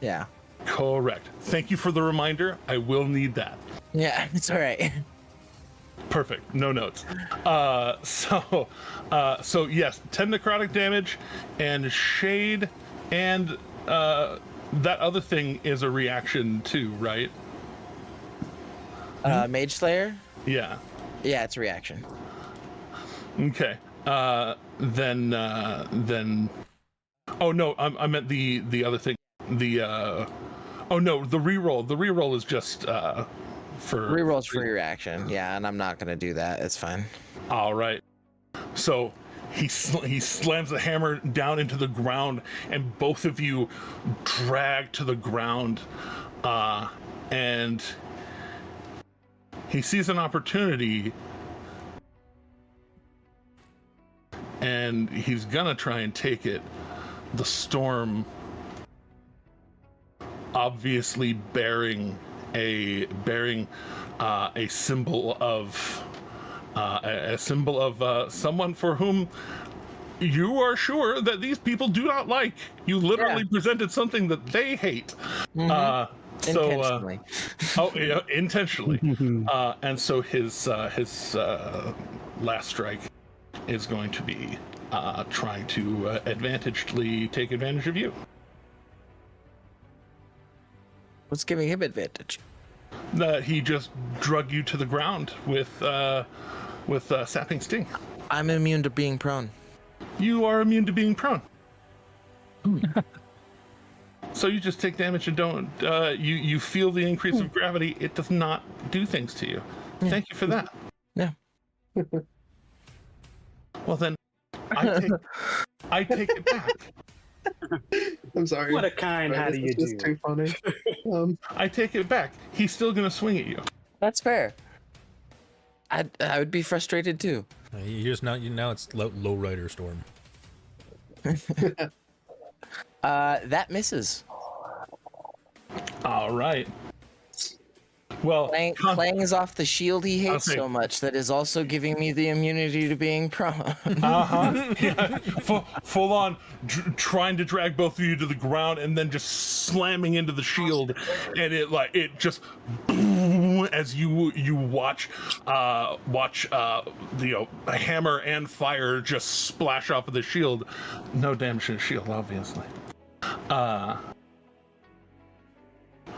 Yeah. Correct. Thank you for the reminder. I will need that. Yeah, it's all right. Perfect. No notes. So yes, 10 necrotic damage, and shade, and that other thing is a reaction too, right? Mage Slayer? Yeah. Yeah, it's a reaction. Okay. Then. Oh no, I meant the other thing. Oh no, the reroll. The reroll is just for Rerolls for your reaction. Yeah, and I'm not gonna do that. It's fine. All right. So he slams the hammer down into the ground, and both of you drag to the ground, and he sees an opportunity, and he's gonna try and take it. The storm, obviously bearing a symbol of someone for whom you are sure that these people do not like. You literally presented something that they hate. Intentionally. Intentionally. And so his last strike is going to be trying to advantagedly take advantage of you. What's giving him advantage? He just drug you to the ground with sapping sting. I'm immune to being prone. You are immune to being prone. So you just take damage and don't. You feel the increase of gravity. It does not do things to you. Yeah. Thank you for that. Yeah. Well then, I take it back. I'm sorry. What a kind how do you This is do? too funny. I take it back. He's still gonna swing at you. That's fair. I would be frustrated too. You just now it's low rider storm. That misses. All right. Well, Clangs off the shield he hates Okay. so much that is also giving me the immunity to being prone. Yeah, full on trying to drag both of you to the ground and then just slamming into the shield, and it just as you watch a hammer and fire just splash off of the shield. No damage to the shield, obviously.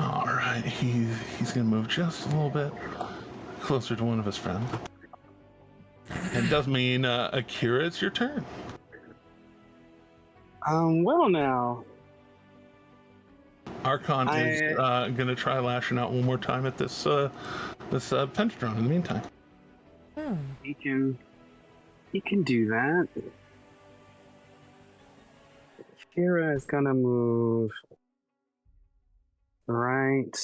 All right, he's gonna move just a little bit closer to one of his friends. It does mean, Akira, it's your turn. Well now. Archon is gonna try lashing out one more time at this Pentatron in the meantime. He can do that. Kira is gonna move right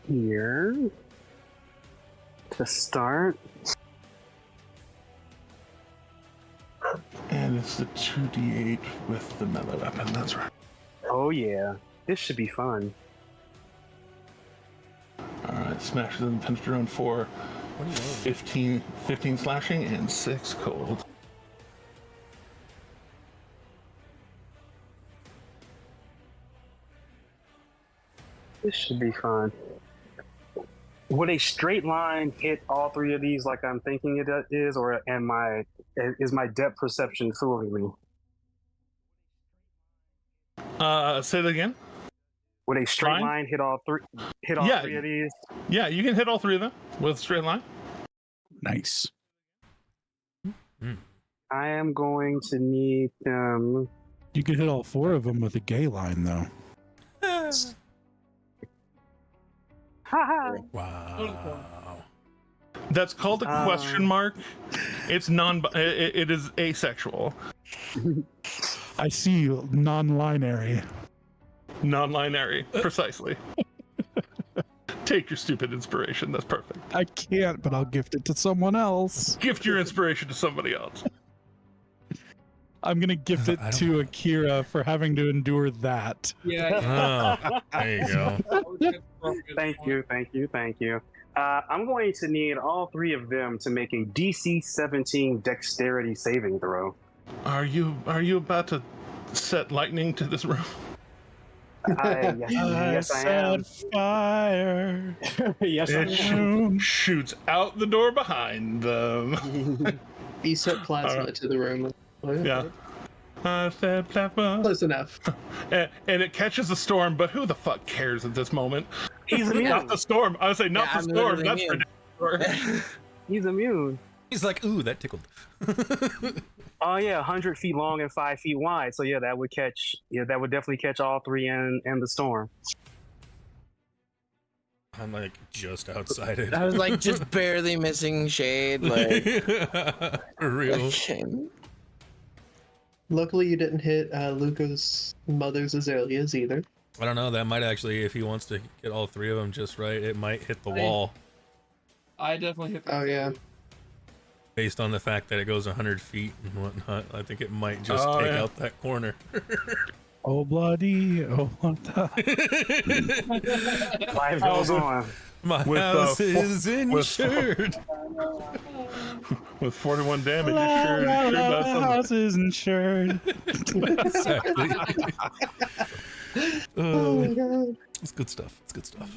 here to start. And it's the 2d8 with the melee weapon, that's right. Oh yeah, this should be fun. Alright, smashes in the Pentatron for 15 slashing and 6 cold. This should be fun. Would a straight line hit all three of these like I'm thinking it is, or is my depth perception fooling me? Say that again? Would a straight Line? line hit all three of these? Yeah, you can hit all 3 of them with a straight line. Nice. I am going to need them. You could hit all 4 of them with a gay line, though. Haha. Wow. That's called a question mark. It's it is asexual. I see non-linary. Non-binary, precisely. Take your stupid inspiration. That's perfect. I can't, but I'll gift it to someone else. Gift your inspiration to somebody else. I'm gonna gift it to Akira for having to endure that. Yeah. Oh, there you go. Thank you. I'm going to need all three of them to make a DC 17 dexterity saving throw. Are you about to set lightning to this room? Yes, I am. Fire. Yes, I It am. shoots out the door behind them. He set plasma to the room. Yeah. I said plasma. Close enough. And it catches a storm, but who the fuck cares at this moment? He's Not immune. the storm. I would say not Yeah, the I'm storm. literally That's immune. for He's immune. He's like, ooh, that tickled. Oh yeah, 100 feet long and 5 feet wide. So yeah, that would catch. Yeah, that would definitely catch all three in the storm. I'm like just outside it. I was like just barely missing Shade. Like, For real. okay. Luckily, you didn't hit Luca's mother's azaleas either. I don't know. That might actually, if he wants to get all three of them just right, it might hit the wall. I definitely hit. Oh yeah. Based on the fact that it goes 100 feet and whatnot, I think it might just take out that corner. Oh bloody, oh bloody. Life goes on. My With, house is with- insured. With 41 damage, it sure does The something. house is insured. Exactly. Oh my god. It's good stuff. It's good stuff.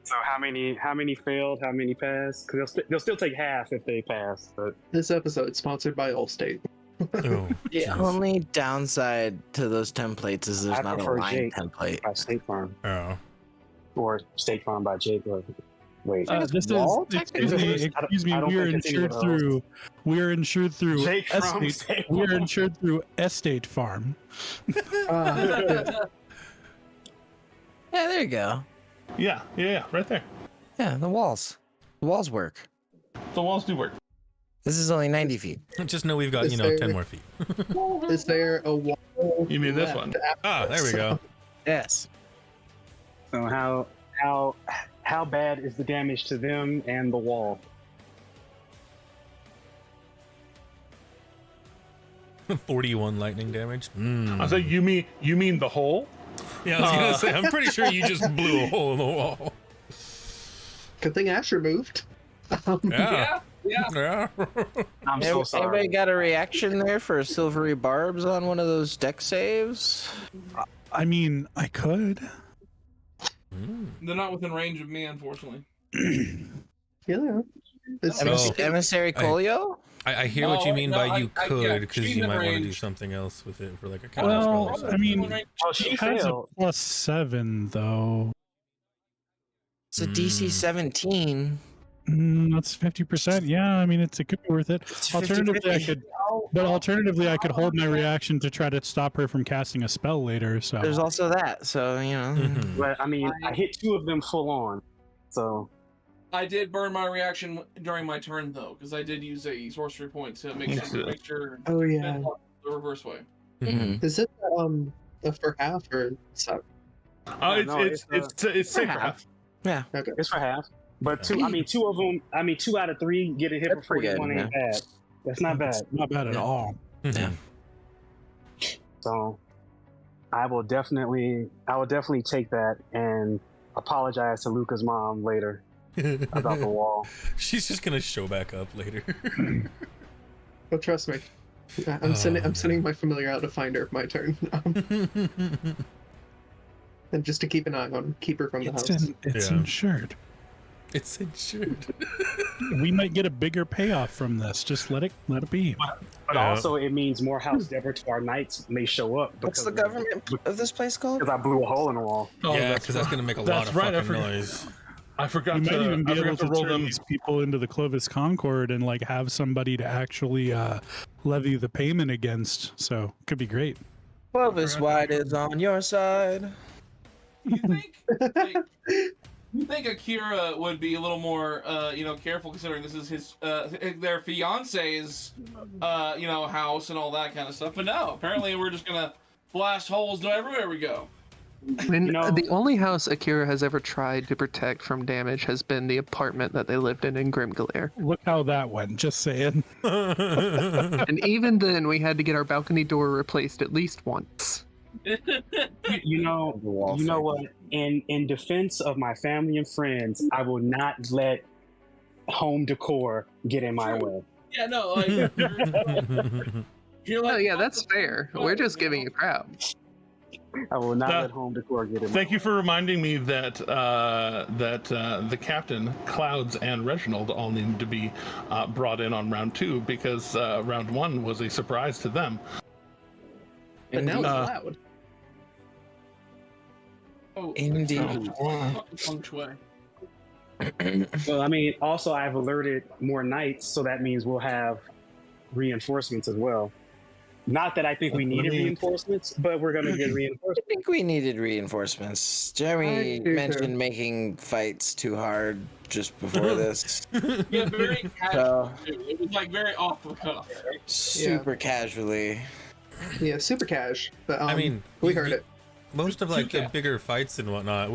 So how many failed? How many passed? Because they'll still take half if they pass. But This episode sponsored by Allstate. Oh, The jeez. only downside to those templates is there's I not a prefer line Jake. template. by State Farm Oh. or State Farm by Jake. Or, wait, This wall, is excuse me. I don't We are think it's any of insured through. We are insured through Jake from estate. State We are Farm. insured through Estate Farm. Yeah. Yeah, there you go. Yeah, right there. Yeah, the walls. The walls work. The walls do work. This is only 90 feet. Just know we've got, Is 10 there- more feet. Is there a wall? You mean this left one? Ah, there we go. Yes. So how bad is the damage to them and the wall? 41 lightning damage. I was like, you mean the hole? Yeah, I was gonna say, I'm pretty sure you just blew a hole in the wall. Good thing Asher moved. Yeah. Yeah. I'm so sorry. Everybody got a reaction there for silvery barbs on one of those deck saves? I mean, I could. They're not within range of me, unfortunately. Yeah. It's Oh. Emissary Colio? I hear what you mean No, by you yeah, could, because she's you in might want to do range. something else with it for like a counter spell or Well, something. I mean, Oh, she she has a failed. +7 though. It's a DC 17. That's 50%. Yeah, I mean, it could be worth it. It's Alternatively, 50-50. I could, but alternatively, I could hold my reaction to try to stop her from casting a spell later. So There's also that. So, Mhm. But I mean, I hit two of them full on. So I did burn my reaction during my turn though, because I did use a sorcery point to make sure Oh yeah. the reverse way. Mhm. Is it for half or so? It's safe for half. Yeah. Okay. it's for half. But two of them. I mean, 2 out of 3 getting hit for That's pretty good, 41 ain't bad. That's not bad. not bad at Yeah. all. Mhm. So I will definitely take that and apologize to Luca's mom later about the wall. She's just gonna show back up later. Oh, trust me. I'm sending my familiar out to find her. My turn. And just to keep an eye on, keep her from the house. It's Yeah. insured. It's insured. We might get a bigger payoff from this. Just let it be. But Yeah. also, it means more House Debertar Knights may show up. What's the government of this place called? Because I blew a hole in the wall. Oh, Yeah, because that's gonna make a lot that's of right, I fucking forgot. noise. I forgot We might to, even be I able forgot to to roll turn them. these people into the Clovis Concord and like have somebody to actually levy the payment against. So could be great. Clovis White is on your side. You think Akira would be a little more, careful considering this is his, their fiance's, house and all that kind of stuff. But no, apparently we're just gonna blast holes everywhere we go. When You know- the only house Akira has ever tried to protect from damage has been the apartment that they lived in Grimglair. Look how that went. Just saying. And even then, we had to get our balcony door replaced at least once. You know what? In defense of my family and friends, I will not let home decor get in my way. Yeah, no, like you're like, Oh yeah, that's fair. We're just giving you crap. I will not That- let home decor get in my Thank way. you for reminding me that the captain, Clouds, and Reginald all need to be brought in on round 2 because round 1 was a surprise to them. But now it's Uh, loud. oh, Indeed. feng shui. Well, I mean, also I've alerted more knights, so that means we'll have reinforcements as well. Not that I think we needed reinforcements, but we're going to get I reinforcements. think we needed reinforcements. Jeremy I do too. mentioned making fights too hard just before this. Yeah, very casual. Too. It was like very off the cuff. Super casually. Yeah, super cash. But I mean, we heard it. Most of like the Yeah. bigger fights and whatnot,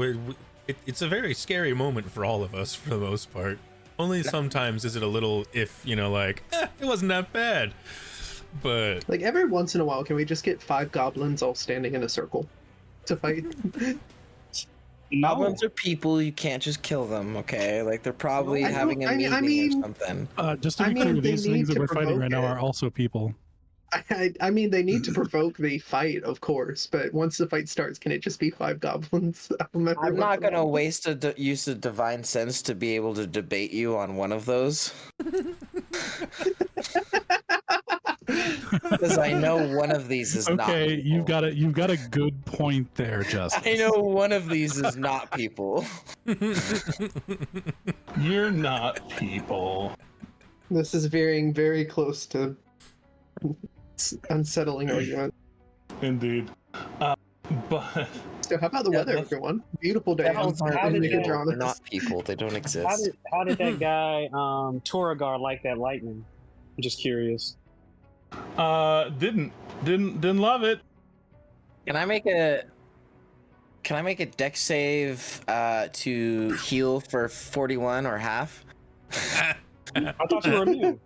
it's a very scary moment for all of us for the most part. Only sometimes is it a little, if you know, like it wasn't that bad, but Like every once in a while, can we just get 5 goblins all standing in a circle to fight? Goblins are people. You can't just kill them, okay? Like they're probably I don't- having a I meeting mean- or something. Just to I be clear, mean, they these need things that to we're fighting right now provoke are it. also people. I mean, they need to provoke the fight, of course, but once the fight starts, can it just be 5 goblins? I'm not gonna waste use of divine sense to be able to debate you on one of those. Because I know one of these is not. Okay, People. you've got a good point there, Justice. I know one of these is not people. You're not people. This is veering very close to unsettling argument. Indeed. But So how about the weather, everyone? Beautiful day. Devils aren't in people. Megadramas. They're not people. They don't exist. How did that guy, Toragard, like that lightning? I'm just curious. didn't love it. Can I make a dex save to heal for 41 or half? I thought you were immune.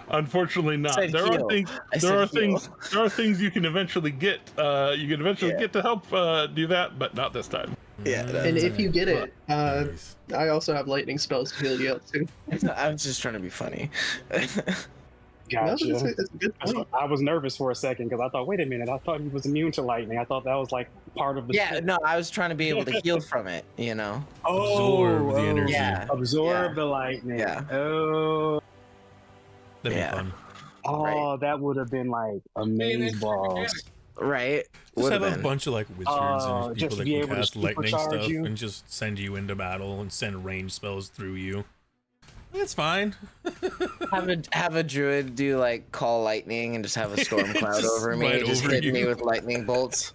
Unfortunately not. Said There heal. are things. I There are said heal. things. There are things you can eventually get. You can eventually get to help do that, but not this time. Yeah. And if you get it, Nice. I also have lightning spells to heal you up too. I was just trying to be funny. No, Gotcha. that's a good point. I was nervous for a second because I thought, wait a minute, I thought he was immune to lightning. I thought that was like part of the Yeah, no, I was trying to be able to heal from it, you know? Absorb the energy. Yeah. Absorb Yeah. the lightning. Yeah. Oh, That'd Yeah. be fun. oh, that would have been like amaze balls. Right? Just Would have have a been. bunch of like wizards and just people to that be can able to cast lightning supercharge stuff you. and just send you into battle and send range spells through you. It's fine. Have a druid do like call lightning and just have a storm cloud Just over me, right just over hitting me you. with lightning bolts.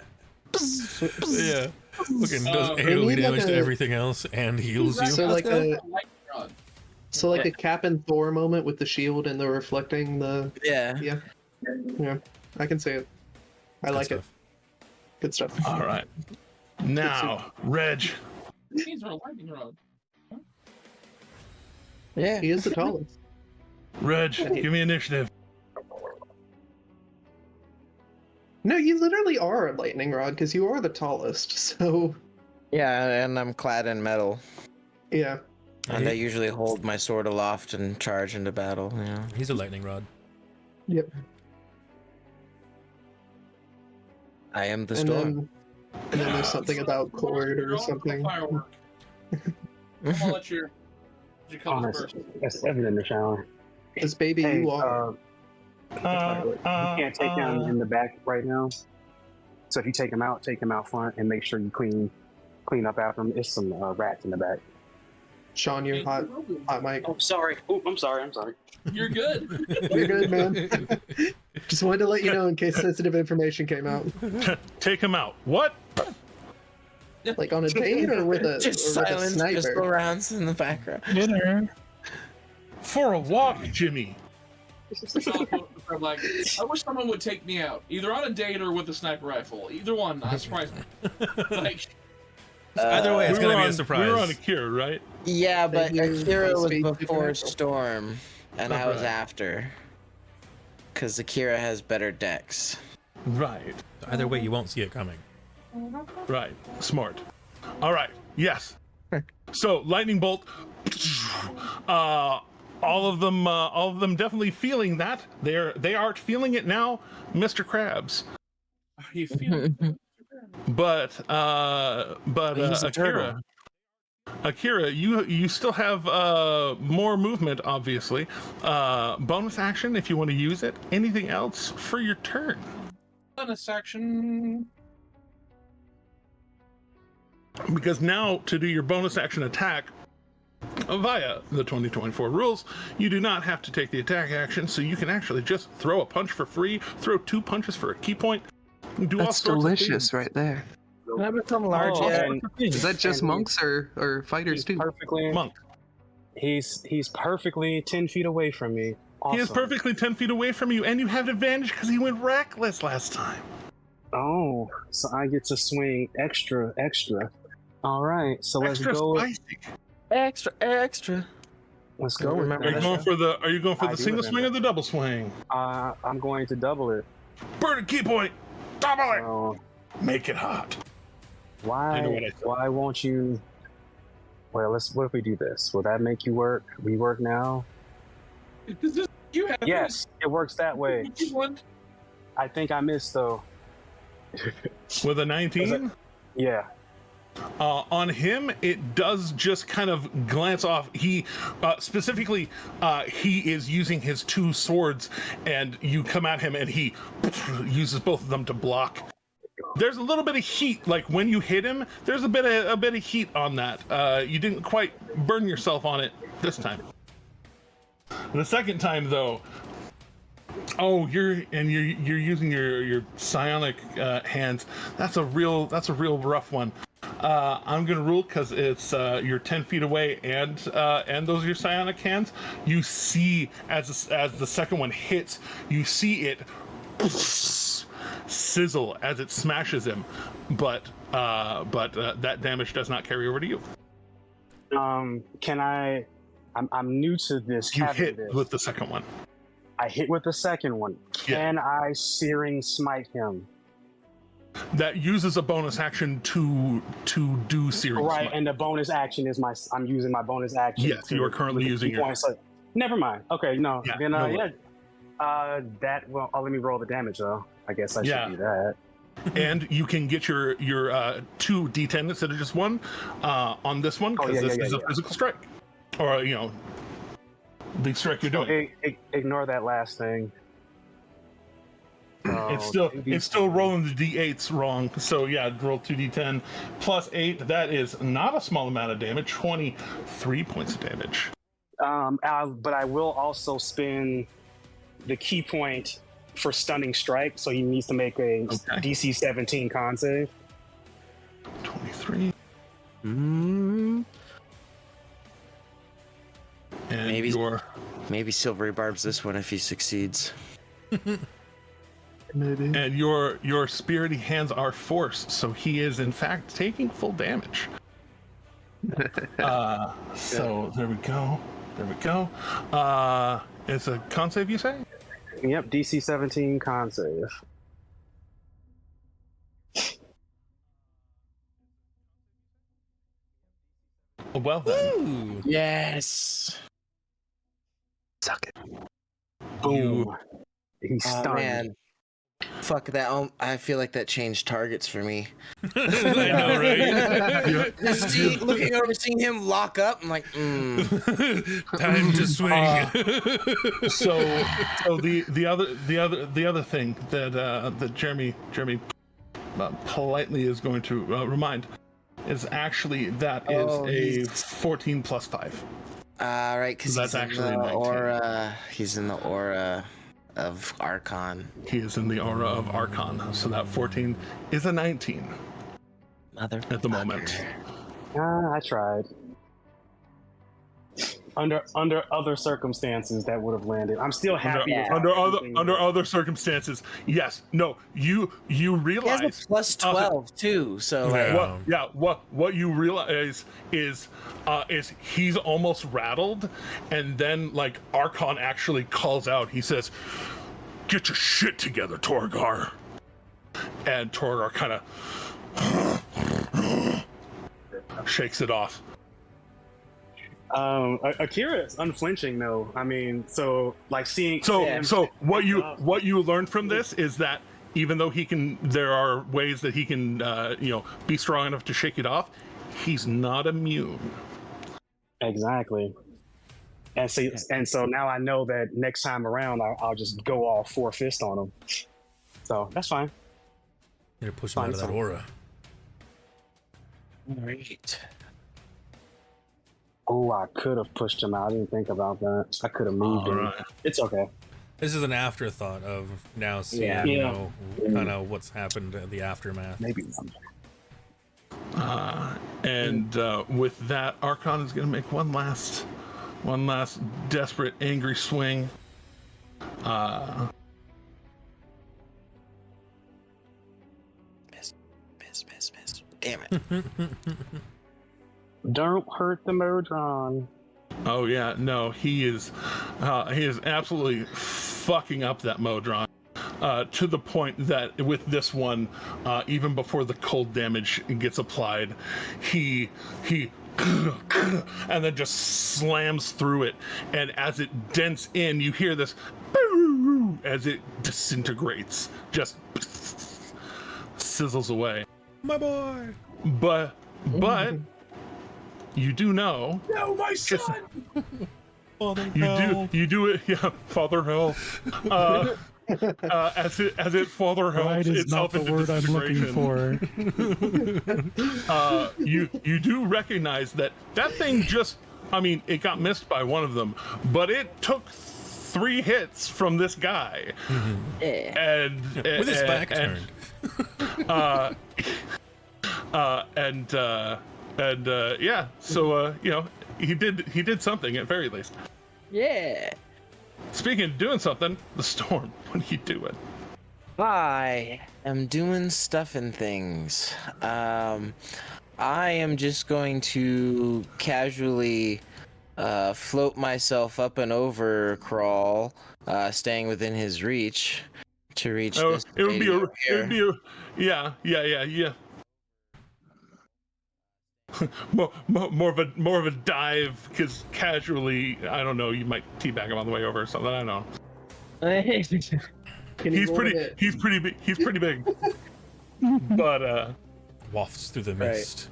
Yeah. Fucking does we AoE need, damage like, to a- everything else and heals you. So like a Rod. a Cap and Thor moment with the shield and the reflecting the Yeah. yeah. I can see it. I Good like stuff. it. Good stuff. All right. Now, Reg. These are a lightning rod. Yeah. He is the tallest. Reg, give me initiative. No, you literally are a lightning rod because you are the tallest. So Yeah, and I'm clad in metal. yeah. And I usually hold my sword aloft and charge into battle, you know. He's a lightning rod. Yep. I am the And storm. then there's something about cord or something. Firework. I'm gonna let you come Honest. first. That's evident in the shower. Because baby, Hey, you are. you can't take him in the back right now. So if you take him out front and make sure you clean up after him. There's some rats in the back. Sean, you're hot mic. Oh, sorry. Oh, I'm sorry. You're good. You're good, man. Just wanted to let you know in case sensitive information came out. Take him out. What? Like on a date or with a, Just or with a silent sniper? pistol rounds in the background. Dinner. For a walk, Jimmy. I'm like, I wish someone would take me out, either on a date or with a sniper rifle. Either one, not surprise me. Like, Either way, it's we were gonna be on- a surprise. We were on Akira, right? Yeah, but Then Akira was speed before supernatural. Storm, and That's I was right. after. Because Akira has better decks. Right. Either way, you won't see it coming. Right. Smart. All right. Yes. So lightning bolt. All of them definitely feeling that. They are feeling it now, Mr. Krabs. are you feeling? But He's a turtle. Akira, you still have more movement, obviously. Bonus action if you want to use it. Anything else for your turn? Bonus action. Because now to do your bonus action attack via the 2024 rules, you do not have to take the attack action, so you can actually just throw a punch for free, throw 2 punches for a key point, do all That's sorts delicious of things. right there. Can I become large Oh, yet? and Is that just And he- monks or fighters he's too? perfectly Monk. he's perfectly 10 feet away from me. Awesome. He is perfectly 10 feet away from you, and you have advantage because he went reckless last time. Oh, so I get to swing extra. All right, so Extra let's go. spicy. Extra. Let's go. With Remember Are you that. going for the I do single swing remember. or the double swing? I'm going to double it. Burn a key point. Double it. So Make it hot. I know what I said. why won't you? Well, what if we do this? Will that make you work? We work now. You have Yes, it works that way. One. I think I missed though. With a 19? Yeah. On him, it does just kind of glance off. He specifically, he is using his 2 swords, and you come at him, and he uses both of them to block. There's a little bit of heat, like when you hit him. There's a bit of heat on that. You didn't quite burn yourself on it this time. The second time, though. Oh, you're using your psionic hands. That's a real rough one. I'm gonna rule because it's you're 10 feet away, and those are your psionic hands. You see as the second one hits, you see it sizzle as it smashes him, but that damage does not carry over to you. Can I? I'm new to this. You having hit this. with the second one. I hit with the second one. Can I searing smite him? That uses a bonus action to do searing Right, smite. and the bonus action is I'm using my bonus action. Yes, you are currently using your. points. So, never mind. Okay, no. Yeah, Then no that well. Let me roll the damage though. I guess I Yeah. should do that. And you can get your 2 d10 instead of just 1 on this one because this is a physical strike, or the strike you're doing. Ignore that last thing. It's still rolling the d8s wrong. So yeah, roll 2d10 plus 8. That is not a small amount of damage. 23 points of damage. But I will also spend the key point for stunning strike, so he needs to make a DC 17 con save. 23. Mm, And Maybe- your maybe Silvery Barbs this one if he succeeds. Maybe. and your spirity hands are force, so he is in fact taking full damage. So there we go. It's a con save, you say? Yep, DC 17 con save. Well then. Ooh. Yes. Suck it. Boom. He's Oh stunned. man. Fuck that. I feel like that changed targets for me. I know, right? Just looking over, seeing him lock up, I'm like, Time to swing. So the other thing that Jeremy politely is going to remind is actually that is Oh, a he's- 14 plus 5. right, because That's he's actually in the 19. aura. He's in the aura of Archon. He is in the aura of Archon, so that 14 is a 19 Mother at the moment. I tried. under other circumstances that would have landed. I'm still happy with how under everything went. other circumstances. Yes. No. You He has realize a plus 12 too, so like, what you realize is he's almost rattled, and then like Archon actually calls out. He says, "Get your shit together, Torgar." And Torgar kind of shakes it off. Akira is unflinching though. I mean, so like seeing so what you learned from this is that even though there are ways that he can be strong enough to shake it off, he's not immune. Exactly. And so now I know that next time around I'll just go all 4 fists on him. So that's fine. You're push him out of that aura. Right. Oh, I could have pushed him out. I didn't think about that. I could have moved him. Right. It's okay. This is an afterthought of now seeing, kind of what's happened in the aftermath. Maybe. And with that, Archon is going to make one last desperate, angry swing. Miss. Damn it. Don't hurt the Modron. Oh yeah, no, he is absolutely fucking up that Modron. To the point that with this one, even before the cold damage gets applied, he and then just slams through it, and as it dents in, you hear this as it disintegrates, just sizzles away. My boy. But you do know. No, my son. Father You do it, yeah. Father hell. As it Father helps Pride is itself not the into word I'm looking disintegration. You do recognize that thing it got missed by one of them, but it took 3 hits from this guy, and with his back turned. So he did something at very least. Yeah. Speaking of doing something, the storm. What are you doing? I am doing stuff and things. I am just going to casually float myself up and over crawl, staying within his reach to reach this. It would be a yeah. more of a dive, because casually, I don't know, you might teabag him on the way over or something. I don't know. He's pretty big, but wafts through the mist.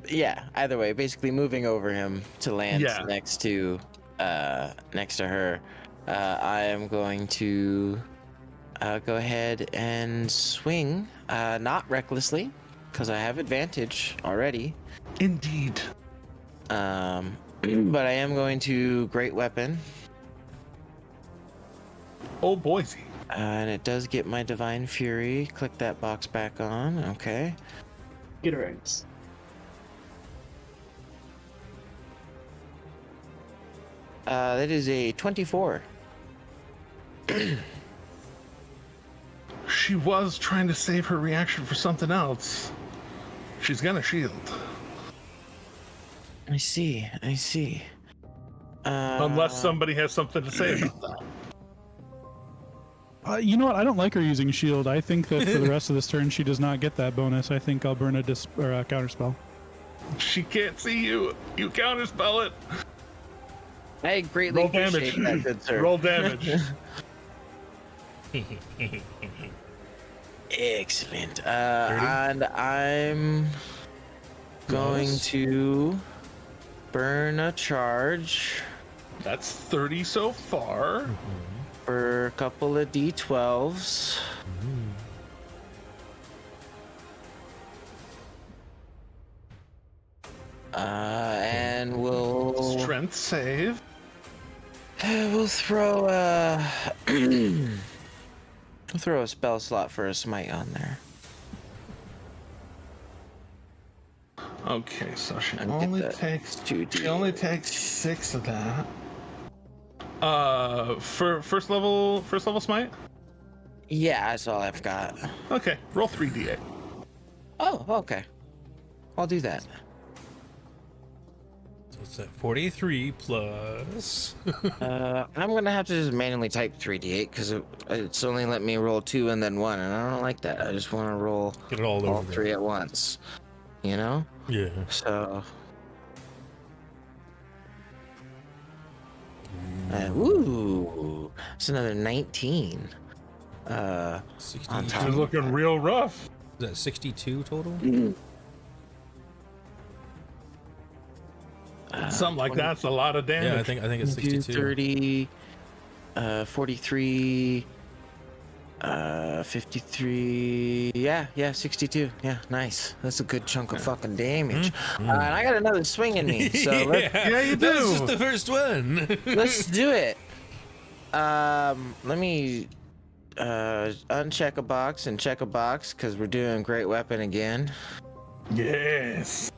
Yeah, either way, basically moving over him to land next to her. I am going to go ahead and swing, not recklessly, because I have advantage already. Indeed. But I am going to Great Weapon. Oh, Boise. And it does get my Divine Fury. Click that box back on. Okay. Get her eggs. That is a 24. She was trying to save her reaction for something else. She's gonna shield. I see. Unless somebody has something to say about that. You know what? I don't like her using shield. I think that for the rest of this turn, she does not get that bonus. I think I'll burn a counterspell. She can't see you. You counterspell it. I greatly appreciate that, good sir. Roll damage. Excellent. And I'm going to burn a charge. That's 30 so far. For a couple of D12s. And we'll strength save. We'll throw we'll throw a spell slot for a smite on there. Okay, so she And get only that takes 2d. she only takes 6 of that. For first level smite. Yeah, that's all I've got. Okay, roll 3d8. Oh, okay. I'll do that. So it's at 43 plus. I'm gonna have to just manually type 3d8 because it's only let me roll 2 and then 1, and I don't like that. I just want to roll Get it all over 3 at once. You know? Yeah. So. Ooh, it's another 19. 60, On top. She's looking real rough. Is that 62 total? Something like that's a lot of damage. Yeah, I think it's 62. 30, 43, 53. Yeah, 62. Yeah, nice. That's a good chunk of fucking damage. And I got another swing in me, so Yeah, you That was do. just the first one. let's do it. Let me uncheck a box and check a box because we're doing great weapon again. Yes.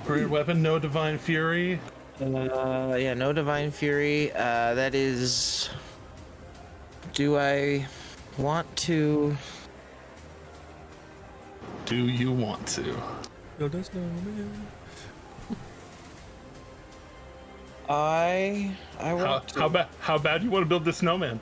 Great weapon, no divine fury. Yeah, no divine fury. That is. Do I want to? Do you want to? No, that's no man. I want to. How bad you want to build this snowman?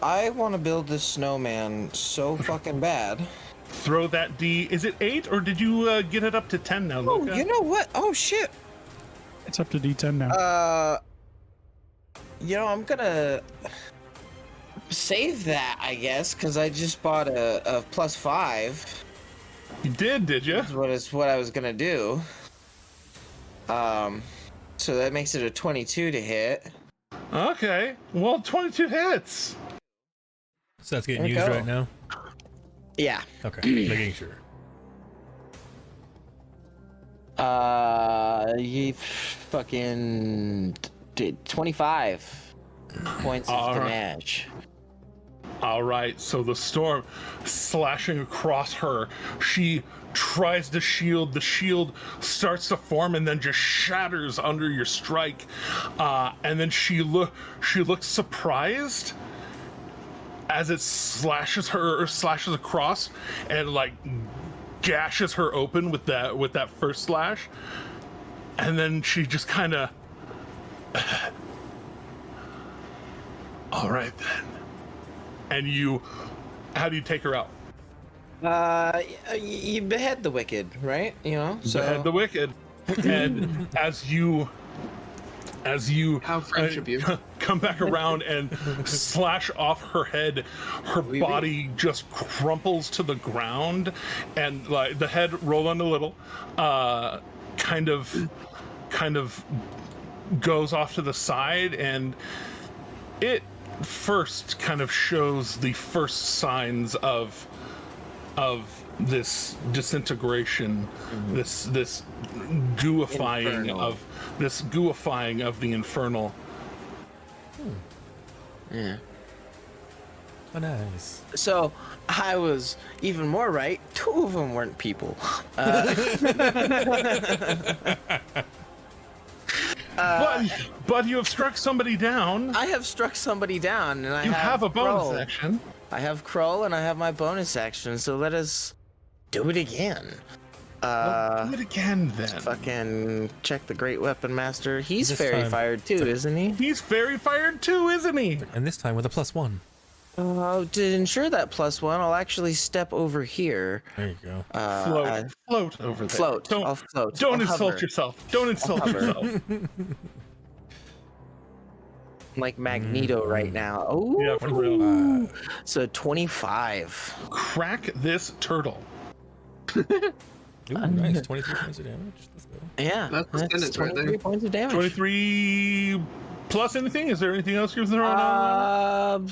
I want to build this snowman so fucking bad. Throw that D. Is it 8 or did you get it up to 10 now, Oh, Luca? you know what? Oh shit. It's up to D10 now. I'm gonna save that, I guess, because I just bought a +5. You did you? Is what I was gonna do. So that makes it a 22 to hit. Okay. Well, 22 hits. So that's getting There we used go. right now? Yeah. Okay, making sure. You fucking did 25 points of All right. damage. All right, so the storm slashing across her, she tries to shield. The shield starts to form and then just shatters under your strike. And then she looks surprised as it slashes across and like gashes her open with that first slash. And then she just kind of all right then. And how do you take her out? You behead the wicked, right? You know, so Behead the wicked. And as you How French of you. come back around and slash off her head, her body just crumples to the ground, and like the head roll on a little, kind of goes off to the side, and it first kind of shows the first signs of this disintegration, this gooifying of the infernal. yeah. Oh, nice. So I was even more right. 2 of them weren't people. But you have struck somebody down. I have struck somebody down, and I You have a bonus Krull. action. I have Krull, and I have my bonus action. So let us do it again. Do it again then. Fucking check the Great Weapon Master. He's This fairy time- fired too, isn't he? He's fairy fired too, isn't he? And this time with a +1. To ensure that +1, I'll actually step over here. There you go. Float over there. Float. I'll float. Don't I'll insult hover. yourself. Don't insult hover. yourself. Like Magneto right now. Oh, Yeah, for real. so 25. Crack this turtle. Ooh, nice. 23 points of damage. Let's go. Yeah, That's the sentence right 23 there. points of damage. 23 plus anything? Is there anything else you're throwing on?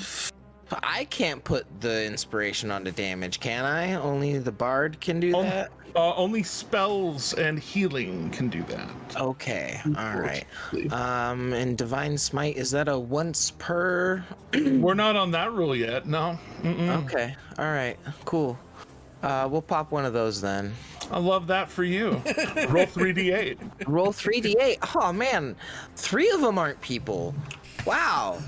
I can't put the inspiration onto damage, can I? Only the bard can do that? Only spells and healing can do that. Okay, alright. And Divine Smite, is that a once per? We're not on that rule yet. No. Mm-mm. Okay, alright, cool. We'll pop one of those then. I love that for you. Roll 3d8. Roll 3d8. Oh man, 3 of them aren't people. Wow.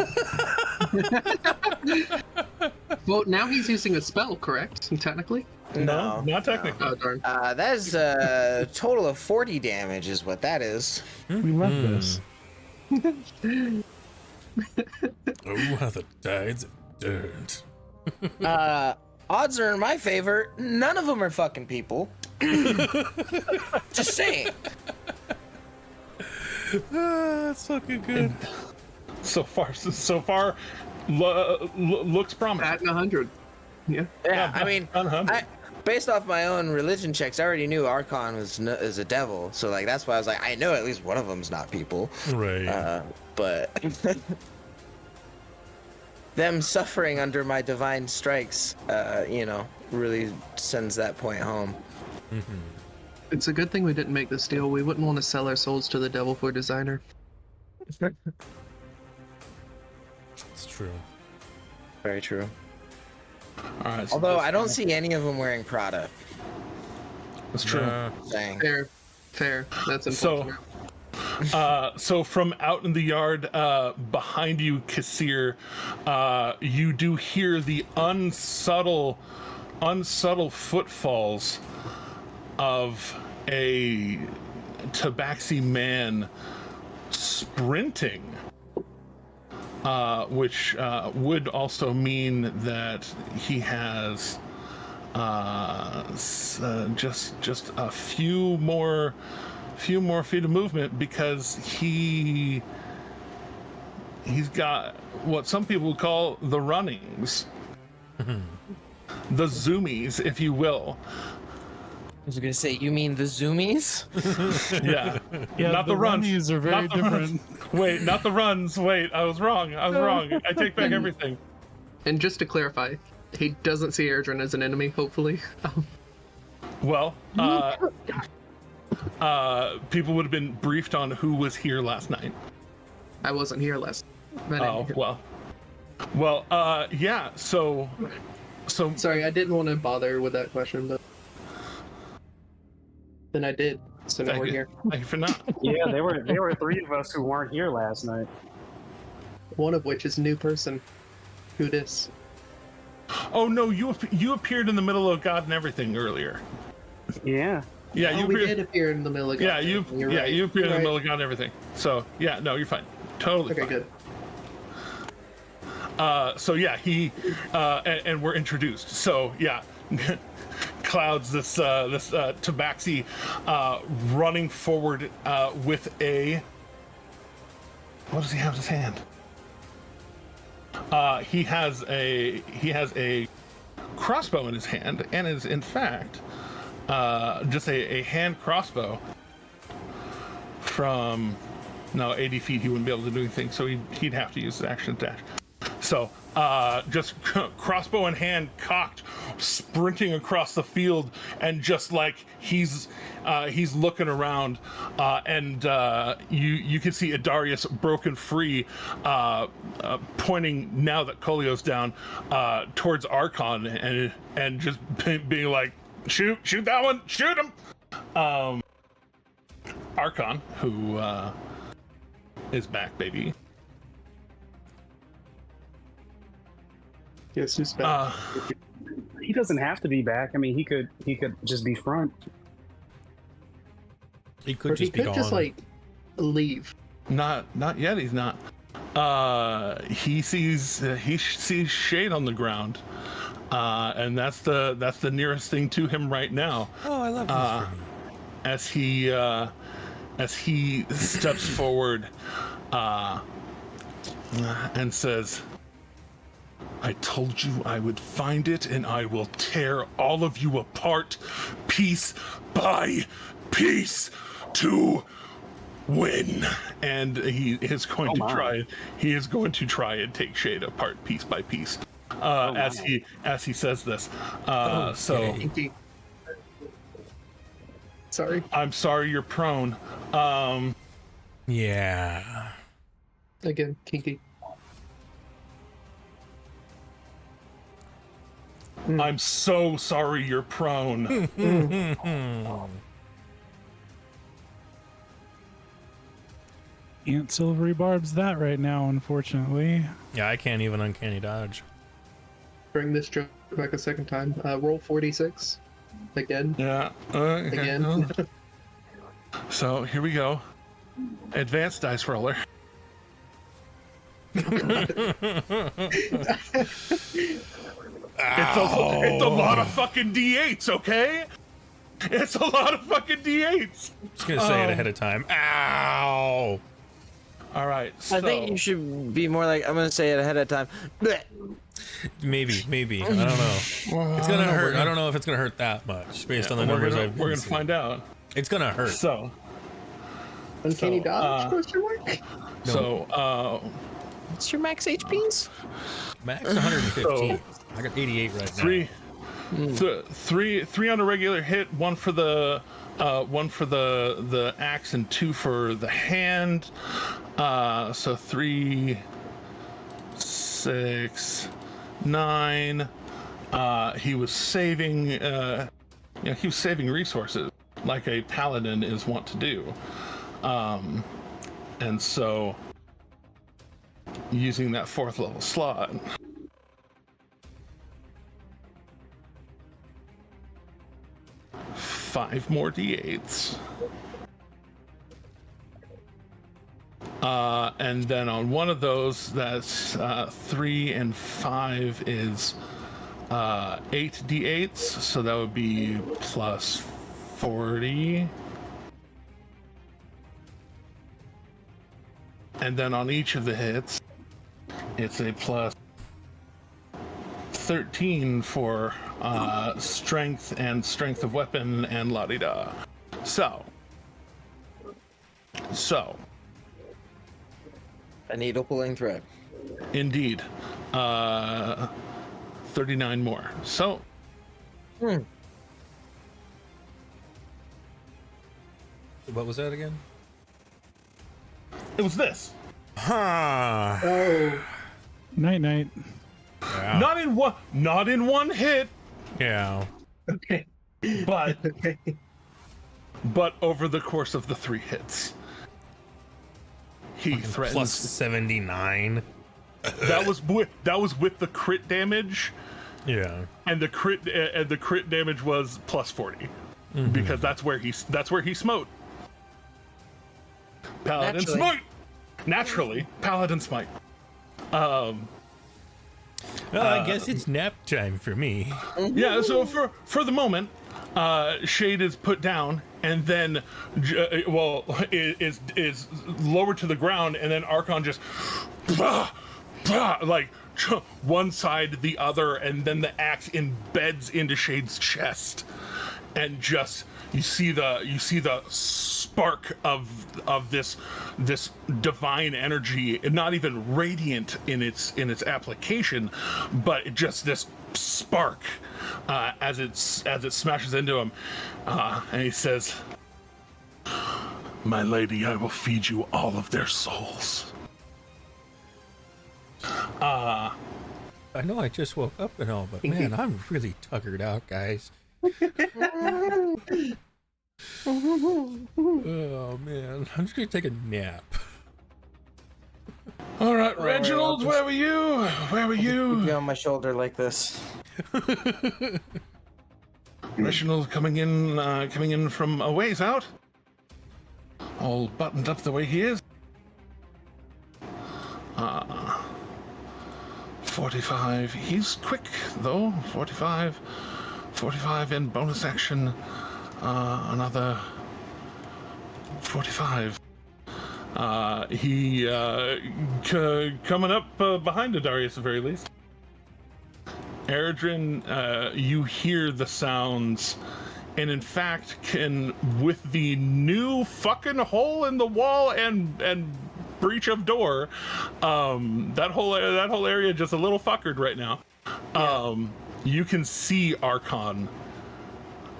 Well, now he's using a spell, correct? Technically. No, not technically. Oh darn. That is a total of 40 damage, is what that is. We love this. Oh, how the tides have turned. Odds are in my favor. None of them are fucking people. Just saying. That's fucking good. So far, looks promising. Batting 100. Yeah. Yeah, I mean, Unhumbled. based off my own religion checks, I already knew Archon is a devil. So like that's why I was like, I know at least one of them's not people. Right. But them suffering under my divine strikes, really sends that point home. Mm-hmm. It's a good thing we didn't make this deal. We wouldn't want to sell our souls to the devil for designer. It's true. Very true. All right. So Although I don't see any of them wearing Prada. that's true. Dang. Fair. That's important. So from out in the yard behind you, Kassir, you do hear the unsubtle footfalls of a tabaxi man sprinting, which would also mean that he has just a few more feet of movement, because he's got what some people would call the runnings, the zoomies, if you will. I was gonna say, you mean the zoomies? Yeah, Yeah, not the runs. runnies are very Not the different. runs. Wait, not the runs. Wait, I was wrong. I take back everything. And just to clarify, he doesn't see Erdrin as an enemy, hopefully. Well, people would have been briefed on who was here last night. I wasn't here last. Oh, well, yeah. So Sorry, I didn't want to bother with that question, but then I did. So now thank we're you. here. Thank you for not. Yeah, there were 3 of us who weren't here last night. One of which is a new person. Who dis? Oh no, you appeared in the middle of God and everything earlier. Yeah. Yeah, you we appeared. did appear in the middle of. Yeah, you You're right. you appeared in the You're middle right. of God and everything. So yeah, no, you're fine. Totally Okay, fine. good. So yeah, he and we're introduced. So yeah, Clouds, this tabaxi, running forward with a. What does he have in his hand? He has a crossbow in his hand, and is in fact just a hand crossbow. From 80 feet, he wouldn't be able to do anything, so he'd have to use his action dash. So just crossbow in hand, cocked, sprinting across the field, and just like he's looking around, and you can see Adarius broken free, pointing, now that Kolio's down, towards Archon, and just being like, shoot that one, shoot him. Archon, who is back, baby. Yes, who's back? He doesn't have to be back. I mean, he could just be front. He Or could he just be could gone. just like leave. Not yet. He's not. He sees shade on the ground, and that's the nearest thing to him right now. Oh, I love this for me. As he steps forward, and says, "I told you I would find it, and I will tear all of you apart, piece by piece, to win." And he is going to try. He is going to try and take Shade apart piece by piece, as he says this. So Kinky. Sorry. I'm sorry you're prone. Yeah. Again, kinky. I'm so sorry you're prone. Aunt Silvery Barb's that right now, unfortunately. Yeah, I can't even uncanny dodge. Bring this joke back a second time. Roll 46. Again. Yeah. Okay. Again. So here we go. Advanced dice roller. It's a lot of fucking D8s, okay? It's a lot of fucking D8s. Just gonna say it ahead of time. Ow! All right. So, I think you should be more like, I'm going to say it ahead of time. Blech. Maybe. I don't know. It's gonna hurt. I don't know if it's gonna hurt that much based on the numbers I've we're been gonna seeing. find out. It's gonna hurt. So, Uncanny dodge? Question mark? What's your max HPs? Max 115. I got 88 right now. Three on a regular hit, one for the axe and 2 for the hand. So 3, 6, 9. He was saving he was saving resources like a paladin is wont to do. And so using that 4th level slot. Five more D8s. And then on one of those, that's 3 and 5 is 8 D8s. So that would be plus 40. And then on each of the hits, it's a plus 13 for strength and strength of weapon and la-di-da. So. A needle pulling thread. Indeed. 39 more. So. What was that again? It was this. Huh. Oh. Night. Yeah. Not in one hit, Yeah. Okay. but Okay. but over the course of the 3 hits. He threatens Plus 79. that was with the crit damage, Yeah. and the crit damage was plus 40. Because that's where he smote. Paladin smite. Naturally, Paladin smite. Well, I guess it's nap time for me. Yeah, so for the moment, Shade is put down, and then is lowered to the ground, and then Archon just like one side the other, and then the axe embeds into Shade's chest, and just you see the spark of this divine energy, not even radiant in its application, but just this spark as it smashes into him, and he says, "My lady, I will feed you all of their souls." I know I just woke up and all, but man, I'm really tuckered out, guys. Oh man, I'm just gonna take a nap. All right, Reginald, where were you? Keep you on my shoulder like this. Reginald coming in from a ways out, all buttoned up the way he is. 45. He's quick though. 45 in bonus action. Another 45. He coming up behind Adarius at the very least. Eredrin, you hear the sounds, and in fact can, with the new fucking hole in the wall and breach of door, that whole area just a little fuckered right now. You can see Archon,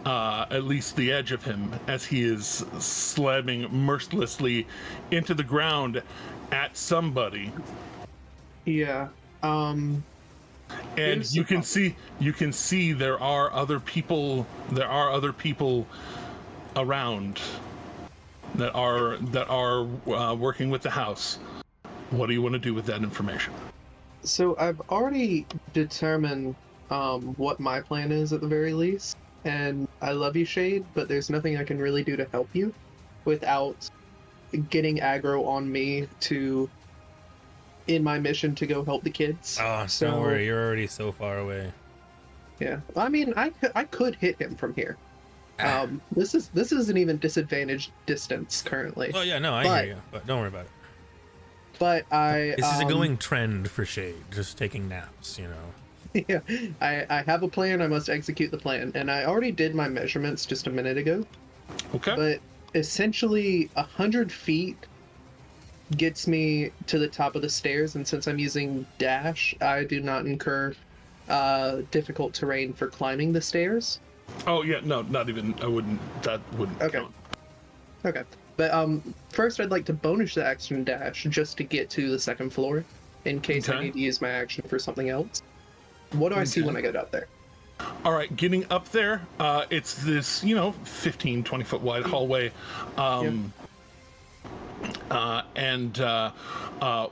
at least the edge of him, as he is slamming mercilessly into the ground at somebody. Yeah. And Here's you the can problem. see there are other people around that are working with the house. What do you want to do with that information? So I've already determined what my plan is at the very least, and I love you, Shade, but there's nothing I can really do to help you without getting aggro on me in my mission to go help the kids. Oh, So, don't worry, you're already so far away. Yeah, I mean, I could hit him from here. This isn't even disadvantaged distance currently. Oh yeah, no, I hear you, but don't worry about it. But This is a going trend for Shade, just taking naps, you know. Yeah, I have a plan. I must execute the plan, and I already did my measurements just a minute ago. Okay. But essentially, 100 feet gets me to the top of the stairs, and since I'm using dash, I do not incur difficult terrain for climbing the stairs. Oh yeah, no, not even. That wouldn't Okay. count. Okay. But first I'd like to bonus the action dash just to get to the second floor, in case I Okay. need to use my action for something else. What do I see Okay. when I get up there? All right, getting up there, it's this, 15, 20 foot wide hallway. And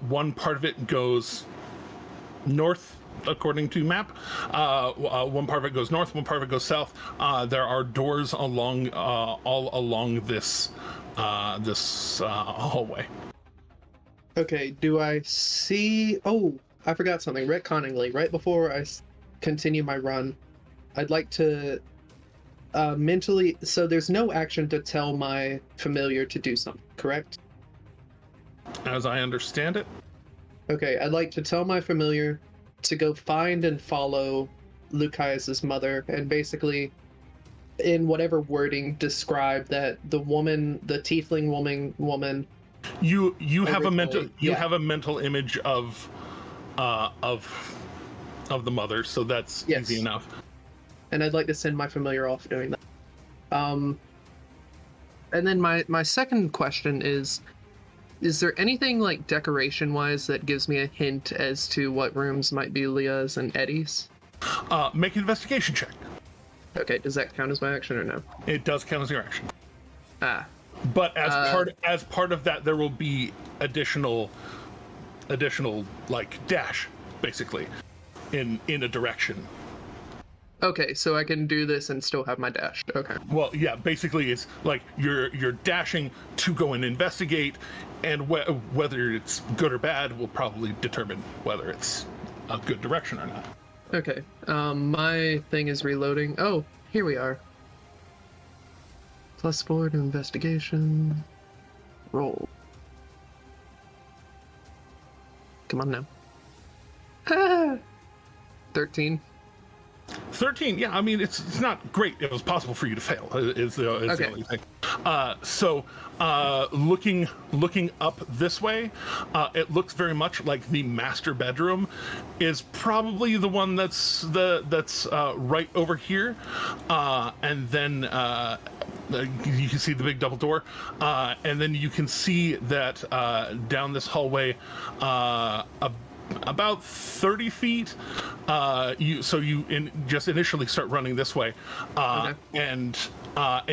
one part of it goes north, according to map. One part of it goes north, one part of it goes south. There are doors along all along this hallway. Okay, do I see... Oh, I forgot something. Retconningly, right before I continue my run, I'd like to mentally... So there's no action to tell my familiar to do something, correct? As I understand it. Okay, I'd like to tell my familiar to go find and follow Lucaius's mother, and basically, in whatever wording, describe that the tiefling woman. You have a Originally, have a mental image of the mother, so that's Yes. easy enough. And I'd like to send my familiar off doing that. And then my second question is there anything like decoration wise that gives me a hint as to what rooms might be Leah's and Eddie's? Make an investigation check. Okay, does that count as my action or no? It does count as your action. Ah, But as part of that, there will be additional like dash, basically, in a direction. okay, so I can do this and still have my dash. Okay. Well, yeah, basically it's like you're dashing to go and investigate, and whether it's good or bad will probably determine whether it's a good direction or not. Okay. My thing is reloading. Oh, here we are. +4 to investigation. Roll. Come on now. Ah! 13. 13, yeah, I mean, it's not great. It was possible for you to fail, is the only thing. So, looking up this way, it looks very much like the master bedroom is probably the one that's right over here. And then you can see the big double door. And then you can see that down this hallway, about 30 feet, you just initially start running this way, Okay. and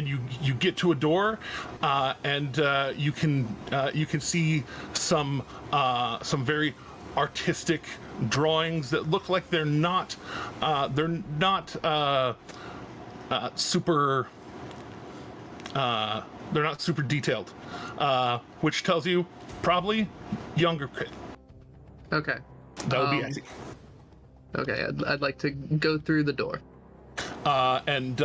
you get to a door, and you can see some very artistic drawings that look like they're not super detailed, which tells you probably younger kid. Okay. That would be easy. Okay, I'd like to go through the door. And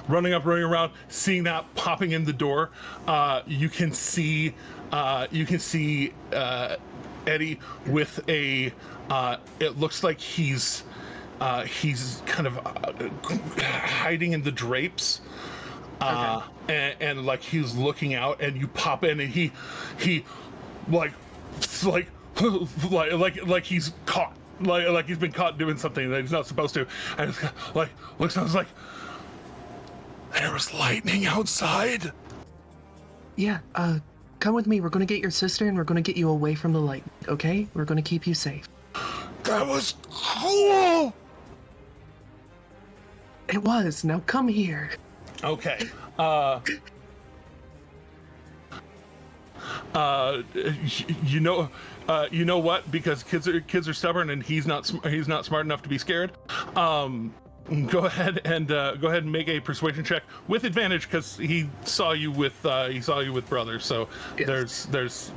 running around, seeing that popping in the door, you can see Eddie with a. It looks like he's kind of hiding in the drapes, and like he's looking out, and you pop in, and he like he's caught. Like he's been caught doing something that he's not supposed to, and it's like looks. I was like, there was lightning outside. Yeah, come with me. We're gonna get your sister and we're gonna get you away from the light, okay? We're gonna keep you safe. That was cool. It was. Now come here. Okay. You know what? Because kids are stubborn, and he's not smart enough to be scared. Go ahead and make a persuasion check with advantage because he saw you with brother. So Yes. there's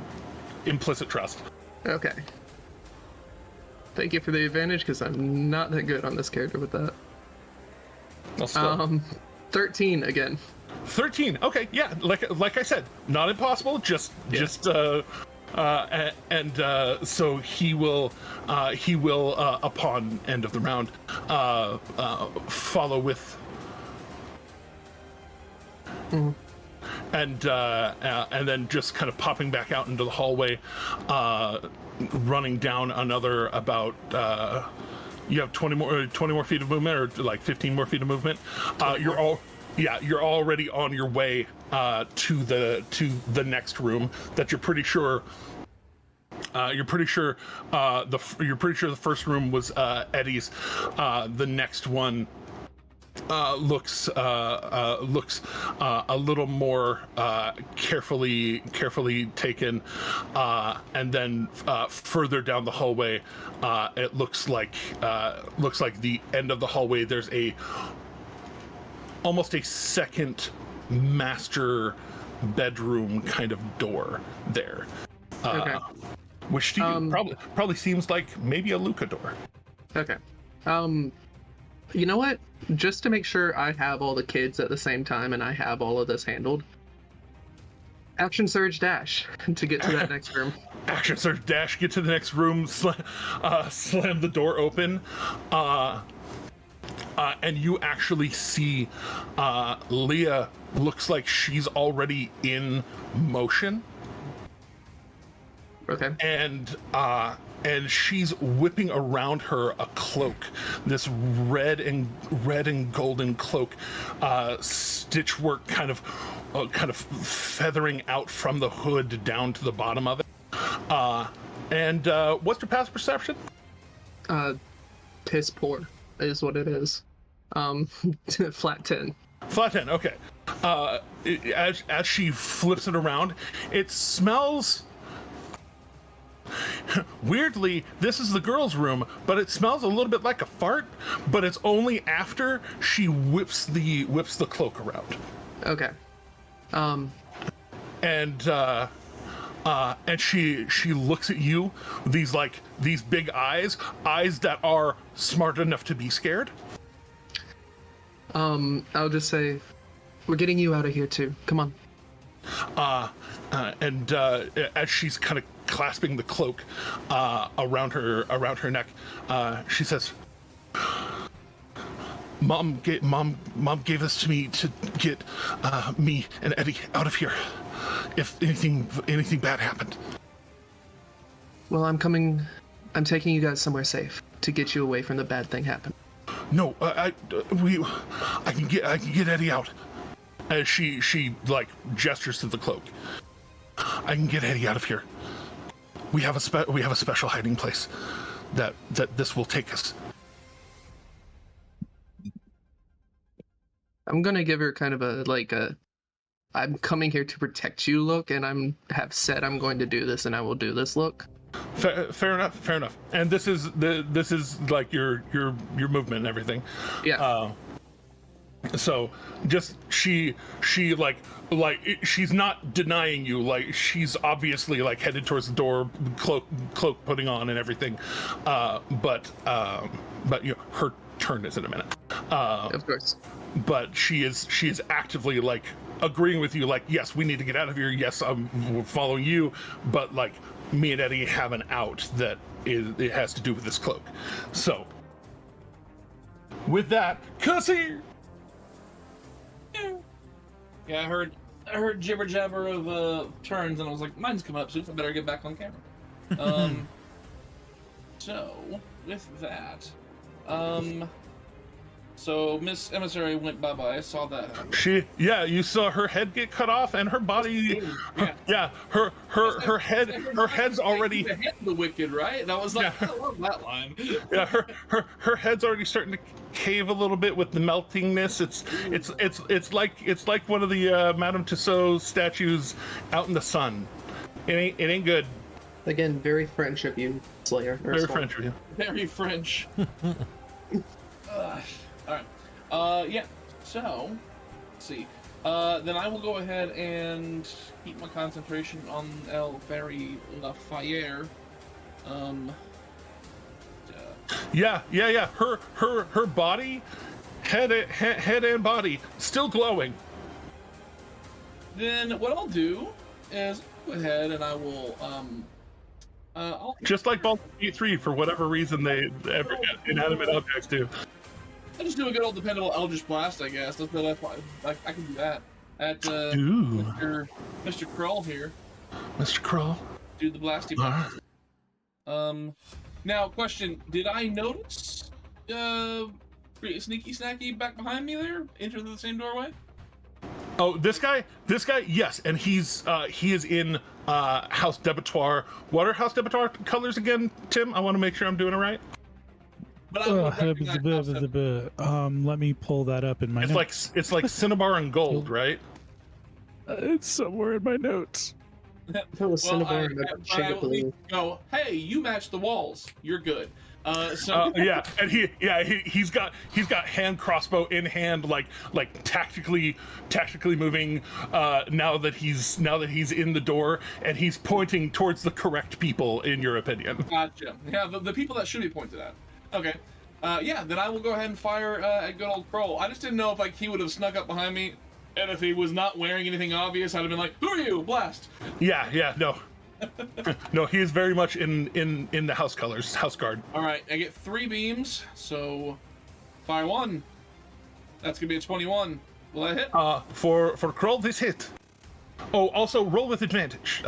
implicit trust. Okay. Thank you for the advantage because I'm not that good on this character with that. Well, still. 13 again. 13. Okay, yeah. Like I said, not impossible. So he will upon end of the round follow with. Mm. And then just kind of popping back out into the hallway, running down another about. You have 20 more feet of movement, or like 15 more feet of movement. You're already on your way to the next room that you're pretty sure. You're pretty sure the first room was Eddie's. The next one looks a little more carefully taken, and then further down the hallway, it looks like the end of the hallway. There's almost a second master bedroom kind of door there, Okay. which to you probably seems like maybe a Luca door. Okay. You know what? Just to make sure I have all the kids at the same time and I have all of this handled. Action surge dash to get to that next room. Action surge dash, get to the next room, slam the door open, and you actually see Leah looks like she's already in motion. Okay. And she's whipping around her a cloak, this red and golden cloak, stitchwork kind of feathering out from the hood down to the bottom of it. And what's your passive perception? Piss poor is what it is. Flat 10. Flat 10. Okay. As she flips it around, it smells. Weirdly, this is the girls' room, but it smells a little bit like a fart. But it's only after she whips the cloak around. Okay. And she looks at you with these big eyes that are smart enough to be scared. I'll just say, we're getting you out of here too. Come on. And as she's kind of clasping the cloak around her neck, she says, Mom gave this to me to get me and Eddie out of here if anything bad happened. Well, I'm taking you guys somewhere safe to get you away from the bad thing happening. No, I can get Eddie out. As she like gestures to the cloak. I can get Eddie out of here. We have a special hiding place that this will take us. I'm gonna give her kind of a I'm coming here to protect you look, and have said I'm going to do this, and I will do this look. Fair enough. And this is like your movement and everything. Yeah. So just she like she's not denying you, like she's obviously like headed towards the door, cloak putting on and everything, but you know, her turn is in a minute. Of course. But she is actively like agreeing with you, like, yes, we need to get out of here, yes, I'm following you, but like me and Eddie have an out that it has to do with this cloak. So with that, Cochise. Yeah, I heard jibber jabber of turns, and I was like, mine's coming up soon, so I better get back on camera. So with that, So Miss Emissary went bye-bye. I saw that happen. You saw her head get cut off, and her body. Her head's already. The head of the wicked, right? And I was like, I love that line. Yeah, her head's already starting to cave a little bit with the meltingness. It's like one of the Madame Tussauds statues out in the sun. It ain't good. Again, very French of you, Slayer. Very French of you. Very French. All right. Yeah. So, let's see. Then I will go ahead and keep my concentration on El Ferry Lafayette. Yeah. Her body, head and body, still glowing. Then what I'll do is go ahead and I will just like Baldur's Gate 3, for whatever reason inanimate objects do. I'll just do a good old dependable Eldritch Blast, I guess. That's I can do that. At Mr. Krull here. Mr. Krull. Do the blasty blast. Now, question: did I notice sneaky snacky back behind me there, enter the same doorway? Oh, this guy, yes, and he is in House Debitoire. What are House Debitoire colors again, Tim? I want to make sure I'm doing it right. Let me pull that up in my notes. It's like cinnabar and gold, right? It's somewhere in my notes. That was cinnabar and I will at least go, hey, you match the walls. You're good. Yeah, and he's got hand crossbow in hand, like tactically moving. Now that he's in the door, and he's pointing towards the correct people, in your opinion. Gotcha. Yeah, the people that should be pointed at. Okay. Yeah, then I will go ahead and fire at good old Kroll. I just didn't know if he would have snuck up behind me, and if he was not wearing anything obvious, I'd have been like, "Who are you? Blast!" Yeah, no. No, he is very much in the house colors, house guard. All right, I get 3 beams, so fire 1. That's gonna be a 21. Will that hit? For Krull, this hit. Oh, also roll with advantage,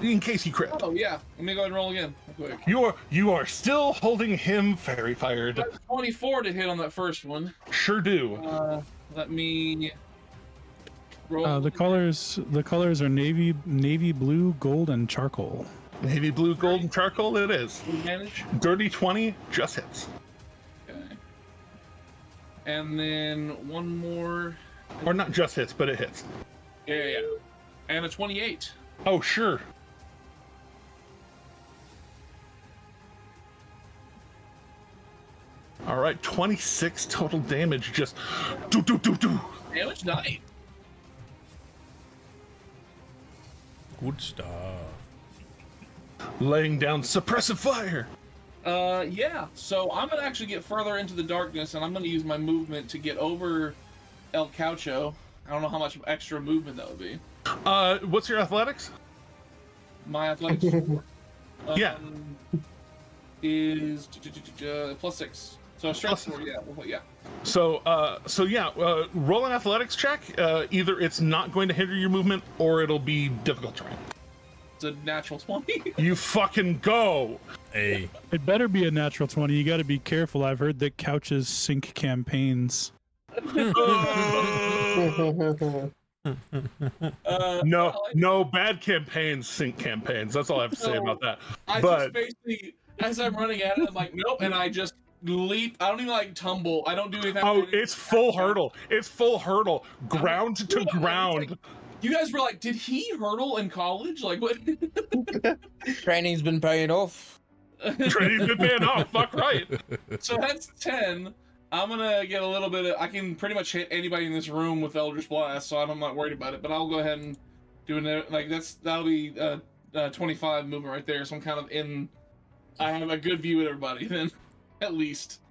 in case he crit. Oh yeah, let me go ahead and roll again, real quick. You are still holding him fairy fired. That's 24 to hit on that first one. Sure do. Let me roll. The colors are navy blue, gold, and charcoal. Navy blue, gold, and charcoal. It is. Advantage. Dirty 20 just hits. Okay. And then one more. Or not just hits, but it hits. Yeah. And a 28. Oh, sure. All right, 26 total damage. Just do. Damage 9. Good stuff. Laying down suppressive fire. Yeah. So I'm gonna actually get further into the darkness, and I'm gonna use my movement to get over El Caucho. I don't know how much extra movement that would be. What's your athletics? My athletics yeah. Is +6. So strength 4, yeah. So roll an athletics check. Either it's not going to hinder your movement, or it'll be difficult terrain. It's a natural 20. You fucking go. Hey. It better be a natural 20. You got to be careful. I've heard that couches sink campaigns. No bad campaigns sink campaigns. That's all I have to say about that. Just basically, as I'm running at it, I'm like, nope, and I just leap. I don't even tumble. I don't do anything. Oh, it's full hurdle. It's full hurdle. Ground to ground. You guys were like, did he hurdle in college? Like, what? Training's been paying off. Training's been paying off. Fuck right. So that's 10. I'm gonna get a little bit of. I can pretty much hit anybody in this room with Eldritch Blast, so I'm not worried about it. But I'll go ahead and do it. Like that'll be 25 movement right there. So I'm kind of in. I have a good view of everybody then, at least.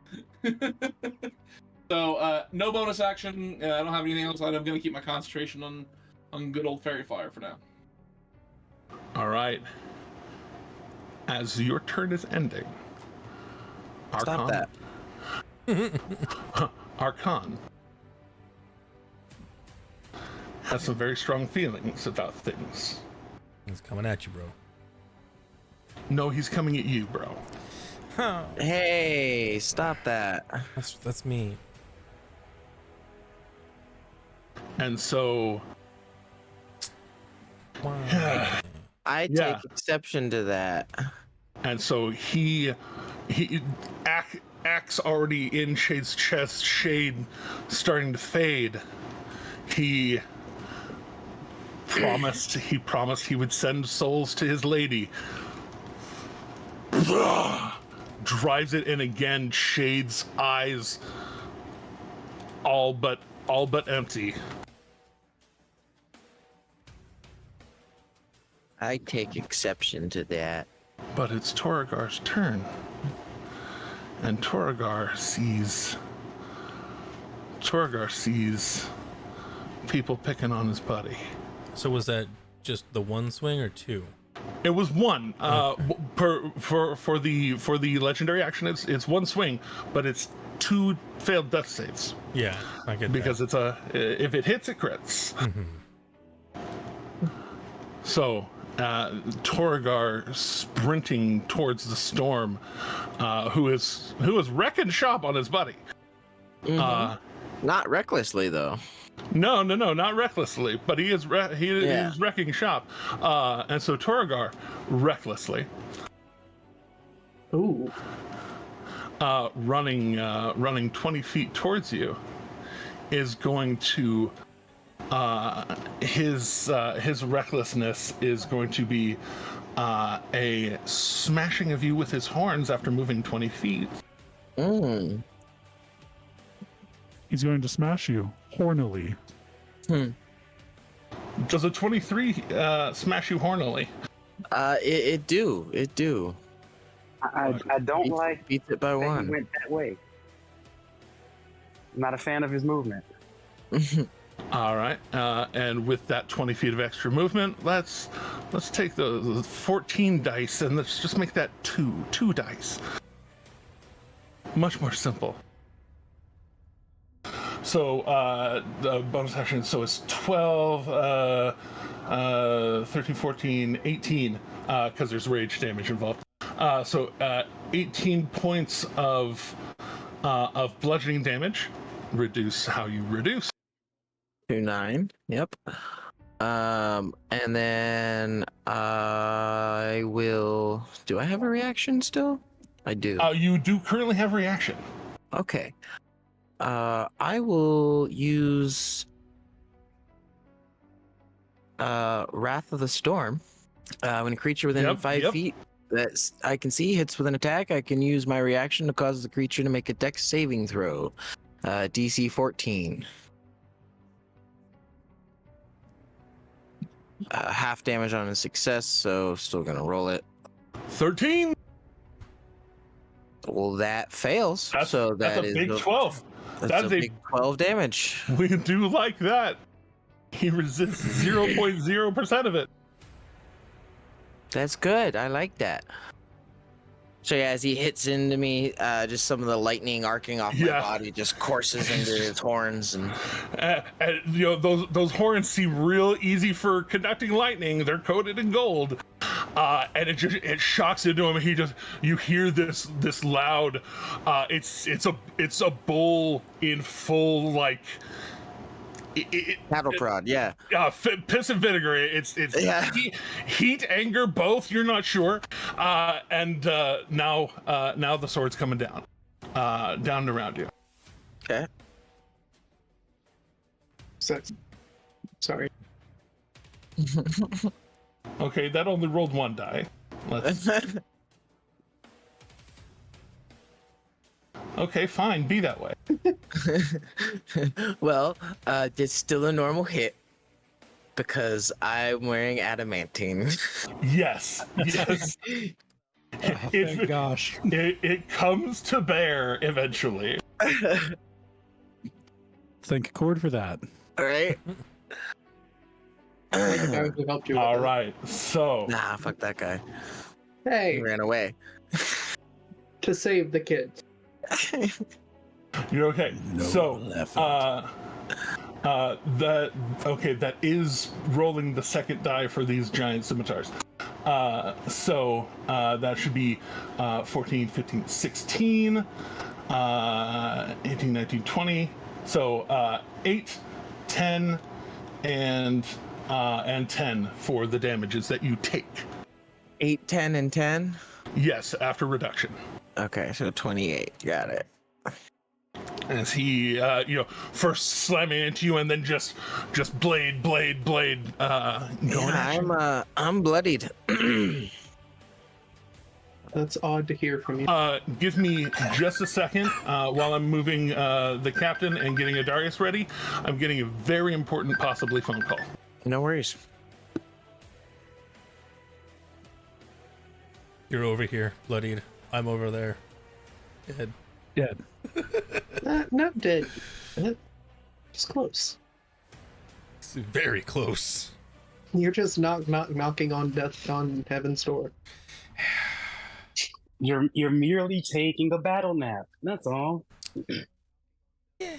So no bonus action. I don't have anything else. I'm gonna keep my concentration on good old fairy fire for now. All right. As your turn is ending, Stop that. Archon has some very strong feelings about things. He's coming at you, bro. No, he's coming at you, bro. Hey, stop that. That's me. And so I take exception to that. And so he axe already in Shade's chest, Shade starting to fade. He promised he would send souls to his lady. Drives it in again, Shade's eyes all but empty. I take exception to that. But it's Torrigar's turn. And Torrigar sees people picking on his buddy. So was that just the one swing or two? It was one. For the legendary action, it's one swing, but it's 2 failed death saves. Yeah, I get because that. if it hits, it crits. So Torrigar sprinting towards the storm, who is wrecking shop on his buddy. Not recklessly though. No, not recklessly, but he is wrecking shop. And so Torrigar recklessly running 20 feet towards you is going to his recklessness is going to be a smashing of you with his horns after moving 20 feet. He's going to smash you hornily. Does a 23 smash you hornily? It do. I don't like beats it by that one. he went that way. I'm not a fan of his movement. All right, and with that 20 feet of extra movement, let's take the 14 dice and let's just make that two dice. Much more simple. So the bonus action, so it's 12, 13, 14, 18, because there's rage damage involved. So 18 points of bludgeoning damage. Reduce how you reduce. 2-9. Yep. And then I will. Do I have a reaction still? I do. You do currently have reaction. Okay. I will use Wrath of the Storm. When a creature within 5 feet that I can see hits with an attack, I can use my reaction to cause the creature to make a dex saving throw. DC 14. Half damage on a success, so still gonna roll it. 13. Well, that fails. That's a big 12. That's a big 12 damage. We do like that. He resists 0.0% of it. That's good. I like that. So yeah, as he hits into me, just some of the lightning arcing off my body just courses into his horns, and you know those horns seem real easy for conducting lightning. They're coated in gold, and it shocks into him. You hear this loud. It's a bull in full like. Cattle prod, yeah. Piss and vinegar. It's heat, anger, both. You're not sure. And now the sword's coming down around you. Okay. Sorry. Okay, that only rolled 1 die. Okay, fine. Be that way. Well, it's still a normal hit because I'm wearing adamantine. Yes. Thank gosh. It comes to bear eventually. Thank Cord for that. All right. All right. So. Nah, fuck that guy. Hey. He ran away. To save the kids. You're okay. That is rolling the second die for these giant scimitars. That should be 14, 15, 16, 18, 19, 20. So 8, 10, and 10 for the damages that you take. 8, 10, and 10? Yes, after reduction. Okay, so 28. Got it. As he, first slamming into you and then just blade, going at you. I'm bloodied. That's odd to hear from you. Give me just a second while I'm moving the captain and getting Adarius ready. I'm getting a very important, possibly phone call. No worries. You're over here, bloodied. I'm over there. Dead. Dead. Not dead. It's close. It's very close. You're just knocking on heaven's door. You're merely taking a battle nap. That's all. Yeah.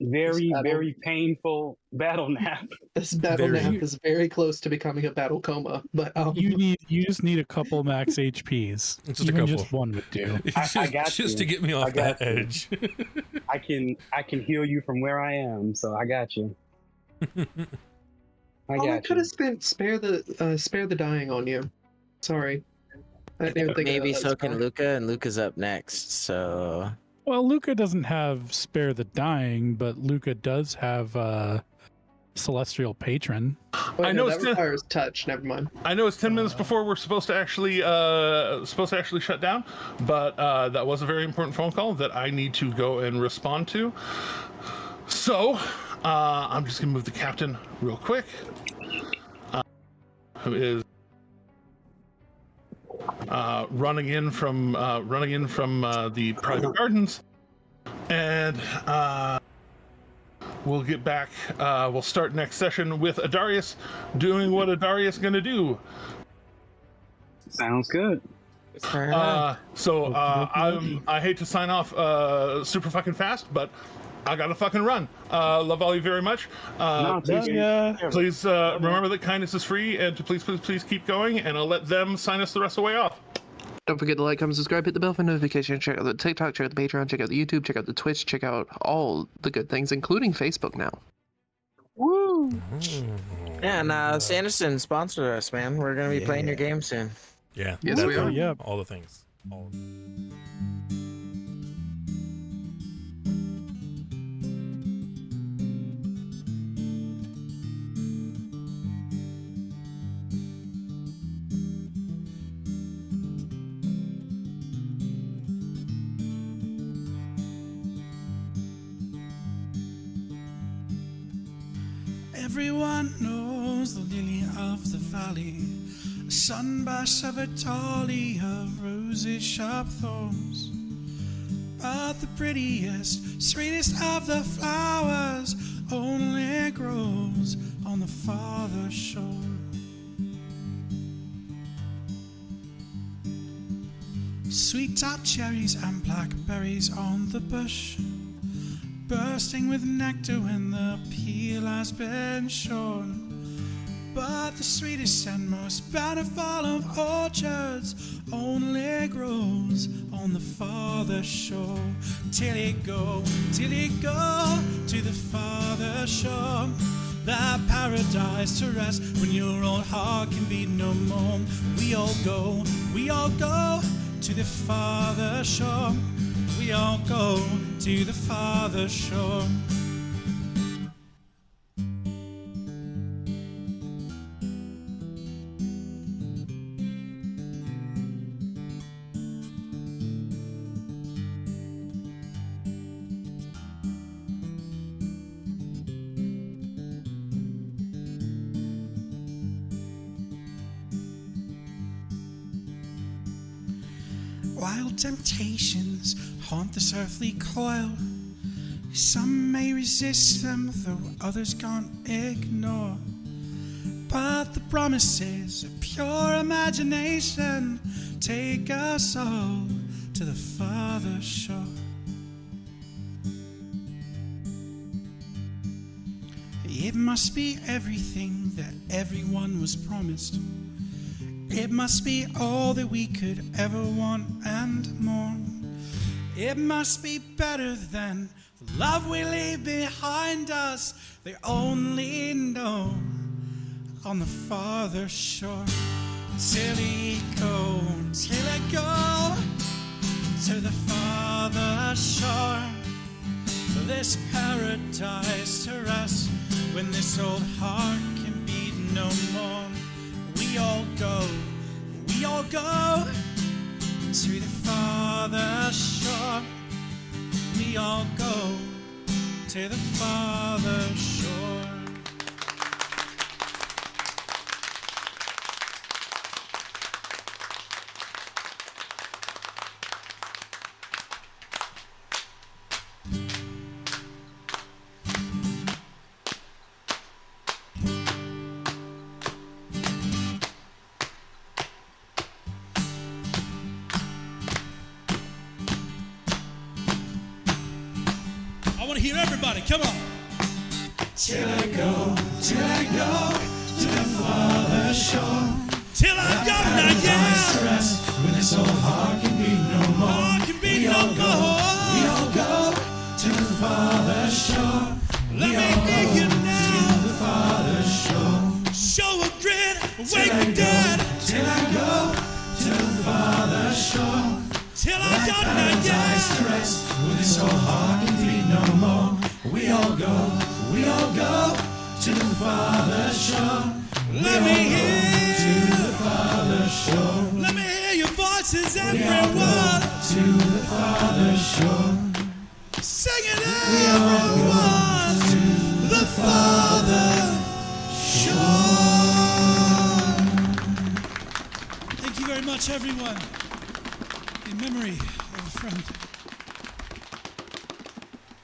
Very painful battle nap. This battle nap is very close to becoming a battle coma, but You just need a couple max HPs. Just Even a couple. just one would do. I got just you. to get me off that edge. I can heal you from where I am, so I got you. I could have spare the dying on you. Sorry. I didn't think Maybe about so that can spell. Luca, and Luca's up next, so... Well, Luca doesn't have Spare the Dying, but Luca does have Celestial Patron. Oh, I know that it's requires touch. Never mind. I know it's 10 minutes before we're supposed to actually shut down, but that was a very important phone call that I need to go and respond to. So I'm just gonna move the captain real quick, who is running in from the private gardens, and we'll get back. We'll start next session with Adarius doing what Adarius gonna do. Sounds good. I hate to sign off super fucking fast, but I gotta fucking run. Love all you very much. Please remember that kindness is free, and to please keep going, and I'll let them sign us the rest of the way off. Don't forget to like, comment, subscribe, hit the bell for notifications, check out the TikTok, check out the Patreon, check out the YouTube, check out the Twitch, check out all the good things, including Facebook now. Woo! Yeah, and Sanderson sponsored us, man. We're gonna be playing your game soon. Yeah. Yes, we are. Yeah. All the things. All. Everyone knows the lily of the valley, a sunburst of a dahlia of roses, sharp thorns. But the prettiest, sweetest of the flowers only grows on the farther shore. Sweet tart cherries and blackberries on the bush, bursting with nectar when the peel has been shorn. But the sweetest and most bountiful of orchards only grows on the farther shore. Till you go to the farther shore, that paradise to rest when your old heart can beat no more. We all go to the farther shore. We all go to the farther shore. Wild temptations haunt this earthly coil. Some may resist them, though others can't ignore. But the promises of pure imagination take us all to the farther shore. It must be everything that everyone was promised. It must be all that we could ever want and more. It must be better than the love we leave behind us, they only know on the farther shore. Till he go to the farther shore. This paradise to us, when this old heart can beat no more. We all go to the farther shore. We all go to the farther shore. I want to hear everybody, come on. Till I go to the farther shore. Till I go, now, yeah. Rest, when this old heart can be no more. We all go to the farther shore. Let me hear you now. To the farther shore. Show a grin, wake the dead. Till I go to the farther shore. Till I go, now, yeah. Rest, when this old heart can be no more. We all go to the farther shore. Let me hear to the farther shore. Let me hear your voices, everyone. To the farther shore. Sing it, everyone. To the farther shore. Thank you very much, everyone. In memory of a friend.